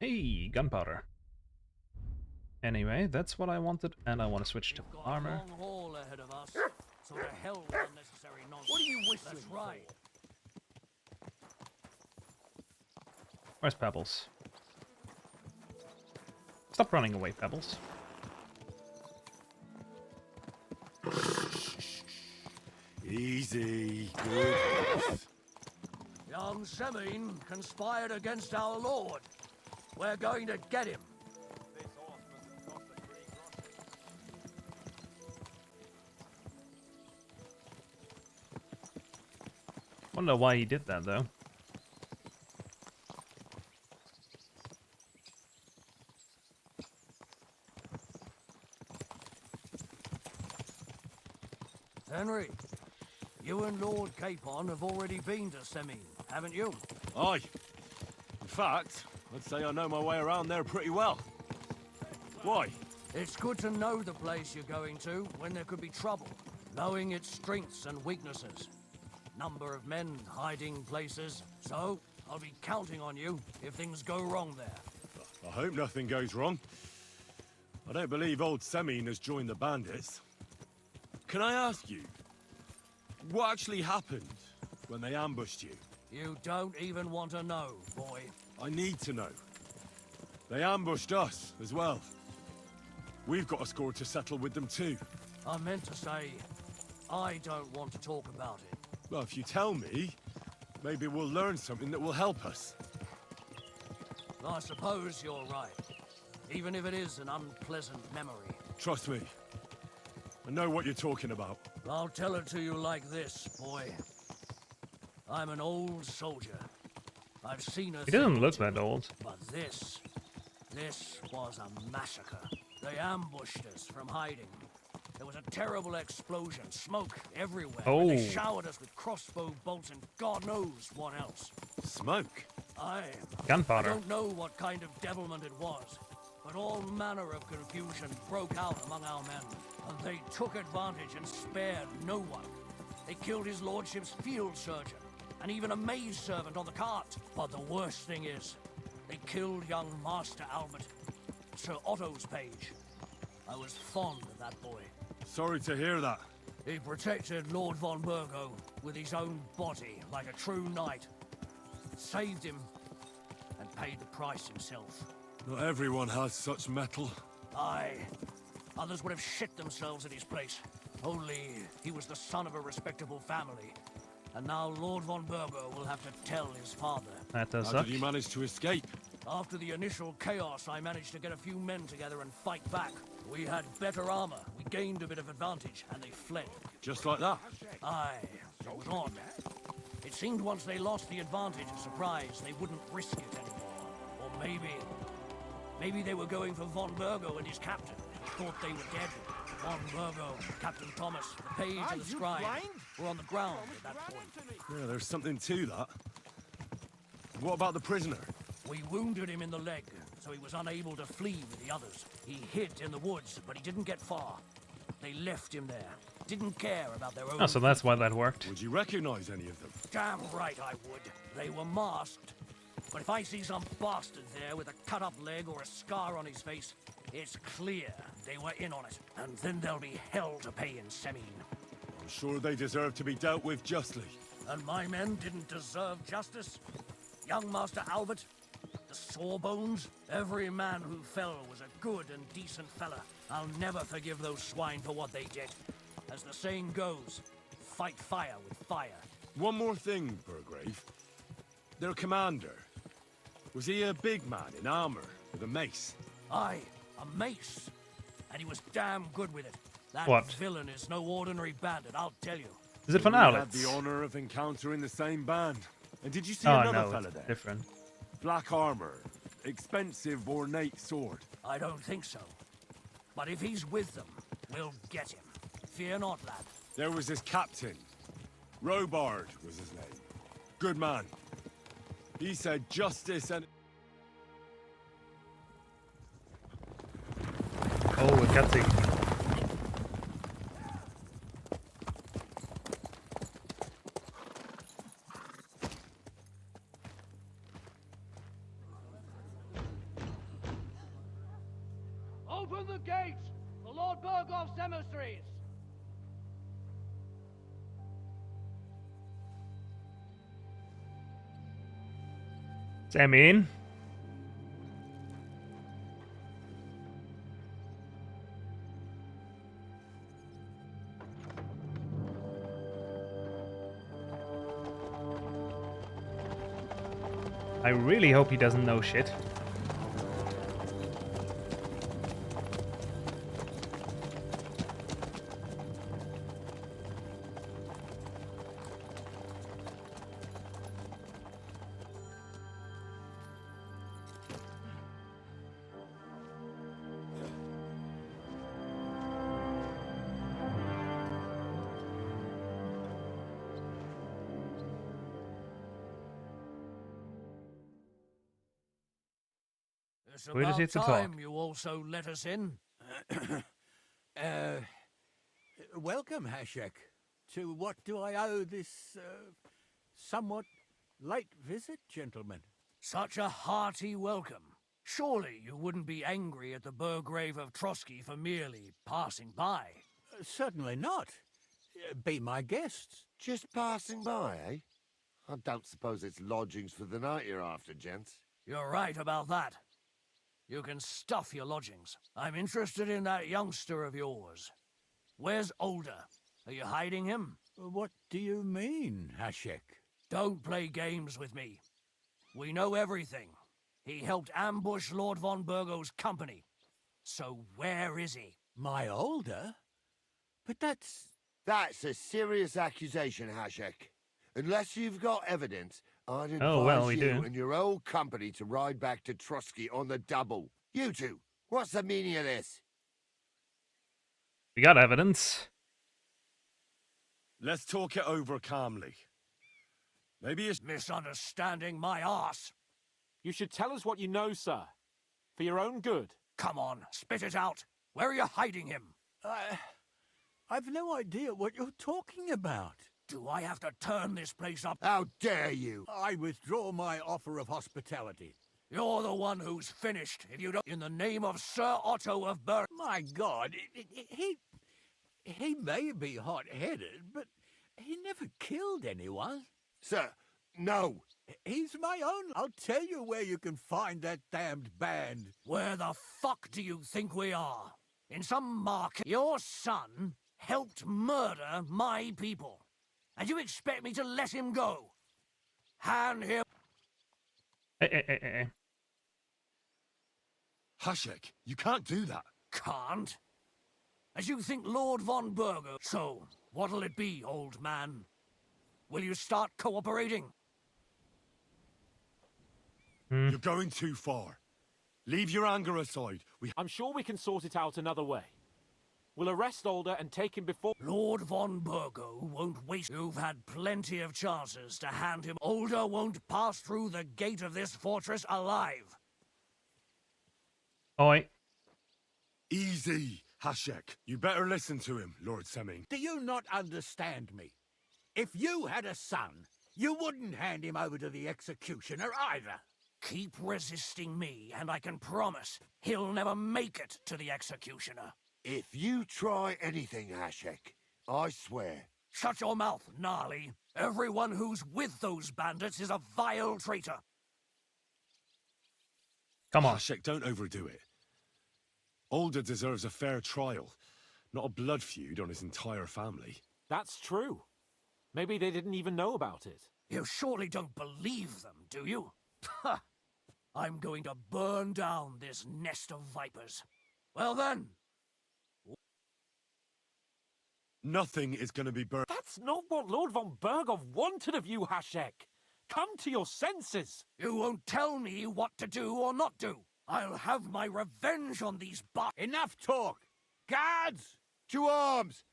Hey, gunpowder. Anyway, that's what I wanted, and I want to switch to armor. Long haul ahead of us. So to hell with unnecessary nonsense. What are you whistling? That's right. Where's Pebbles? Stop running away, Pebbles. Easy. Good. Young Semine conspired against our lord. We're going to get him. Wonder why he did that, though. Henry, you and Lord Capon have already been to Semine, haven't you? Aye. In fact, I'd say I know my way around there pretty well. Why? It's good to know the place you're going to when there could be trouble. Knowing its strengths and weaknesses. Number of men hiding places. So, I'll be counting on you if things go wrong there. I hope nothing goes wrong. I don't believe old Semine has joined the bandits. Can I ask you, what actually happened when they ambushed you? You don't even want to know, boy. I need to know. They ambushed us as well. We've got a score to settle with them too. I meant to say, I don't want to talk about it. Well, if you tell me, maybe we'll learn something that will help us. I suppose you're right. Even if it is an unpleasant memory. Trust me. I know what you're talking about. I'll tell it to you like this, boy. I'm an old soldier. I've seen a He doesn't look that old. But this was a massacre. They ambushed us from hiding. There was a terrible explosion, smoke everywhere. Oh. They showered us with crossbow bolts and God knows what else. Smoke? I Gunpowder. don't know what kind of devilment it was, but all manner of confusion broke out among our men, and they took advantage and spared no one. They killed his lordship's field surgeon, and even a maid servant on the cart. But the worst thing is, they killed young Master Albert, Sir Otto's page. I was fond of that boy. Sorry to hear that. He protected Lord von Burgo with his own body like a true knight. Saved him and paid the price himself. Not everyone has such mettle. Aye. Others would have shit themselves at his place. Only he was the son of a respectable family. And now Lord von Burgo will have to tell his father. That does How suck. did you manage to escape? After the initial chaos, I managed to get a few men together and fight back. We had better armor, we gained a bit of advantage, and they fled. Just like that? Aye, it was odd. It seemed once they lost the advantage of surprise, they wouldn't risk it anymore. Or maybe they were going for von Burgo and his captain. Thought they were dead. Von Burgo, Captain Thomas, the page and the scribe were on the ground at that point. Yeah, there's something to that. What about the prisoner? We wounded him in the leg, so he was unable to flee with the others. He hid in the woods, but he didn't get far. They left him there. Didn't care about their own... Oh, so that's why that worked. Would you recognize any of them? Damn right I would. They were masked. But if I see some bastard there with a cut-up leg or a scar on his face, it's clear they were in on it. And then there'll be hell to pay in Semine. I'm sure they deserve to be dealt with justly. And my men didn't deserve justice? Young Master Albert, the Sawbones, every man who fell was a good and decent fella. I'll never forgive those swine for what they did. As the saying goes, fight fire with fire. One more thing, Burgrave. Their commander. Was he a big man in armor with a mace? Aye, a mace. And he was damn good with it. That What? villain is no ordinary bandit, I'll tell you. Is it von We had Owlets? the honor of encountering the same band. And did you see Oh, another no, fella it's there? different. Black armor, expensive ornate sword. I don't think so. But if he's with them, we'll get him. Fear not, lad. There was his captain. Robard was his name. Good man. He said justice and... Oh, a cutscene. Open the gates for Lord Burgov's emissaries! Semine. I really hope he doesn't know shit. It's Where does about it to talk? time you also let us in. Welcome, Hashek. To what do I owe this, somewhat late visit, gentlemen? Such a hearty welcome. Surely you wouldn't be angry at the Burgrave of Trotsky for merely passing by. Certainly not. Be my guests. Just passing by, eh? I don't suppose it's lodgings for the night you're after, gents. You're right about that. You can stuff your lodgings. I'm interested in that youngster of yours. Where's Older? Are you hiding him? What do you mean, Hashek? Don't play games with me. We know everything. He helped ambush Lord von Burgo's company. So where is he? My Older? But that's... That's a serious accusation, Hashek. Unless you've got evidence, I'd advise Oh, well, we you do. and your old company to ride back to Trotsky on the double. You two, what's the meaning of this? We got evidence. Let's talk it over calmly. Maybe it's... Misunderstanding my arse. You should tell us what you know, sir. For your own good. Come on, spit it out. Where are you hiding him? I've no idea what you're talking about. Do I have to turn this place up? How dare you? I withdraw my offer of hospitality. You're the one who's finished, if you don't... In the name of Sir Otto of Bur... My God, he may be hot-headed, but he never killed anyone. Sir, no. He's my own. I'll tell you where you can find that damned band. Where the fuck do you think we are? In some market? Your son helped murder my people. And you expect me to let him go? Hand him... Hey. Hashek, you can't do that. Can't? As you think Lord von Burgo. So, what'll it be, old man? Will you start cooperating? You're going too far. Leave your anger aside. I'm sure we can sort it out another way. We'll arrest Alder and take him before... Lord von Burgo won't waste... You've had plenty of chances to hand him... Alder won't pass through the gate of this fortress alive. Oi. Easy, Hashek. You better listen to him, Lord Semming. Do you not understand me? If you had a son, you wouldn't hand him over to the executioner either. Keep resisting me, and I can promise he'll never make it to the executioner. If you try anything, Hashek, I swear. Shut your mouth, Gnarly. Everyone who's with those bandits is a vile traitor. Come on. Hashek, don't overdo it. Alder deserves a fair trial, not a blood feud on his entire family. That's true. Maybe they didn't even know about it. You surely don't believe them, do you? Ha! I'm going to burn down this nest of vipers. Well then. Nothing is going to be burned. That's not what Lord von Burgov wanted of you, Hashek. Come to your senses. You won't tell me what to do or not do. I'll have my revenge on these Enough talk! Guards! To arms!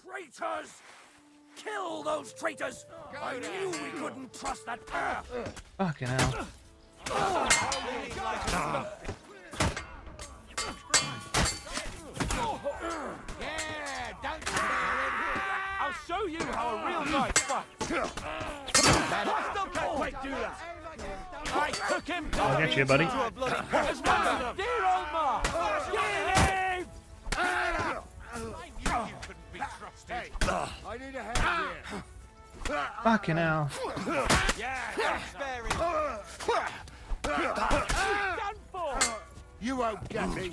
Traitors! Kill those traitors! I knew we couldn't trust that pair! Fucking hell. Yeah, don't I'll show you how a real knight fights. I still can't quite do that. I took him. I'll get you, buddy. Dear old ma. Get him! I need a hand here. Fucking hell. You won't get me.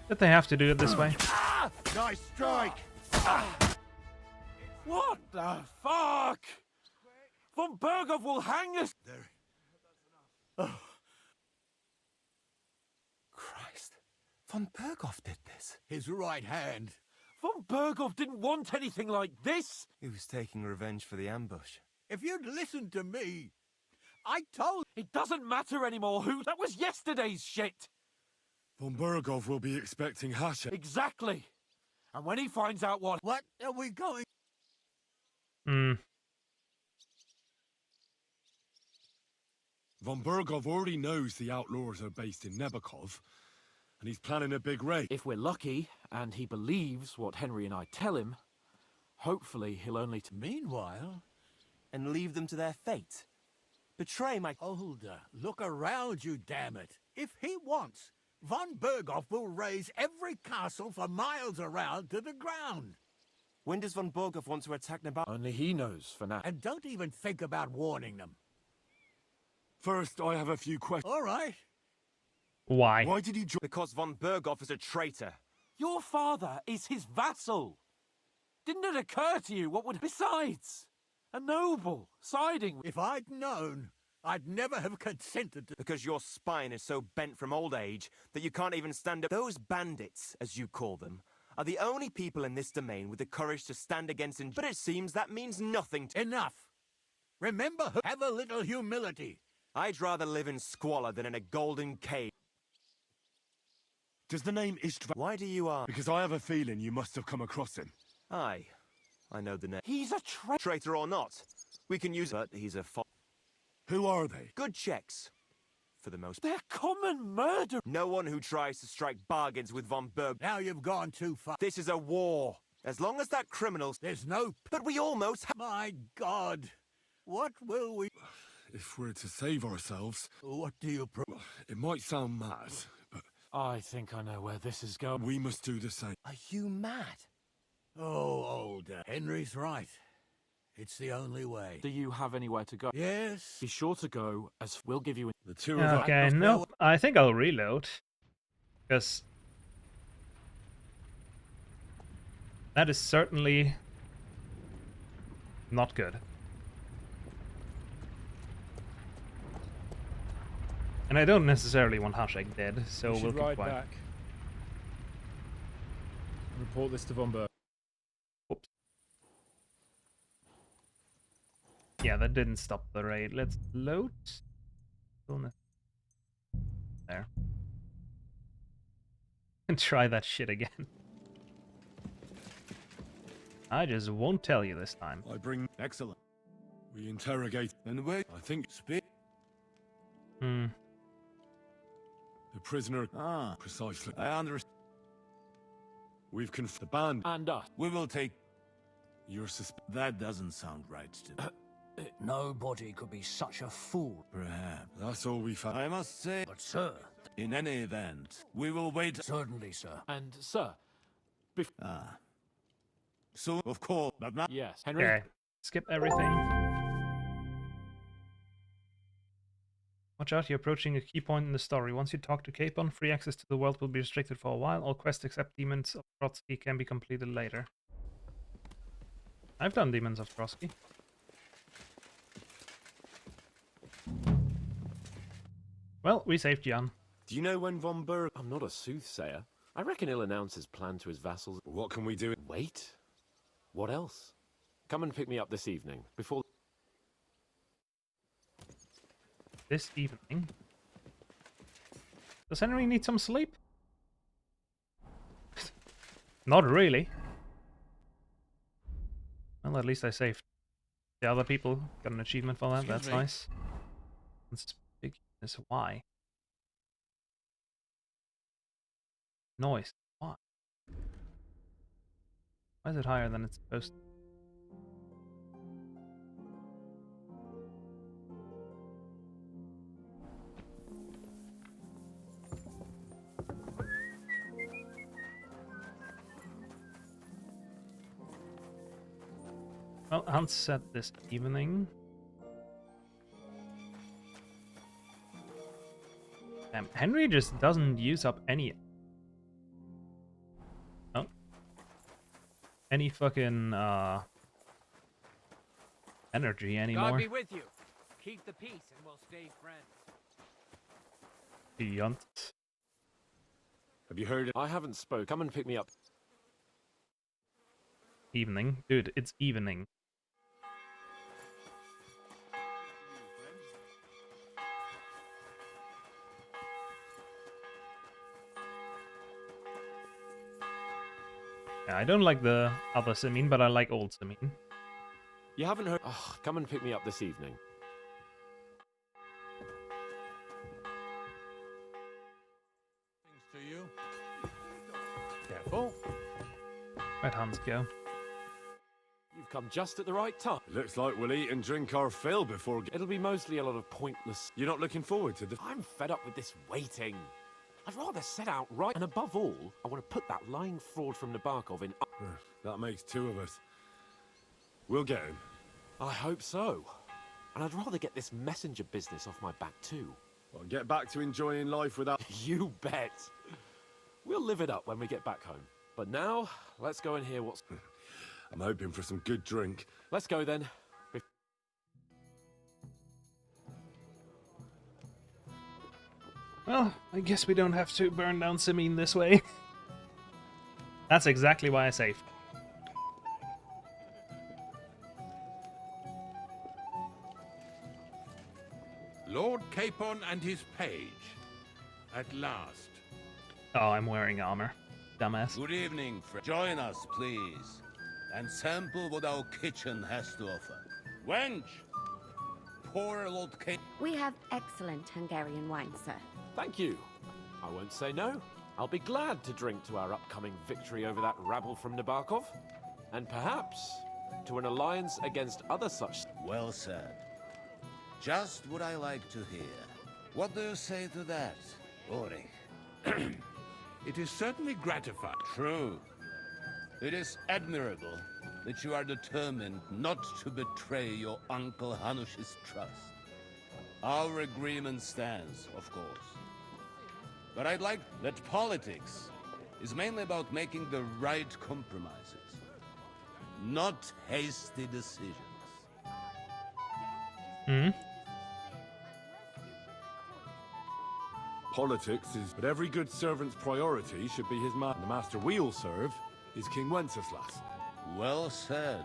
Did they have to do it this way? Nice strike. What the fuck? Von Burgov will hang us. Christ. Von Burgov did this. His right hand. Von Burgov didn't want anything like this. He was taking revenge for the ambush. If you'd listened to me, I told... It doesn't matter anymore who... That was yesterday's shit. Von Burgov will be expecting Hashek. Exactly. And when he finds out what... What are we going... Von Burgov already knows the outlaws are based in Nebakov, and he's planning a big raid. If we're lucky, and he believes what Henry and I tell him, hopefully he'll only... Meanwhile... And leave them to their fate. Betray my... Older, look around you, damn it. If he wants, Von Burgov will raise every castle for miles around to the ground. When does Von Burgov want to attack Nebakov? Only he knows for now. And don't even think about warning them. First, I have a few questions. All right. Why? Why did he join? Because Von Burgov is a traitor. Your father is his vassal. Didn't it occur to you what would... Besides, a noble siding... If I'd known, I'd never have consented to... Because your spine is so bent from old age that you can't even stand up. Those bandits, as you call them, are the only people in this domain with the courage to stand against... But it seems that means nothing to... Enough. Remember, have a little humility. I'd rather live in squalor than in a golden cave. Does the name Istvan... Why do you ask? Because I have a feeling you must have come across him. Aye. I know the name. He's a traitor. Traitor or not, we can use... But he's a... Who are they? Good checks. for the most. They're common murder. No one who tries to strike bargains with von Berg. Now you've gone too far. This is a war. As long as that criminal's. There's no. But we almost. My God. What will we. If we're to save ourselves. What do you. It might sound mad, but. I think I know where this is going. We must do the same. Are you mad? Oh, older. Henry's right. It's the only way. Do you have anywhere to go? Yes. Be sure to go, as we'll give you. The two of us. Okay, no, I think I'll reload. Because that is certainly not good. And I don't necessarily want Hashek dead, so We we'll should keep ride quiet. back. Report this to von Berg. Whoops. Yeah, that didn't stop the raid. Let's load. There. And try that shit again. I just won't tell you this time. I bring. Excellent. We interrogate. And wait, I think. speak. Hmm. The prisoner. Ah, Precisely. I understand. We've the band. And us. We will take. Your That doesn't sound right to me. Nobody could be such a fool. Perhaps. That's all we found. I must say. But, sir. In any event, we will wait. Certainly, sir. And, sir. Ah. So, of course, but not. Yes, Henry. Okay. Skip everything. Watch out, you're approaching a key point in the story. Once you talk to Capon, free access to the world will be restricted for a while. All quests except Demons of Trotsky can be completed later. I've done Demons of Trotsky. Well, we saved Jan. Do you know when von Berg? I'm not a soothsayer. I reckon he'll announce his plan to his vassals. What can we do? Wait. What else? Come and pick me up this evening, before... This evening? Does Henry need some sleep? Not really. Well, at least I saved the other people. Got an achievement for that. Excuse That's me. nice. Conspicuous. Why? Noise. Why? Why is it higher than it's supposed to? Well, Hans said this evening. Henry just doesn't use up any fucking energy anymore. God be with you. Keep the peace and we'll stay friends. Beyond. Have you heard? I haven't spoke. Come and pick me up. Evening. Dude, it's evening. Yeah, I don't like the other Simin, but I like old Simin. You haven't heard... Oh, come and pick me up this evening. To you. Careful. Where'd Hans go? You've come just at the right time. Looks like we'll eat and drink our fill before. It'll be mostly a lot of pointless... You're not looking forward to the. I'm fed up with this waiting. I'd rather set out right... And above all, I want to put that lying fraud from Nabokov in... That makes two of us. We'll get him. I hope so. And I'd rather get this messenger business off my back too. Well, get back to enjoying life without. You bet. We'll live it up when we get back home. But now, let's go and hear what's... I'm hoping for some good drink. Let's go then. Well, I guess we don't have to burn down Simin this way. That's exactly why I saved. Lord Capon and his page. At last. Oh, I'm wearing armor. Dumbass. Good evening, friend. Join us, please, and sample what our kitchen has to offer. Wench, poor Lord King. We have excellent Hungarian wine, sir. Thank you. I won't say no. I'll be glad to drink to our upcoming victory over that rabble from Nabokov. And perhaps to an alliance against other such... Well said. Just what I like to hear. What do you say to that, Ulrich? It is certainly gratifying. True. It is admirable that you are determined not to betray your Uncle Hanush's trust. Our agreement stands, of course. But I'd like that politics is mainly about making the right compromises, not hasty decisions. Politics is... But every good servant's priority should be his man. The master we'll serve is King Wenceslas. Well said.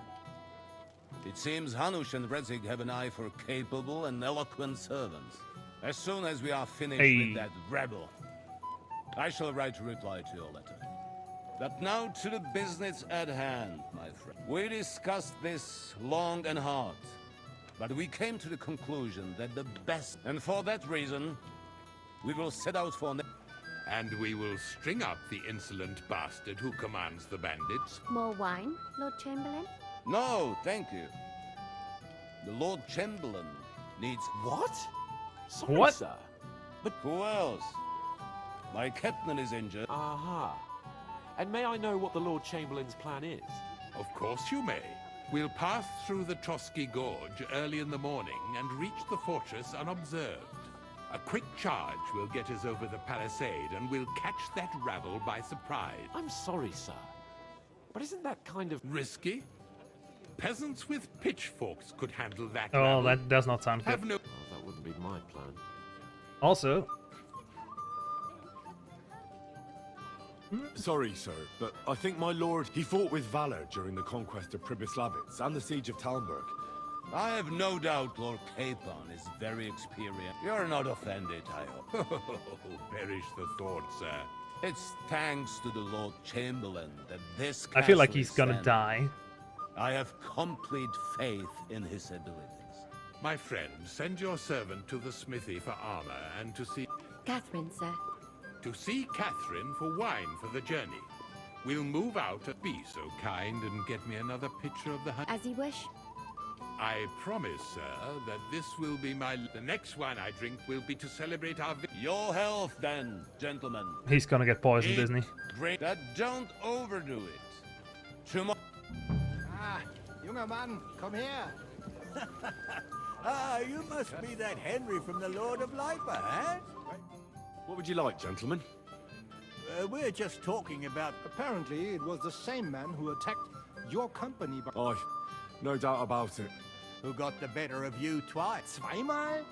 It seems Hanush and Redzig have an eye for capable and eloquent servants. As soon as we are finished with that rebel, I shall write a reply to your letter. But now to the business at hand, my friend. We discussed this long and hard, but we came to the conclusion that the best... And for that reason, we will set out for... And we will string up the insolent bastard who commands the bandits. More wine, Lord Chamberlain? No, thank you. The Lord Chamberlain needs... What? Sorry, sir. But who else? My captain is injured. Aha. And may I know what the Lord Chamberlain's plan is? Of course you may. We'll pass through the Trotsky Gorge early in the morning and reach the fortress unobserved. A quick charge will get us over the palisade and we'll catch that rabble by surprise. I'm sorry, sir. But isn't that kind of... risky? Peasants with pitchforks could handle that. Oh, rabble. that does not sound good. Oh, that wouldn't be my plan. Also... Sorry, sir, but I think my lord, he fought with valor during the conquest of Pribyslavitz and the siege of Talmberg. I have no doubt Lord Capon is very experienced. You're not offended, I hope. Perish the thought, sir. It's thanks to the Lord Chamberlain that this I feel like castle he's is gonna standing. die. I have complete faith in his abilities. My friend, send your servant to the smithy for armor and to see... Catherine, sir. To see Catherine for wine for the journey. We'll move out. Be so kind and get me another pitcher of the... As you wish. I promise, sir, that this will be my... The next wine I drink will be to celebrate our... Your health, then, gentlemen. He's gonna get poisoned, isn't he? Drink that, don't overdo it. Tomorrow... Ah, junger Mann, komm her. You must be that Henry from the Lord of Lipa, eh? What would you like, gentlemen? We're just talking about... Apparently, it was the same man who attacked your company. Aye, no doubt about it. Who got the better of you twice? Zweimal?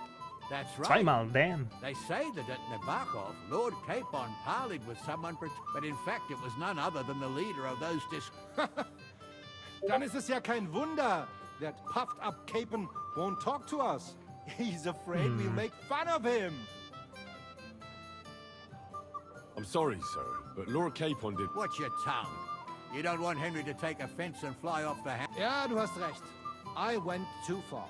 That's right. Zweimal, damn. They say that at Nabokov, Lord Capon parleyed with someone, but in fact it was none other than the leader of those Dann ist es ja kein Wunder that puffed-up Capon won't talk to us. He's afraid we'll make fun of him. I'm sorry, sir, but Lord Capon did... Watch your tongue. You don't want Henry to take offense and fly off the hand. Ja, du hast recht. I went too far.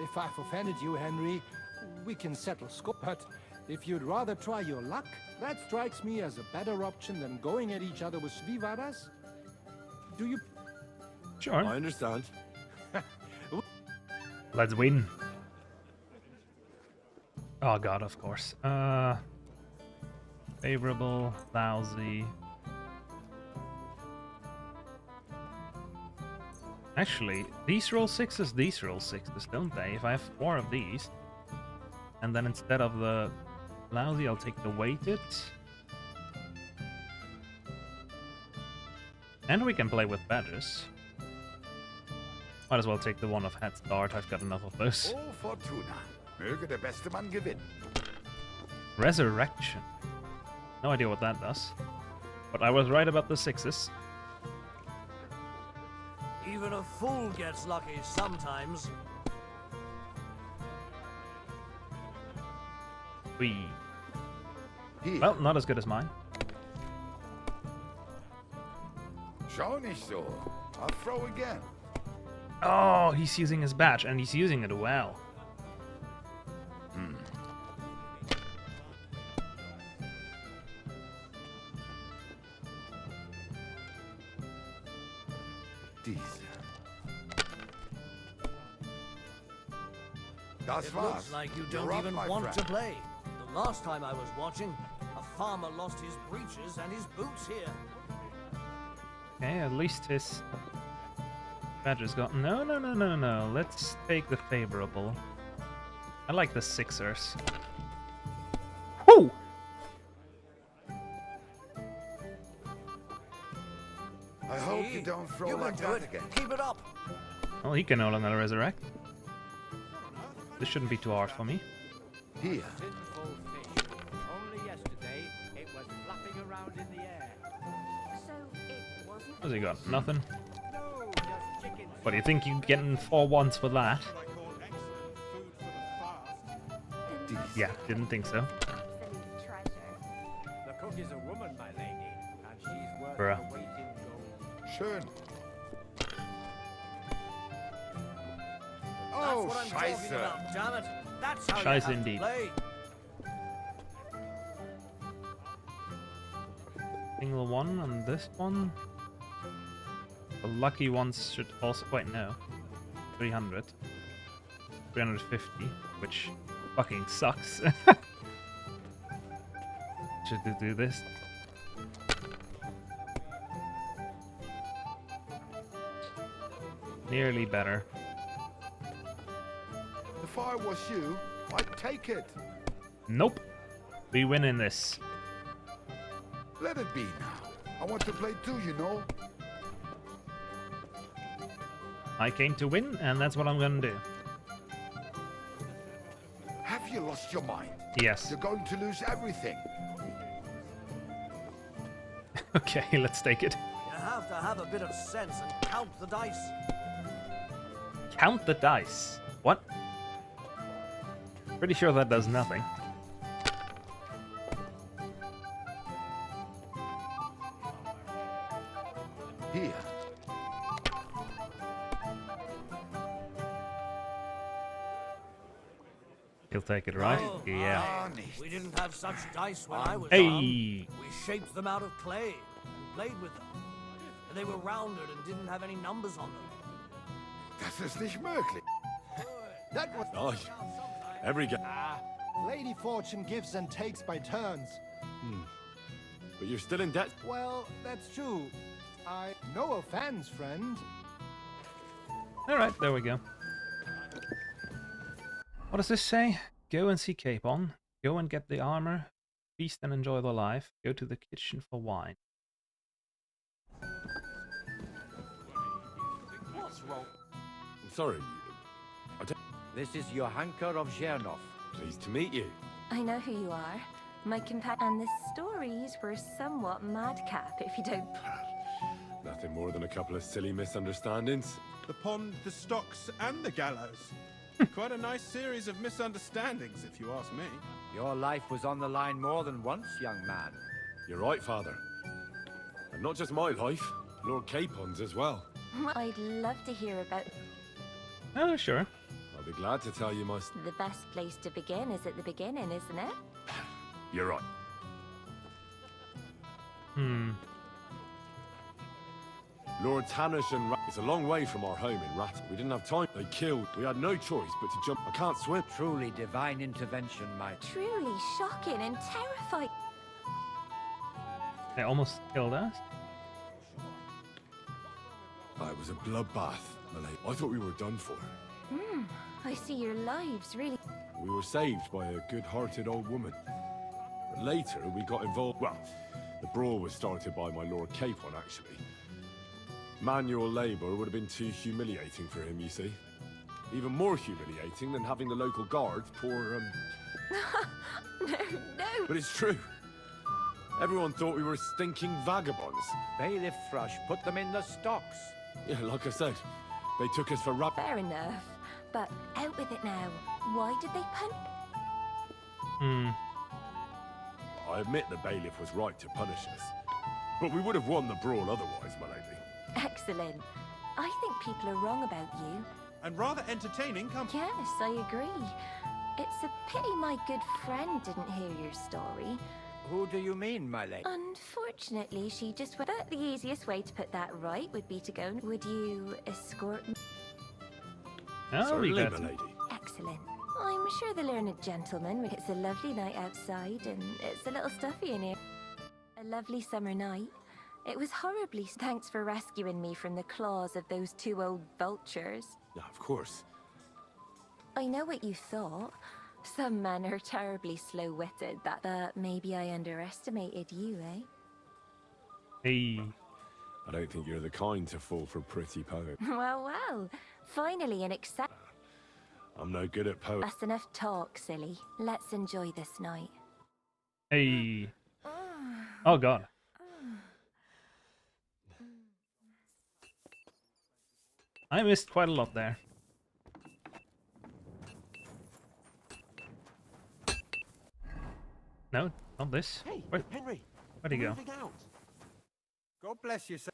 If I've offended you, Henry, we can settle score. But if you'd rather try your luck, that strikes me as a better option than going at each other with Vivadas. Do you... Sure. I understand. Let's win. Oh god, of course. Favorable, lousy. Actually, these roll sixes, don't they? If I have 4 of these, and then instead of the lousy, I'll take the weighted. And we can play with badges. Might as well take the one of head start, I've got enough of those. Oh, Fortuna. Möge der beste Mann gewinnen. Resurrection. No idea what that does. But I was right about the 6s. Even a fool gets lucky sometimes. Well, not as good as mine. Schau nicht so. I'll throw again. Oh, he's using his badge, and he's using it well. It looks like you don't even want to play. The last time I was watching, a farmer lost his breeches and his boots here. Okay, at least his badge has got... No. Let's take the favorable. I like the Sixers. Woo! I hope you don't throw You like can do that it. again. Keep it up. Well, he can no longer resurrect. This shouldn't be too hard for me. Here. Only yesterday, it was flapping around in the air. So it wasn't. What's he got? Nothing. No, just chickens. What do you think you getting 4 ones for that? Yeah, didn't think so. Absolute treasure. The cook is a woman, my lady, and she's worth Bruh. her weight in gold. Schön. That's Oh, what I'm talking Scheiße. about, damn it. That's how Scheiße you have indeed. to play. Single one on this one. The lucky ones should also... Wait, no. 300. 350, which fucking sucks. Should we do this? Nearly better. If I was you, I'd take it. Nope. We win in this. Let it be now. I want to play too, you know. I came to win, and that's what I'm gonna do. Have you lost your mind? Yes. You're going to lose everything. Okay, let's take it. You have to have a bit of sense and count the dice. Count the dice. What? Pretty sure that does nothing. Here. He'll take it, right? Oh, Yeah. We didn't have such dice when I was Hey. young. We shaped them out of clay and played with them. And they were rounded and didn't have any numbers on them. Das ist nicht möglich. That was... Nice. Every game. Lady Fortune gives and takes by turns. But you're still in debt. Well, that's true. No offense, friend. Alright, there we go. What does this say? Go and see Capon. Go and get the armor. Feast and enjoy the life. Go to the kitchen for wine. What's wrong? I'm sorry. This is Johanka of Zhernov. Pleased to meet you. I know who you are. My companion. And the stories were somewhat madcap, if you don't... Nothing more than a couple of silly misunderstandings. The pond, the stocks, and the gallows. Quite a nice series of misunderstandings, if you ask me. Your life was on the line more than once, young man. You're right, Father. And not just my life, Lord Capon's as well. I'd love to hear about... Oh, sure. I'll be glad to tell you my... The best place to begin is at the beginning, isn't it? You're right. Lord Tannish and It's a long way from our home in Rat. We didn't have time. They killed. We had no choice but to jump. I can't swim. Truly divine intervention, my... Truly shocking and terrifying. They almost killed us. It was a bloodbath, my lady. I thought we were done for. I see your lives, really. We were saved by a good-hearted old woman. But later, we got involved... Well, the brawl was started by my Lord Capon, actually. Manual labour would have been too humiliating for him, you see. Even more humiliating than having the local guards pour, No. But it's true. Everyone thought we were stinking vagabonds. Bailiff Thrush put them in the stocks. Yeah, like I said, they took us for rap... Fair enough. But out with it now. Why did they I admit the bailiff was right to punish us. But we would have won the brawl otherwise, my lady. Excellent. I think people are wrong about you. And rather entertaining company. Yes, I agree. It's a pity my good friend didn't hear your story. Who do you mean, my lady? Unfortunately, she just went. But the easiest way to put that right would be to go. Would you escort me? Oh, we got my lady. Excellent. I'm sure the learned gentleman. It's a lovely night outside, and it's a little stuffy in here. A lovely summer night. It was horribly. Thanks for rescuing me from the claws of those two old vultures. Yeah, of course. I know what you thought. Some men are terribly slow-witted. But maybe I underestimated you, eh? Hey. I don't think you're the kind to fall for pretty poet. Well. Finally, an accept. I'm no good at poetry. That's enough talk, silly. Let's enjoy this night. Hey. Oh god. I missed quite a lot there. No, not this. Hey, Henry. Where'd he go? God bless you, sir.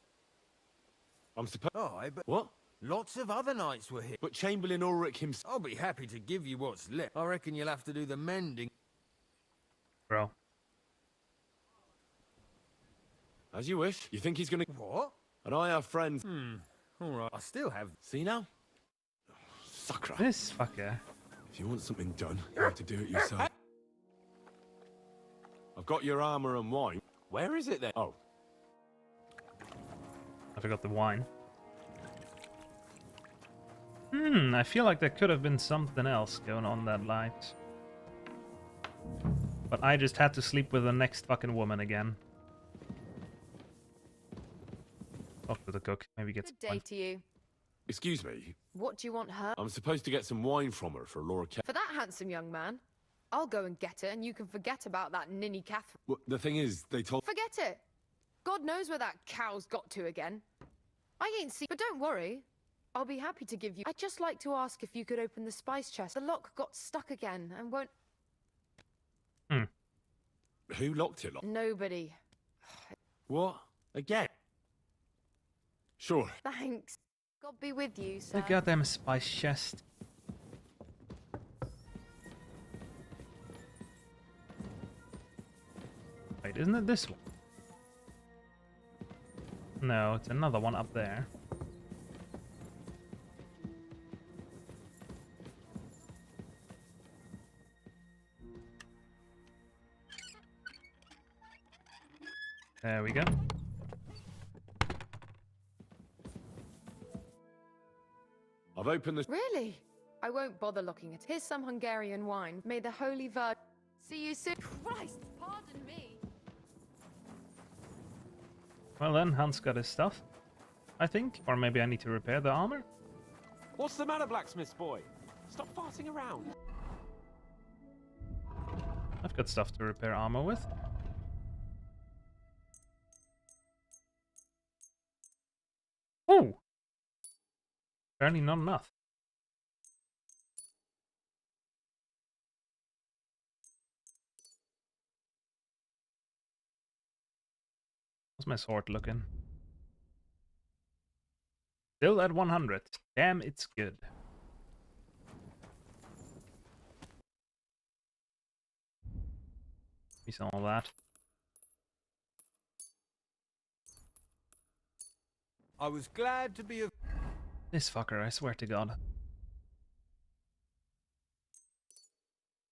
I'm supposed. Oh, but What? lots of other knights were here. But Chamberlain Ulrich himself. I'll be happy to give you what's left. I reckon you'll have to do the mending. Bro. As you wish. You think he's gonna. What? And I have friends. All right. I still have. See now? Sucker. This fucker. If you want something done, you have to do it yourself. I've got your armor and wine. Where is it then? Oh. I forgot the wine. I feel like there could have been something else going on that night. But I just had to sleep with the next fucking woman again. Talk to the cook. Maybe get some Good day wine. to you. Excuse me. What do you want her? I'm supposed to get some wine from her for Laura For that handsome young man? I'll go and get it, and you can forget about that ninny Catherine. Well, the thing is, they told. Forget it! God knows where that cow's got to again. I ain't seen. But don't worry. I'll be happy to give you. I'd just like to ask if you could open the spice chest. The lock got stuck again and won't. Who locked it? Nobody. What? Again? Sure. Thanks. God be with you, The sir. goddamn spice chest. Wait, isn't it this one? No, it's another one up there. There we go. I've opened the. Really? I won't bother looking at it. Here's some Hungarian wine. May the Holy Virgin. See you soon. Christ, pardon me. Well then, Hans got his stuff, I think. Or maybe I need to repair the armor? What's the matter, blacksmith boy? Stop farting around. I've got stuff to repair armor with. Oh! Apparently not enough. How's my sword looking? Still at 100. Damn, it's good. We saw all that. I was glad to be of. This fucker, I swear to God.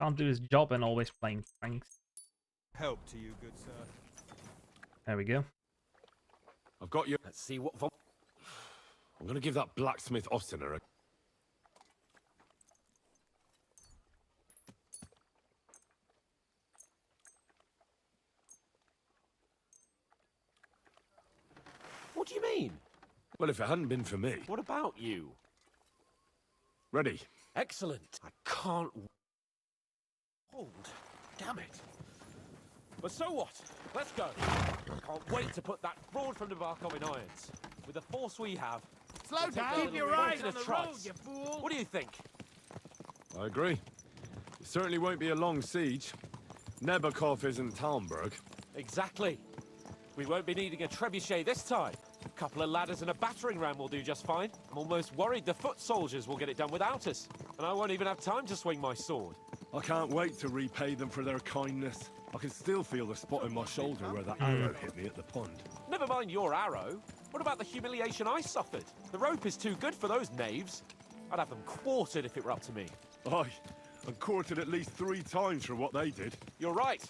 Can't do his job and always playing pranks. Help to you, good sir. There we go. I've got you. Let's see what. I'm gonna give that blacksmith Ostener a. What do you mean? Well, if it hadn't been for me. What about you? Ready. Excellent. I can't. Hold. Damn it. But so what? Let's go. I can't wait to put that fraud from the Barkov in irons. With the force we have. Slow down. Keep your eyes on the road, you fool. What do you think? I agree. It certainly won't be a long siege. Nebakov isn't Talmberg. Exactly. We won't be needing a trebuchet this time. Couple of ladders and a battering ram will do just fine. I'm almost worried the foot soldiers will get it done without us. And I won't even have time to swing my sword. I can't wait to repay them for their kindness. I can still feel the spot in my shoulder where that arrow hit me at the pond. Never mind your arrow. What about the humiliation I suffered? The rope is too good for those knaves. I'd have them quartered if it were up to me. Aye, and quartered at least 3 times for what they did. You're right.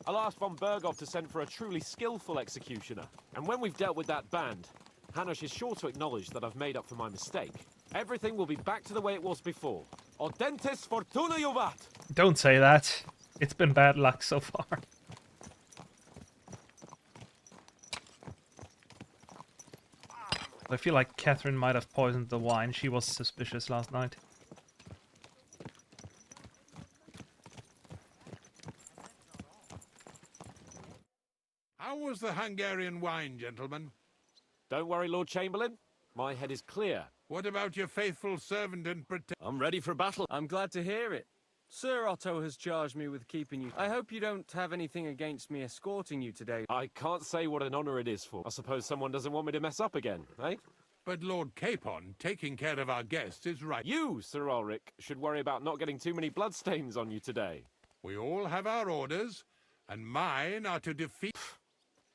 I'll ask von Bergov to send for a truly skillful executioner. And when we've dealt with that band, Hanush is sure to acknowledge that I've made up for my mistake. Everything will be back to the way it was before. Audentes fortuna juvat! Don't say that. It's been bad luck so far. I feel like Catherine might have poisoned the wine. She was suspicious last night. How was the Hungarian wine, gentlemen? Don't worry, Lord Chamberlain. My head is clear. What about your faithful servant and protector? I'm ready for battle. I'm glad to hear it. Sir Otto has charged me with keeping you. I hope you don't have anything against me escorting you today. I can't say what an honor it is for. I suppose someone doesn't want me to mess up again, eh? But Lord Capon, taking care of our guests is right. You, Sir Ulrich, should worry about not getting too many bloodstains on you today. We all have our orders, and mine are to defeat...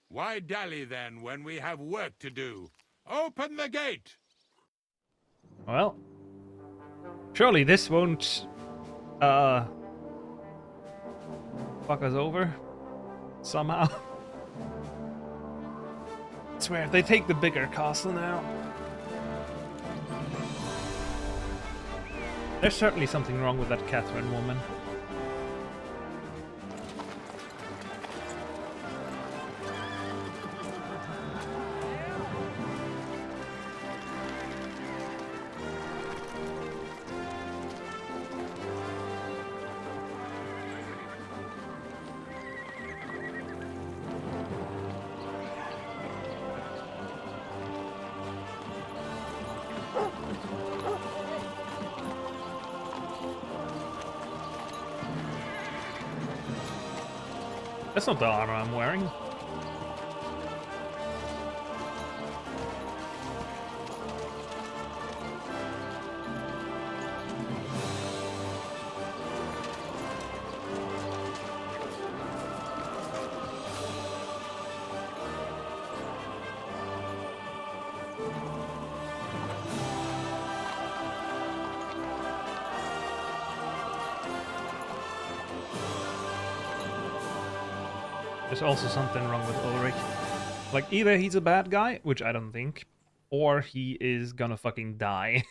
Why dally then when we have work to do? Open the gate! Well, surely this won't fuck us over somehow. I swear, if they take the bigger castle now. There's certainly something wrong with that Catherine woman. That's not the armor I'm wearing. There's also something wrong with Ulrich. Like, either he's a bad guy, which I don't think, or he is gonna fucking die.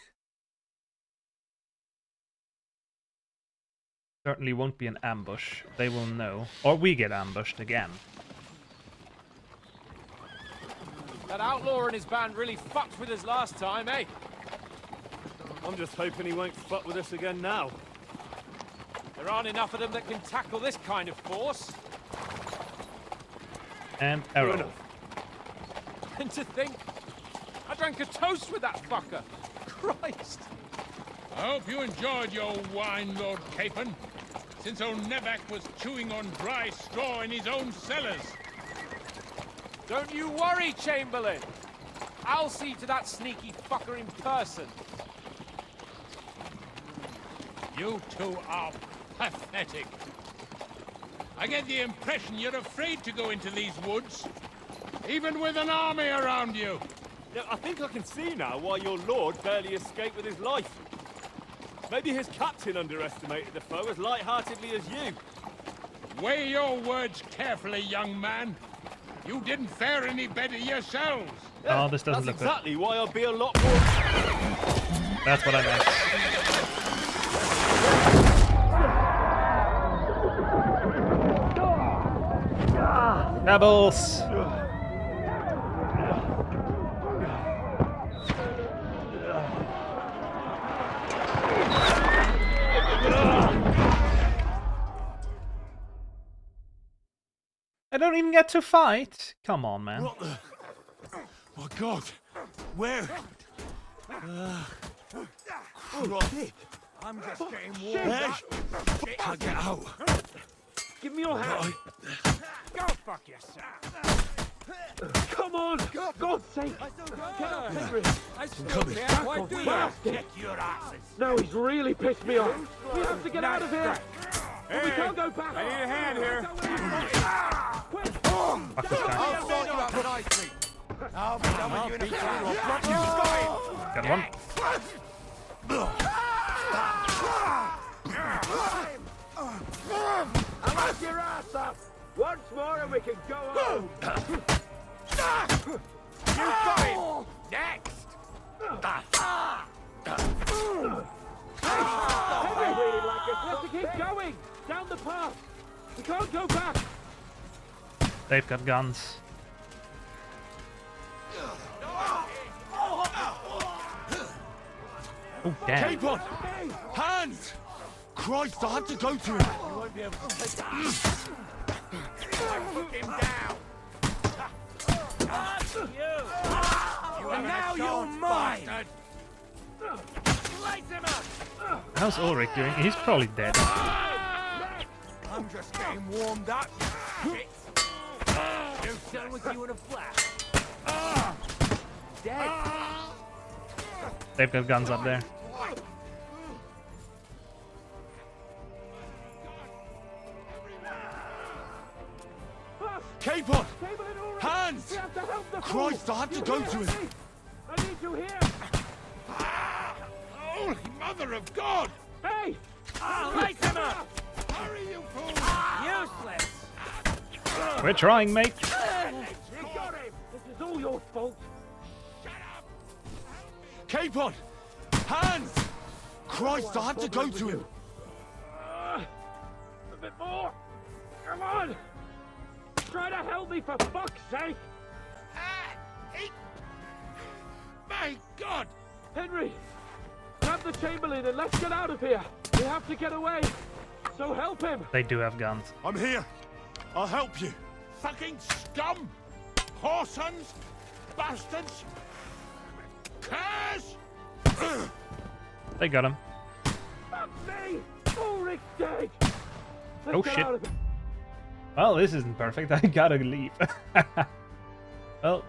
Certainly won't be an ambush. They will know. Or we get ambushed again. That outlaw and his band really fucked with us last time, eh? I'm just hoping he won't fuck with us again now. There aren't enough of them that can tackle this kind of force. And arrow. And to think, I drank a toast with that fucker. Christ. I hope you enjoyed your wine, Lord Capon, since old Nevac was chewing on dry straw in his own cellars. Don't you worry, Chamberlain. I'll see to that sneaky fucker in person. You two are pathetic. I get the impression you're afraid to go into these woods, even with an army around you. Yeah, I think I can see now why your lord barely escaped with his life. Maybe his captain underestimated the foe as light-heartedly as you. Weigh your words carefully, young man. You didn't fare any better yourselves. Oh, this doesn't look good. That's exactly why I'll be a lot more... That's what I meant. Rebels! I don't even get to fight. Come on, man. What the... Oh God! Where? Crap. I'm just getting warmed up. Can't get out. Give me your hand. Go fuck yourself. Come on! For God's sake! Get up, Henry! Coming. Kick your asses. No, he's really pissed me off. We have to get out of here. We can't go back. I need a hand here. Quick! Fuck this guy. I'll sort you out nicely. I'll be done with you in a second. Got one. I'll knock your ass up. Once more and we can go home. You got him. Next. I really like it. We have to keep going. Down the path. We can't go back. They've got guns. Oh, damn. Keep on! Hands! Christ, I had to go to him! You won't be able to take that. I took him down. And now you're mine. Slice him up. How's Ulrich doing? He's probably dead. I'm just getting warmed up. Shit. They're done with you in a flash. Dead. They've got guns up there. Keep on! Hands! Christ, I had to go to him! I need you here. Holy Mother of God! Hey! Light him up! Hurry, you fool! Useless! We're trying, mate. You got him. This is all your fault. Keep on! Hands! Christ, I had to go to him! A bit more. Come on. Try to help me for fuck's sake. My God! Henry, grab the Chamberlain and let's get out of here. We have to get away. So help him. They do have guns. I'm here! I'll help you! Fucking scum! Whoresons! Bastards! Curs! They got him. Fuck me! Ulrich's dead. Let's Oh get shit. out of here. Well, this isn't perfect. I gotta leave. Well,